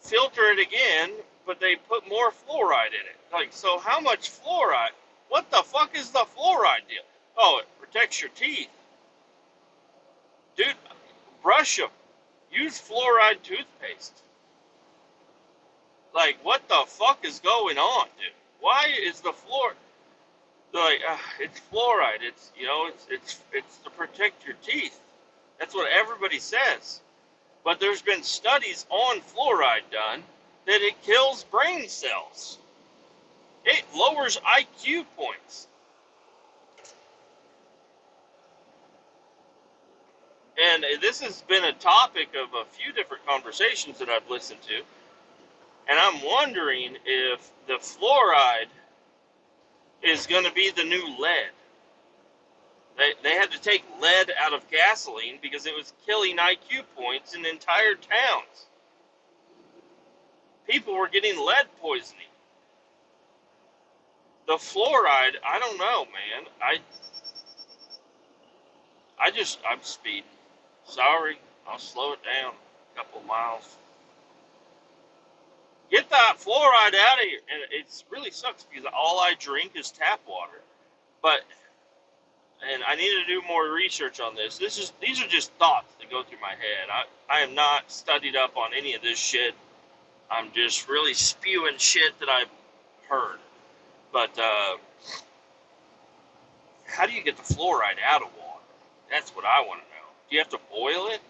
filter it again, but they put more fluoride in it. Like, so how much fluoride? What the fuck is the fluoride deal? Oh, it protects your teeth. Dude, brush them. Use fluoride toothpaste. Like, what the fuck is going on, dude? Why is the fluoride? Like, it's fluoride. It's, it's to protect your teeth. That's what everybody says. But there's been studies on fluoride done that it kills brain cells. It lowers IQ points. And this has been a topic of a few different conversations that I've listened to. And I'm wondering if the fluoride is going to be the new lead. They had to take lead out of gasoline because it was killing IQ points in entire towns. People were getting lead poisoning. The fluoride, I don't know, man. I'm speeding. Sorry, I'll slow it down a couple miles. Get that fluoride out of here. And it really sucks because all I drink is tap water. And I need to do more research on this. These are just thoughts that go through my head. I am not studied up on any of this shit. I'm just really spewing shit that I've heard. But how do you get the fluoride out of water? That's what I want to know. Do you have to boil it?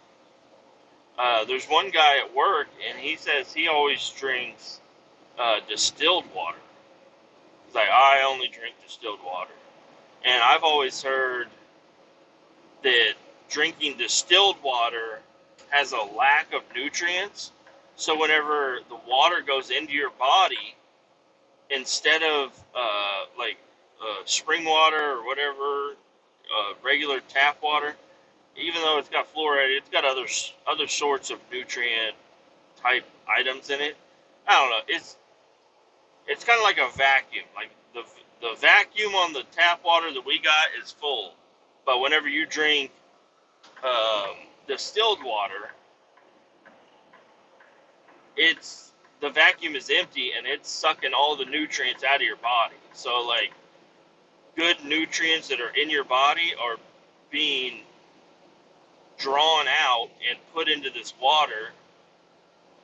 There's one guy at work, and he says he always drinks distilled water. He's like, I only drink distilled water. And I've always heard that drinking distilled water has a lack of nutrients. So whenever the water goes into your body, instead of spring water or whatever, regular tap water, even though it's got fluoride, it's got other sorts of nutrient type items in it. I don't know. It's kind of like a vacuum. Like the vacuum on the tap water that we got is full, but whenever you drink distilled water, the vacuum is empty and it's sucking all the nutrients out of your body. So like good nutrients that are in your body are being drawn out and put into this water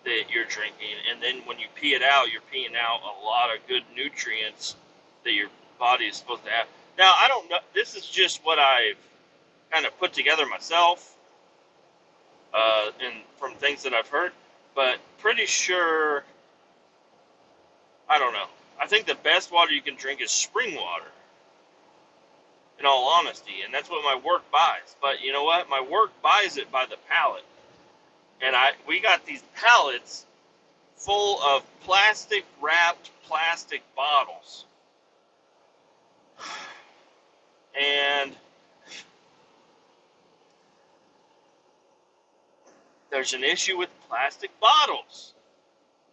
that you're drinking, and then when you pee it out, you're peeing out a lot of good nutrients that your body is supposed to have. Now, I don't know. This is just what I've kind of put together myself, and from things that I've heard, but pretty sure, I don't know. I think the best water you can drink is spring water, in all honesty, and that's what my work buys. But you know what? My work buys it by the pallet. And we got these pallets full of wrapped plastic bottles. And there's an issue with plastic bottles.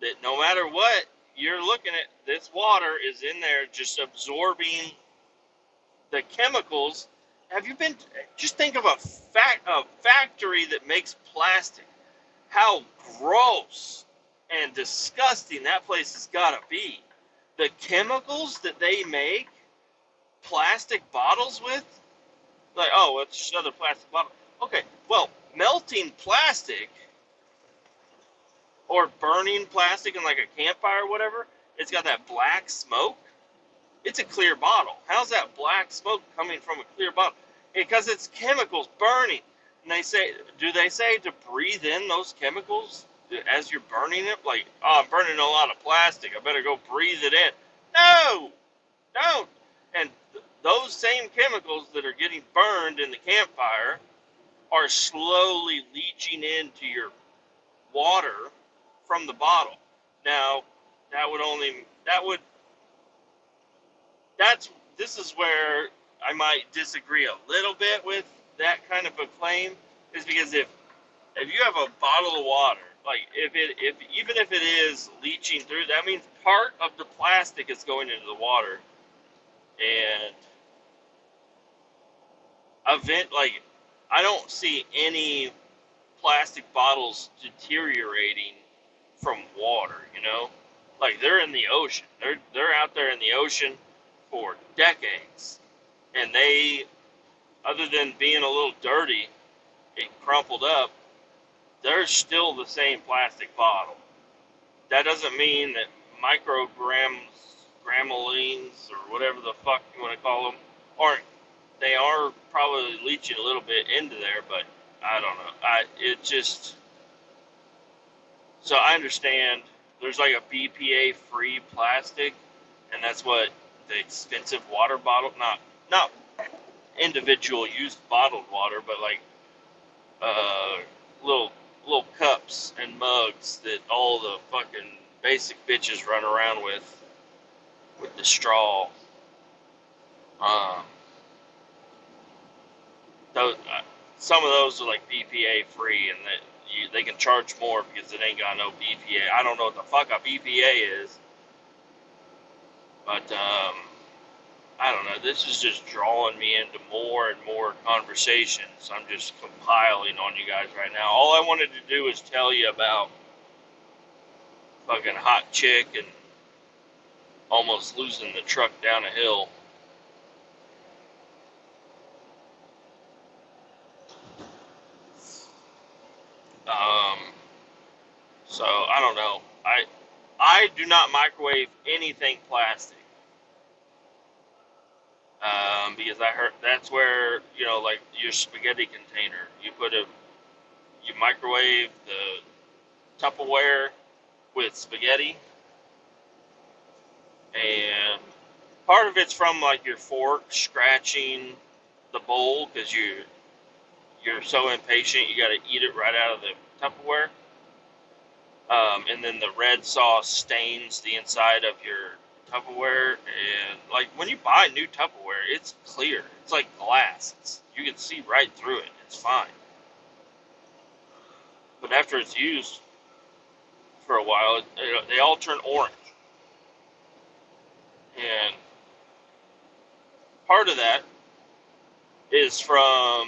That no matter what you're looking at, this water is in there just absorbing the chemicals. Just think of a factory that makes plastic. How gross and disgusting that place has got to be. The chemicals that they make plastic bottles with, like, oh, it's just another plastic bottle. Okay, well, melting plastic or burning plastic in like a campfire or whatever, it's got that black smoke. It's a clear bottle. How's that black smoke coming from a clear bottle? Because it's chemicals burning. And do they say to breathe in those chemicals as you're burning it? Like, oh, I'm burning a lot of plastic. I better go breathe it in. No, don't. And those same chemicals that are getting burned in the campfire are slowly leaching into your water from the bottle. Now, this is where I might disagree a little bit with that kind of a claim, is because if you have a bottle of water, like even if it is leaching through, that means part of the plastic is going into the water, and I don't see any plastic bottles deteriorating from water, like they're in the ocean. They're out there in the ocean for decades, and they, other than being a little dirty and crumpled up, they're still the same plastic bottle. That doesn't mean that gramolines, or whatever the fuck you want to call them, they are probably leaching a little bit into there, but I don't know. So I understand there's like a BPA free plastic, and that's what the expensive water bottle, not individual used bottled water, but like uh, little little cups and mugs that all the fucking basic bitches run around with the straw. Um, those, some of those are like BPA free, and that they can charge more because it ain't got no BPA. I don't know what the fuck a BPA is, but I don't know. This is just drawing me into more and more conversations. I'm just compiling on you guys right now. All I wanted to do is tell you about fucking hot chick and almost losing the truck down a hill. Um, so I don't know. I do not microwave anything plastic. Because I heard that's where, like your spaghetti container, you microwave the Tupperware with spaghetti, and part of it's from like your fork scratching the bowl because you're so impatient you got to eat it right out of the Tupperware. And then the red sauce stains the inside of your Tupperware, and like when you buy new Tupperware, it's clear. It's like glass. You can see right through it. It's fine. But after it's used for a while, they all turn orange. And part of that is from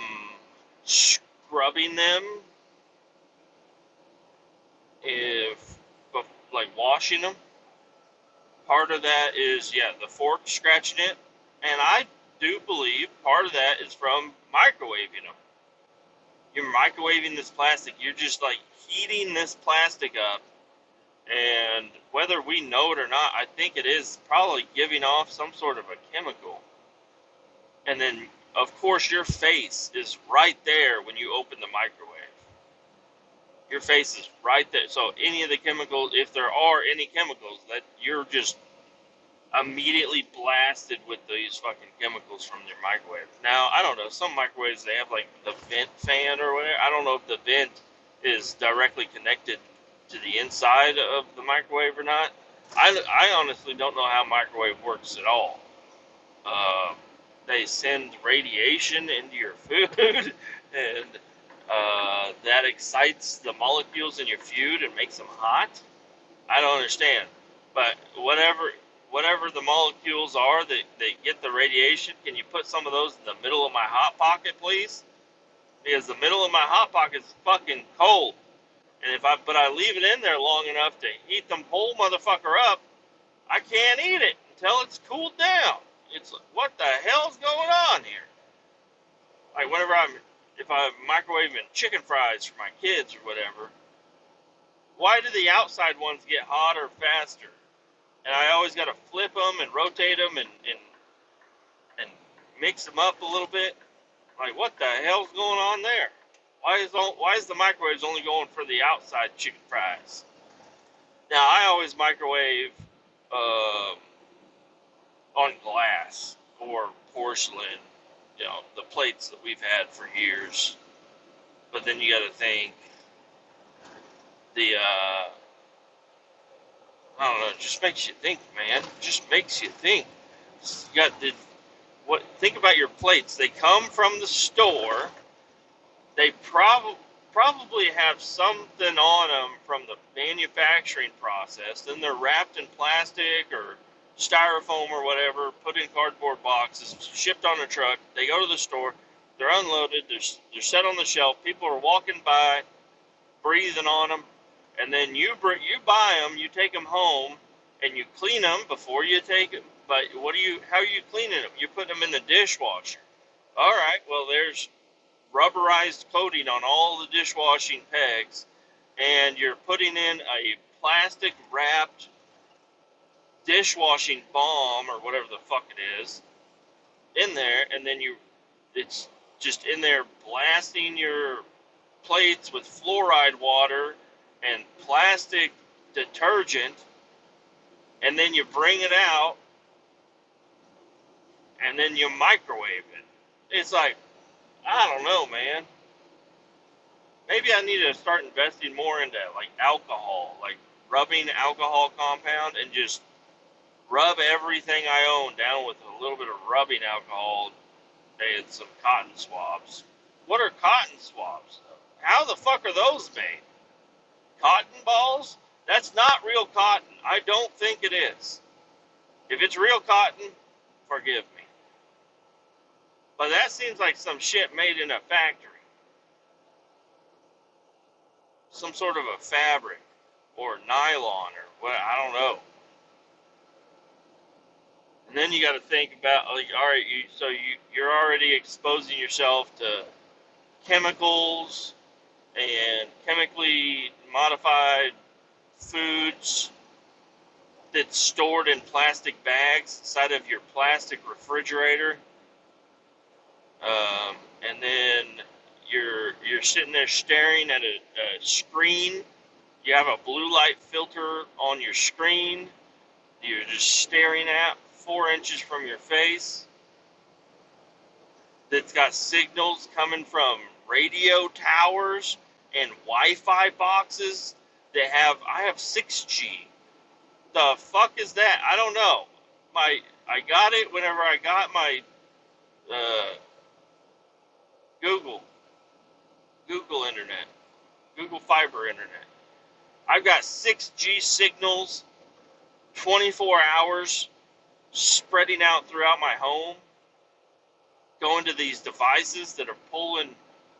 scrubbing them, if like washing them. Part of that is, yeah, the fork scratching it. And I do believe part of that is from microwaving them. You're microwaving this plastic. You're just like heating this plastic up. And whether we know it or not, I think it is probably giving off some sort of a chemical. And then, of course, your face is right there when you open the microwave. Your face is right there. So any of the chemicals, if there are any chemicals, that you're just immediately blasted with these fucking chemicals from your microwave. Now, I don't know. Some microwaves, they have like the vent fan or whatever. I don't know if the vent is directly connected to the inside of the microwave or not. I honestly don't know how microwave works at all. Uh, they send radiation into your food, and that excites the molecules in your food and makes them hot. I don't understand, but whatever the molecules are that get the radiation, can you put some of those in the middle of my hot pocket, please? Because the middle of my hot pocket is fucking cold, and but I leave it in there long enough to heat them whole motherfucker up, I can't eat it until it's cooled down. It's like, what the hell's going on here? Like if I'm microwaving chicken fries for my kids or whatever, why do the outside ones get hotter faster? And I always got to flip them and rotate them and mix them up a little bit. Like, what the hell's going on there? Why is the microwaves only going for the outside chicken fries? Now, I always microwave on glass or porcelain, the plates that we've had for years. But then you got to think I don't know, it just makes you think, man. It just makes you think. You got think about your plates. They come from the store. They probably have something on them from the manufacturing process. Then they're wrapped in plastic or styrofoam or whatever, put in cardboard boxes, shipped on a truck. They go to the store. They're unloaded. They're set on the shelf. People are walking by, breathing on them. And then you buy them, you take them home, and you clean them before you take them. But how are you cleaning them? You put them in the dishwasher. All right, well, there's rubberized coating on all the dishwashing pegs, and you're putting in a plastic wrapped dishwashing balm or whatever the fuck it is in there, and then it's just in there blasting your plates with fluoride water and plastic detergent, and then you bring it out, and then you microwave it. It's like, I don't know, man. Maybe I need to start investing more into like alcohol, like rubbing alcohol compound, and just rub everything I own down with a little bit of rubbing alcohol and some cotton swabs. What are cotton swabs? How the fuck are those made? Cotton balls? That's not real cotton. I don't think it is. If it's real cotton, forgive me. But that seems like some shit made in a factory. Some sort of a fabric or nylon or what, I don't know. And then you got to think about, like, all right, you're already exposing yourself to chemicals and chemically modified foods that's stored in plastic bags inside of your plastic refrigerator. And then you're sitting there staring at a screen. You have a blue light filter on your screen. You're just staring at 4 inches from your face. That's got signals coming from radio towers and Wi-Fi boxes that I have 6G. The fuck is that? I don't know. I got it whenever I got my Google internet, Google Fiber internet. I've got 6G signals, 24 hours, spreading out throughout my home, going to these devices that are pulling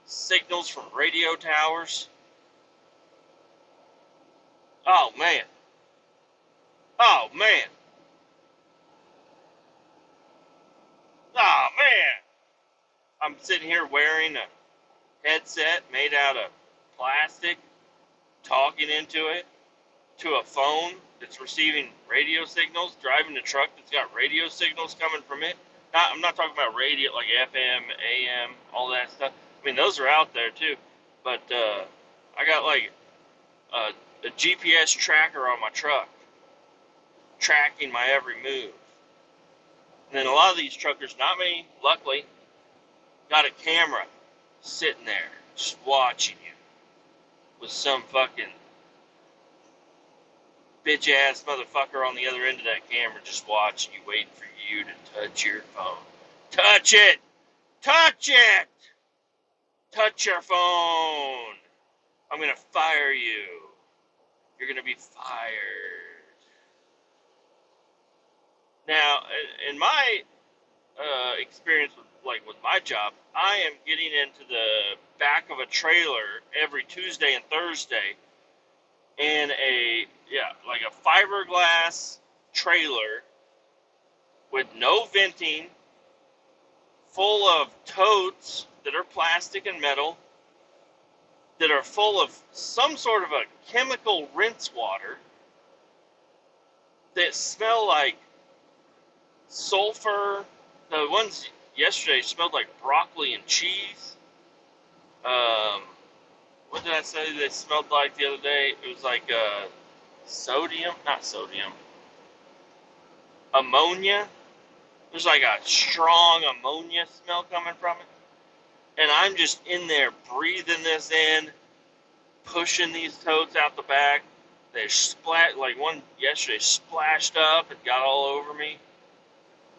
signals from radio towers. Oh man. Oh man. Oh man. I'm sitting here wearing a headset made out of plastic, talking into it, to a phone that's receiving radio signals, driving a truck that's got radio signals coming from it. I'm not talking about radio like FM, AM, all that stuff. I mean, those are out there too. But I got like a GPS tracker on my truck, tracking my every move. And then a lot of these truckers, not me, luckily, got a camera sitting there just watching you with some fucking bitch ass motherfucker on the other end of that camera just watching you, waiting for you to touch your phone. Touch it! Touch it! Touch your phone! I'm gonna fire you. You're gonna be fired. Now, in my experience with my job, I am getting into the back of a trailer every Tuesday and Thursday in a fiberglass trailer with no venting, full of totes that are plastic and metal, that are full of some sort of a chemical rinse water that smell like sulfur. The ones yesterday smelled like broccoli and cheese. What did I say they smelled like the other day? It was like ammonia. There's like a strong ammonia smell coming from it. And I'm just in there breathing this in, pushing these toads out the back. They like one yesterday splashed up and got all over me.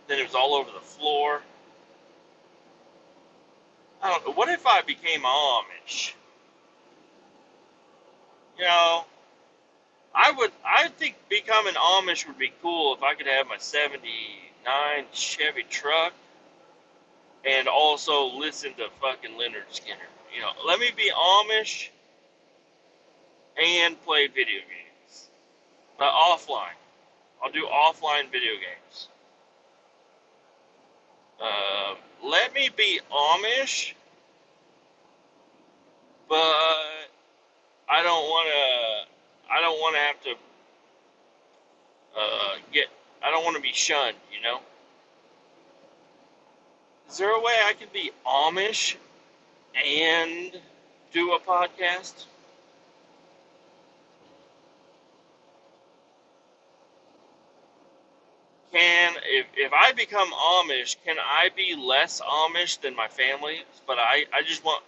Then it was all over the floor. I don't know. What if I became Amish? You know, I think becoming Amish would be cool if I could have my 79 Chevy truck and also listen to fucking Leonard Skinner. You know, let me be Amish and play video games. Offline. I'll do offline video games. Let me be Amish, but I don't want to have to I don't want to be shunned, you know? Is there a way I could be Amish and do a podcast? if I become Amish, can I be less Amish than my family? But I just want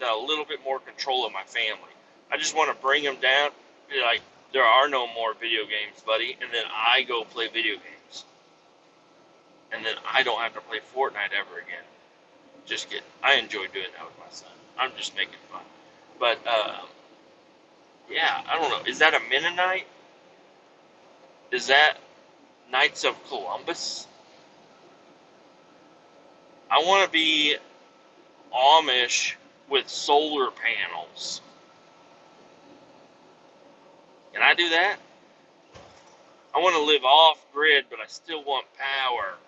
a little bit more control of my family. I just want to bring them down, be like, there are no more video games, buddy, and then I go play video games, and then I don't have to play Fortnite ever again. Just kidding. I enjoy doing that with my son. I'm just making fun. But yeah, I don't know. Is that a Mennonite? Is that Knights of Columbus? I want to be Amish with solar panels. Can I do that? I want to live off grid, but I still want power.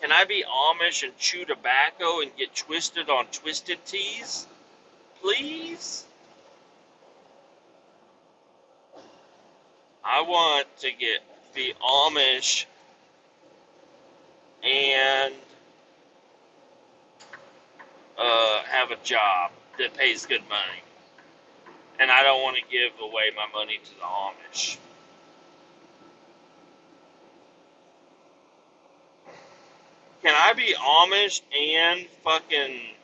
Can I be Amish and chew tobacco and get twisted on twisted teas? Please? I want to be Amish and have a job that pays good money. And I don't want to give away my money to the Amish. Can I be Amish and fucking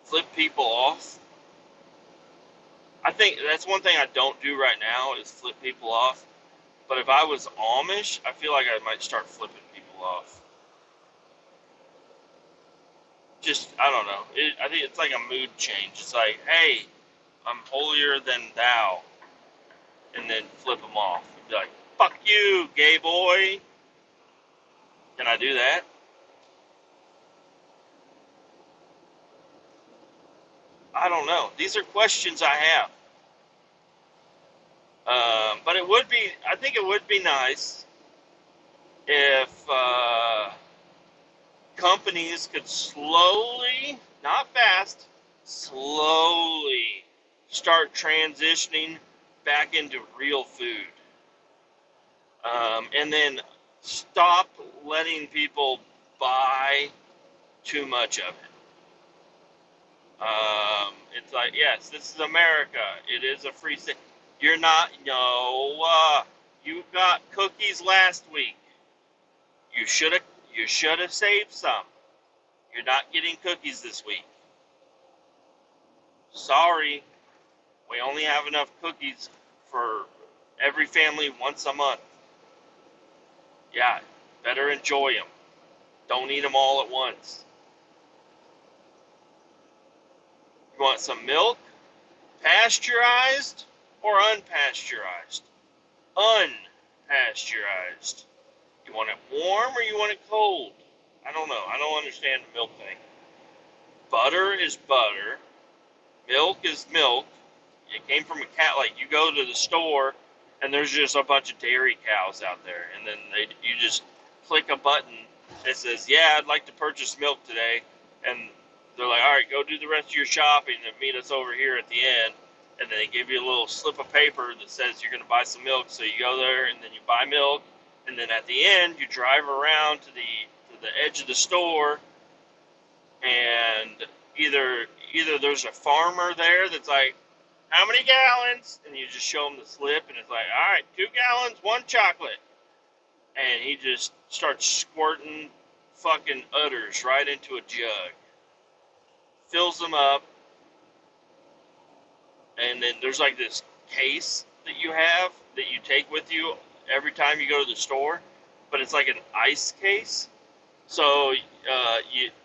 flip people off? I think that's one thing I don't do right now is flip people off. But if I was Amish, I feel like I might start flipping people off. Just, I don't know. I think it's like a mood change. It's like, hey, I'm holier than thou. And then flip them off. Be like, fuck you, gay boy. Can I do that? I don't know. These are questions I have. But it would be, I think it would be nice if companies could slowly, not fast, slowly start transitioning back into real food. And then stop letting people buy too much of it. It's like, yes, this is America. It is a free state. You're not, no, you got cookies last week. You should have saved some. You're not getting cookies this week. Sorry, we only have enough cookies for every family once a month. Yeah, better enjoy them. Don't eat them all at once. You want some milk? Pasteurized or unpasteurized? Unpasteurized. You want it warm or you want it cold? I don't know. I don't understand the milk thing. Butter is butter. Milk is milk. It came from a cat. Like, you go to the store and there's just a bunch of dairy cows out there. And then you just click a button that says, yeah, I'd like to purchase milk today. And they're like, all right, go do the rest of your shopping and meet us over here at the end. And then they give you a little slip of paper that says you're going to buy some milk. So you go there and then you buy milk. And then at the end, you drive around to the edge of the store, and either there's a farmer there that's like, how many gallons? And you just show him the slip, and it's like, all right, 2 gallons, 1 chocolate. And he just starts squirting fucking udders right into a jug. Fills them up. And then there's like this case that you have that you take with you every time you go to the store. But it's like an ice case. So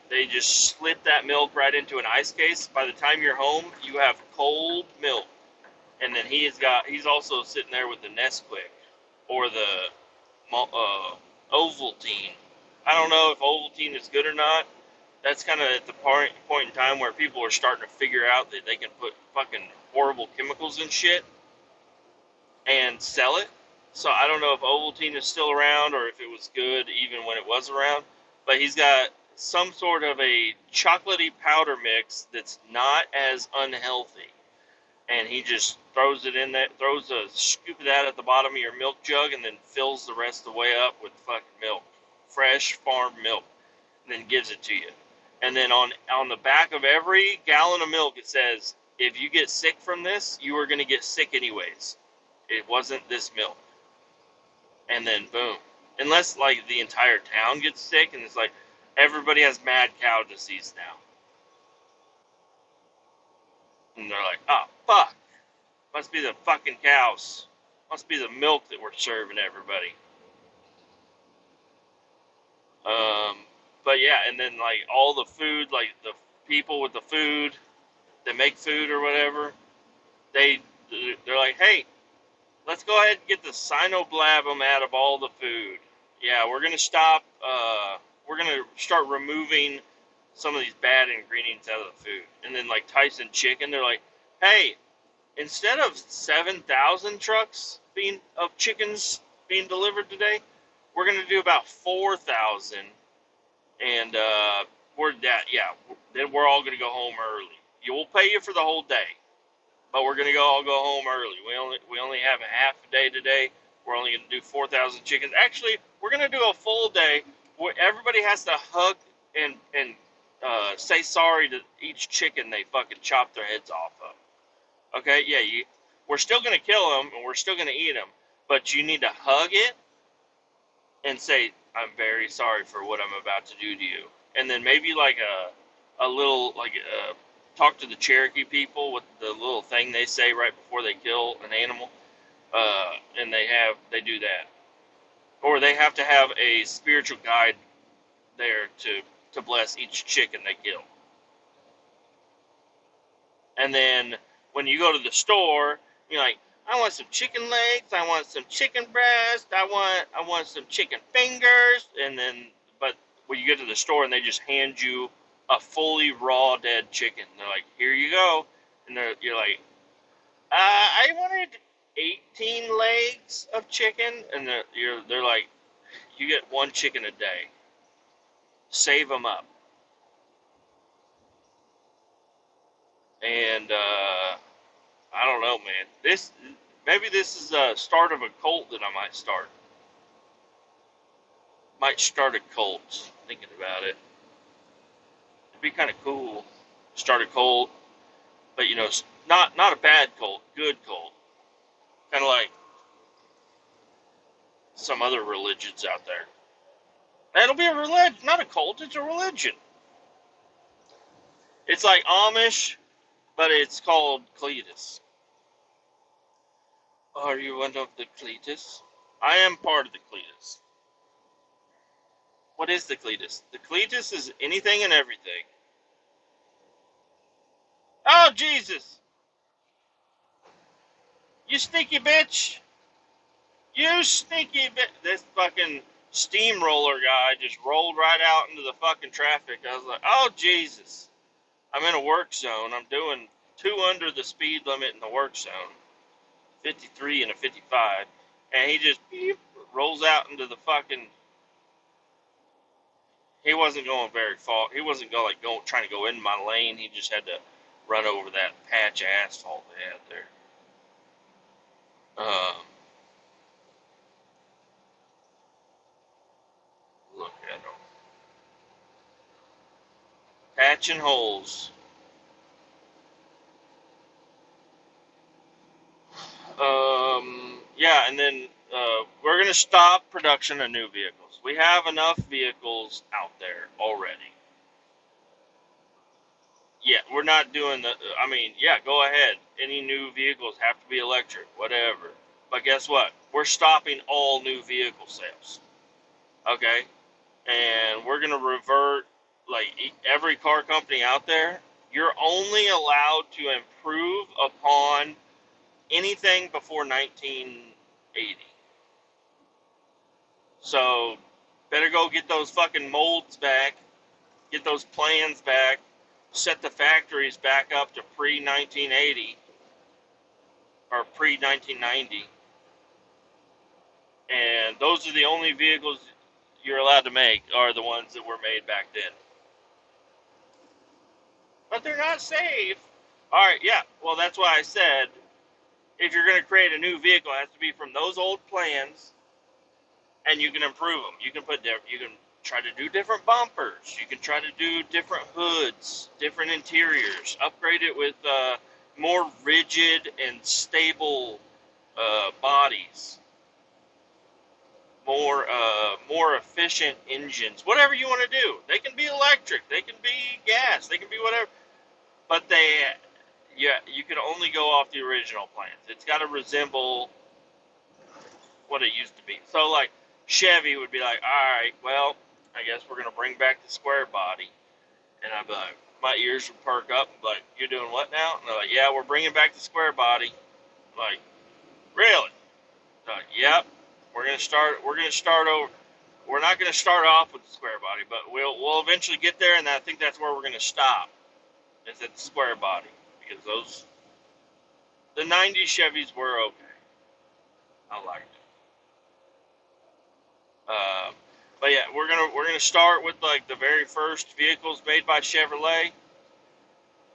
they just slip that milk right into an ice case. By the time you're home, you have cold milk. And then he's also sitting there with the Nesquik or the Ovaltine. I don't know if Ovaltine is good or not. That's kind of at the point in time where people are starting to figure out that they can put fucking horrible chemicals in shit and sell it. So I don't know if Ovaltine is still around or if it was good even when it was around. But he's got some sort of a chocolatey powder mix that's not as unhealthy. And he just throws it in there, throws a scoop of that at the bottom of your milk jug, and then fills the rest of the way up with fucking milk. Fresh farm milk. And then gives it to you. And then on the back of every gallon of milk it says, if you get sick from this, you are going to get sick anyways. It wasn't this milk. And then boom. Unless like the entire town gets sick and it's like everybody has mad cow disease now. And they're like, oh, fuck. Must be the fucking cows. Must be the milk that we're serving everybody. Um, but yeah, and then like all the food, like the people with the food that make food or whatever, they're like, hey, let's go ahead and get the cyanoblabum out of all the food. Yeah, we're gonna stop. We're gonna start removing some of these bad ingredients out of the food. And then like Tyson Chicken, they're like, hey, instead of 7,000 trucks of chickens being delivered today, we're gonna do about 4,000. And then we're all gonna go home early. You will pay you for the whole day, but we're gonna all go home early. We only have a half a day today. We're only gonna do 4,000 chickens. Actually, we're gonna do a full day where everybody has to hug and say sorry to each chicken they fucking chop their heads off of. Okay, yeah, we're still gonna kill them and we're still gonna eat them, but you need to hug it and say, I'm very sorry for what I'm about to do to you. And then maybe like a little, like, talk to the Cherokee people with the little thing they say right before they kill an animal. And they do that. Or they have to have a spiritual guide there to bless each chicken they kill. And then when you go to the store, you're like, I want some chicken legs, I want some chicken breast, I want some chicken fingers, and then, but when you get to the store and they just hand you a fully raw dead chicken, they're like, here you go, and you're like, I wanted 18 legs of chicken, and they're like, you get one chicken a day, save them up, and I don't know, man. Maybe this is a start of a cult that I might start. Might start a cult. Thinking about it, it'd be kind of cool. Start a cult, but not a bad cult, good cult. Kind of like some other religions out there. That'll be a religion, not a cult. It's a religion. It's like Amish, but it's called Kletus. Are you one of the Kletus? I am part of the Kletus. What is the Kletus? The Kletus is anything and everything. Oh, Jesus! You sneaky bitch! You sneaky bitch! This fucking steamroller guy just rolled right out into the fucking traffic. I was like, oh, Jesus. I'm in a work zone. I'm doing 2 under the speed limit in the work zone. 53 and a 55. And he just rolls out into the fucking... He wasn't going very far. He wasn't trying to go in my lane. He just had to run over that patch of asphalt they had there. Look at them. Patching holes. Yeah, and then we're going to stop production of new vehicles. We have enough vehicles out there already. Yeah, we're not doing go ahead. Any new vehicles have to be electric, whatever. But guess what? We're stopping all new vehicle sales. Okay? And we're going to revert, like, every car company out there, you're only allowed to improve upon anything before 1980. So, better go get those fucking molds back, get those plans back, set the factories back up to pre-1980 or pre-1990. And those are the only vehicles you're allowed to make are the ones that were made back then. But they're not safe. All right, yeah. Well, that's why I said if you're going to create a new vehicle, it has to be from those old plans, and you can improve them. You can try to do different bumpers. You can try to do different hoods, different interiors. Upgrade it with more rigid and stable bodies, more efficient engines, whatever you want to do. They can be electric, they can be gas, they can be whatever, but you can only go off the original plans. It's got to resemble what it used to be. So like Chevy would be like, all right, well, I guess we're gonna bring back the square body, and I'd be like, my ears would perk up and be like, you're doing what now? And they're like, yeah, we're bringing back the square body. I'm like, really? Like, yep. We're gonna start over. We're not gonna start off with the square body, but we'll eventually get there, and I think that's where we're gonna stop. Is at the square body, because the '90s Chevys were okay. I liked it. But yeah, we're gonna start with like the very first vehicles made by Chevrolet,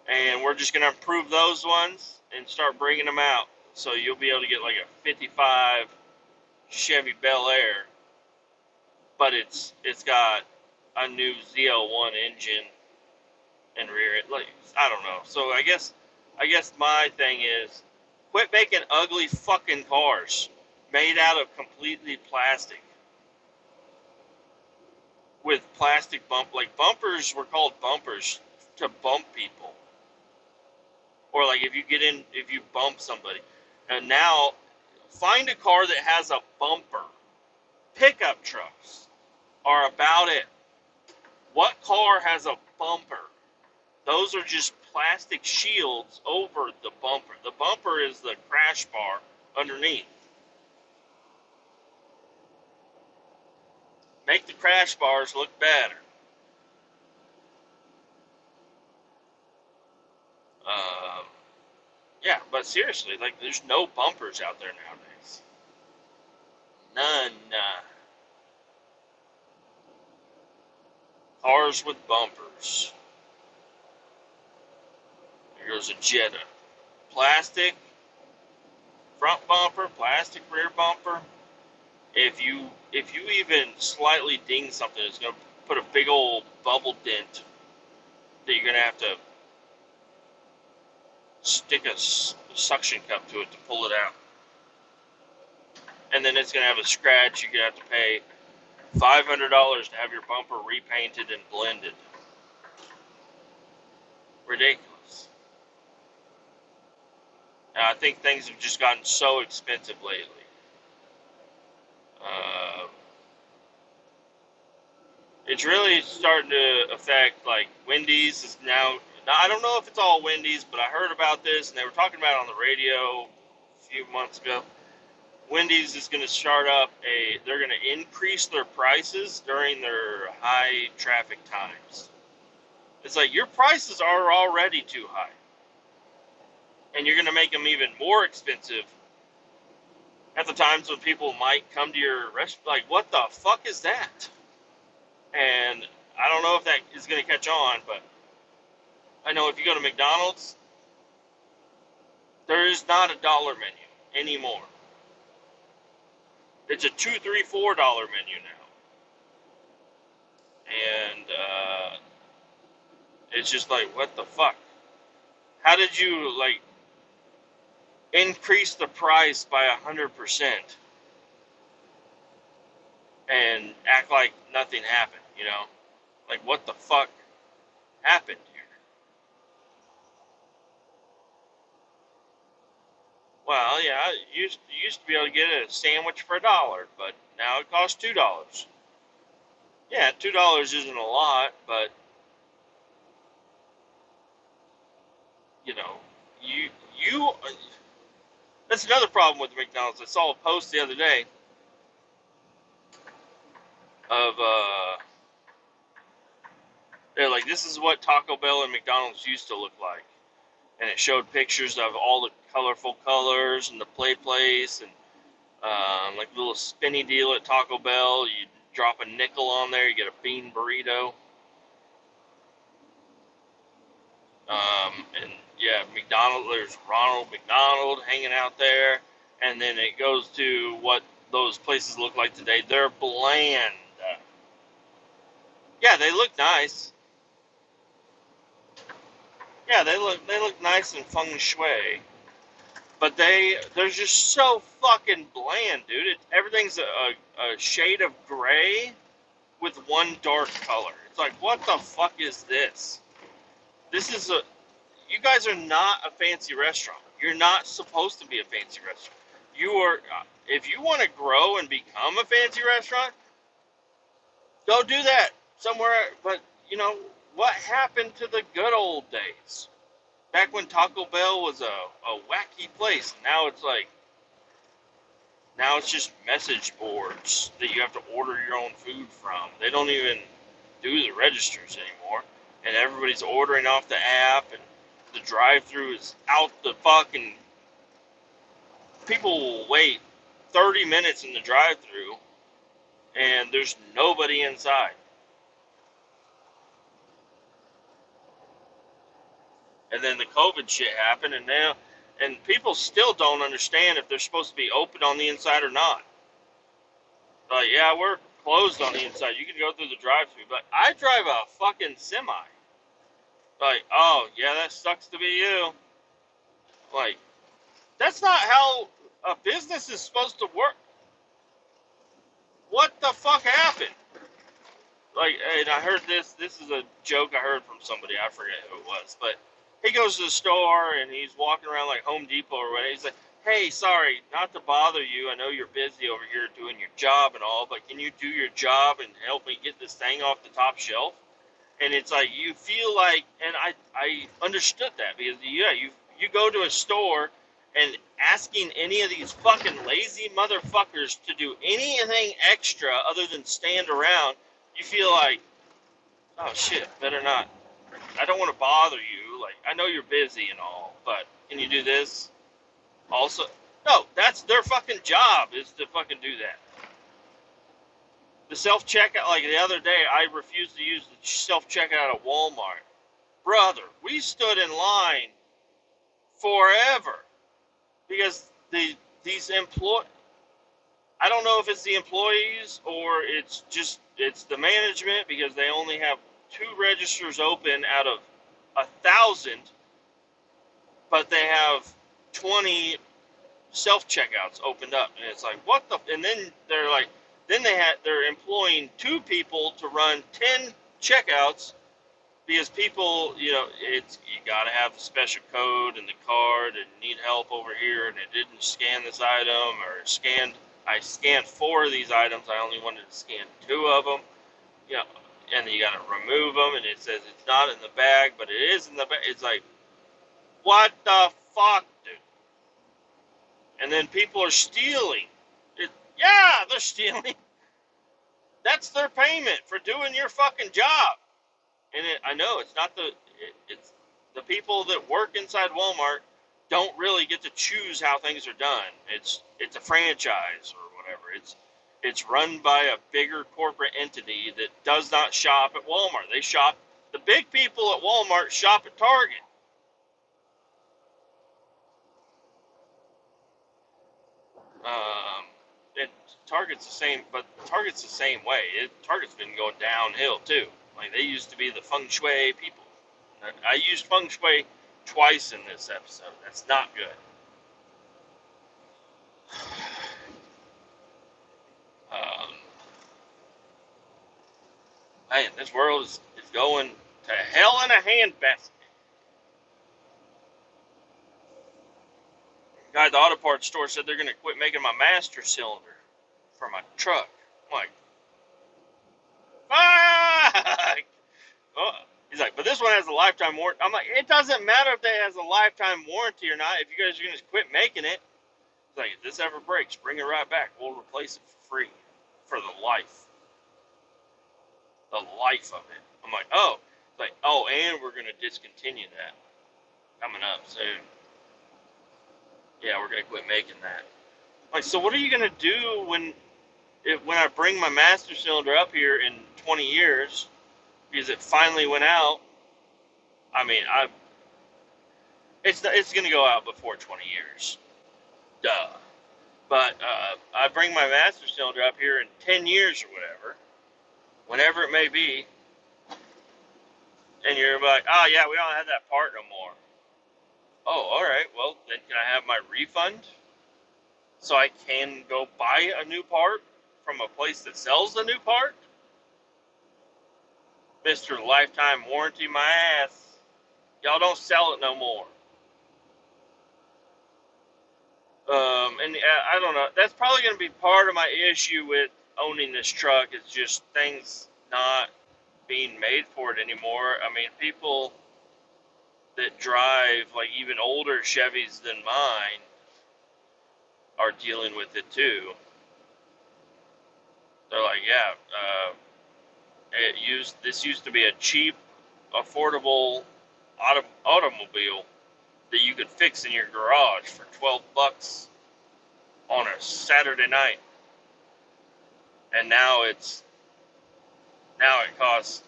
and we're just gonna improve those ones and start bringing them out. So you'll be able to get like a '55 Chevy Bel Air, but it's got a new ZL1 engine and rear. Like, I don't know. So I guess my thing is, quit making ugly fucking cars made out of completely plastic with plastic like bumpers were called bumpers to bump people, or like if you bump somebody, and now find a car that has a bumper. Pickup trucks are about it. What car has a bumper? Those are just plastic shields over the bumper. The bumper is the crash bar underneath. Make the crash bars look better. Yeah, but seriously, like, there's no bumpers out there nowadays. None. Cars with bumpers. Here goes a Jetta. Plastic front bumper, plastic rear bumper. If you even slightly ding something, it's going to put a big old bubble dent that you're going to have to stick a suction cup to it to pull it out. And then it's going to have a scratch. You're going to have to pay $500 to have your bumper repainted and blended. Ridiculous. And I think things have just gotten so expensive lately. It's really starting to affect, like, Wendy's is now, I don't know if it's all Wendy's, but I heard about this, and they were talking about it on the radio a few months ago. Wendy's is going to start up they're going to increase their prices during their high traffic times. It's like, your prices are already too high, and you're going to make them even more expensive at the times when people might come to your restaurant. Like, what the fuck is that? And I don't know if that is going to catch on, but I know if you go to McDonald's, there is not a dollar menu anymore. It's a $2, $3, $4 menu now. And it's just like, what the fuck? How did you, like, increase the price by 100% and act like nothing happened, you know? Like, what the fuck happened here? Well, yeah, you used to be able to get a sandwich for $1, but now it costs $2. Yeah, $2 isn't a lot, but, you know, you that's another problem with McDonald's. I saw a post the other day of they're like, this is what Taco Bell and McDonald's used to look like, and it showed pictures of all the colorful colors and the play place, and like a little spinny deal at Taco Bell. You drop a nickel on there, you get a bean burrito. And yeah, McDonald's, there's Ronald McDonald hanging out there, and then it goes to what those places look like today. They're bland. Yeah, they look nice. Yeah, they look nice and feng shui, but they're just so fucking bland, dude. Everything's a shade of gray with one dark color. It's like, what the fuck is this? This is a You guys are not a fancy restaurant. You're not supposed to be a fancy restaurant. You are, if you want to grow and become a fancy restaurant, go do that somewhere. But you know what happened to the good old days? Back when Taco Bell was a wacky place. Now it's just message boards that you have to order your own food from. They don't even do the registers anymore, and everybody's ordering off the app, and the drive-through is out the fucking. People will wait 30 minutes in the drive-through, and there's nobody inside. And then the COVID shit happened, and people still don't understand if they're supposed to be open on the inside or not. Like, yeah, we're closed on the inside. You can go through the drive-through, but I drive a fucking semi. Like, oh yeah, that sucks to be you. Like, that's not how a business is supposed to work. What the fuck happened? Like, and I heard this. This is a joke I heard from somebody. I forget who it was, but he goes to the store and he's walking around like Home Depot or whatever. He's like, "Hey, sorry, not to bother you. I know you're busy over here doing your job and all, but can you do your job and help me get this thing off the top shelf?" And it's like you feel like, and I understood that because yeah, you go to a store and asking any of these fucking lazy motherfuckers to do anything extra other than stand around, you feel like, oh shit, better not. I don't want to bother you. Like, I know you're busy and all, but can you do this also? No, that's their fucking job is to fucking do that. The self checkout, like the other day, I refused to use the self checkout at Walmart. Brother, we stood in line forever because these employees. I don't know if it's the employees or it's the management because they only have 2 registers open out of 1,000, but they have 20 self checkouts opened up, and it's like what the? And then they're like, they're employing 2 people to run 10 checkouts because people, you got to have the special code and the card and need help over here, and it didn't scan this item or scanned. I scanned 4 of these items. I only wanted to scan 2 of them. You know, and you got to remove them, and it says it's not in the bag, but it is in the bag. It's like, what the fuck, dude? And then people are stealing. Yeah, they're stealing. That's their payment for doing your fucking job. And I know it's not it's the people that work inside Walmart don't really get to choose how things are done. It's a franchise or whatever. It's run by a bigger corporate entity that does not shop at Walmart. The big people at Walmart shop at Target. And Target's the same, but Target's the same way. Target's been going downhill too. Like they used to be the feng shui people. I used feng shui twice in this episode. That's not good. Um, Man, this world is going to hell in a handbasket. The guy at the auto parts store said they're going to quit making my master cylinder for my truck. I'm like, fuck! Oh, he's like, but this one has a lifetime warranty. I'm like, it doesn't matter if it has a lifetime warranty or not. If you guys are going to quit making it, he's like, if this ever breaks, bring it right back. We'll replace it for free for the life. The life of it. I'm like, oh. It's like, oh, and we're going to discontinue that coming up soon. Yeah, we're going to quit making that. Like, so what are you going to do when I bring my master cylinder up here in 20 years because it finally went out? I mean, it's going to go out before 20 years. Duh. But I bring my master cylinder up here in 10 years or whatever, whenever it may be, And you're like, oh yeah, we don't have that part no more. Oh, all right. Well, then can I have my refund so I can go buy a new part from a place that sells the new part? Mr. Lifetime Warranty, my ass. Y'all don't sell it no more. And I don't know. That's probably going to be part of my issue with owning this truck. Is just things not being made for it anymore. I mean, people that drive like even older Chevys than mine are dealing with it too. They're like, yeah, this used to be a cheap, affordable automobile that you could fix in your garage for $12 on a Saturday night, and now it costs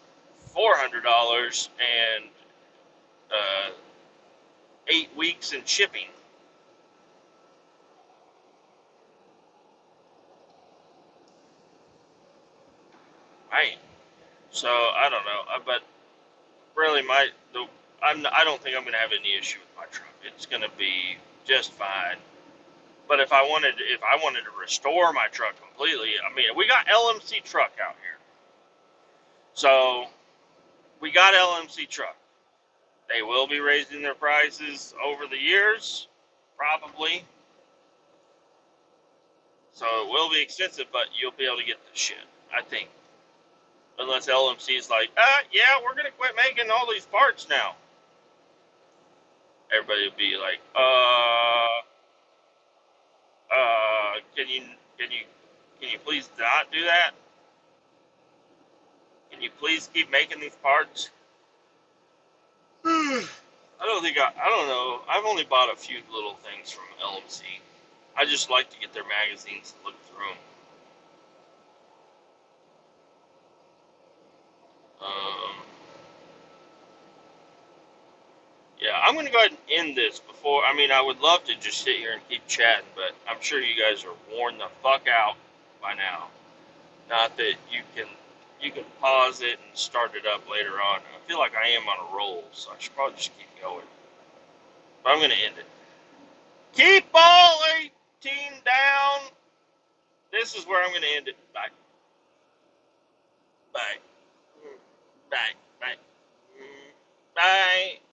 $400 and 8 weeks in shipping. Right. So I don't know, but really, I don't think I'm gonna have any issue with my truck. It's gonna be just fine. But if I wanted to restore my truck completely, I mean, we got LMC truck out here, so we got LMC truck. They will be raising their prices over the years, probably. So it will be expensive, but you'll be able to get the shit, I think. Unless LMC is like, yeah, we're gonna quit making all these parts now. Everybody will be like, can you can you can you please not do that? Can you please keep making these parts? I don't know. I've only bought a few little things from LMC. I just like to get their magazines and look through them. Um, yeah, I'm going to go ahead and end this before. I mean, I would love to just sit here and keep chatting, but I'm sure you guys are worn the fuck out by now. Not that you can pause it and start it up later on. I feel like I am on a roll, so I should probably just keep going. But I'm going to end it. Keep all 18 down. This is where I'm going to end it. Bye. Bye. Bye. Bye. Bye.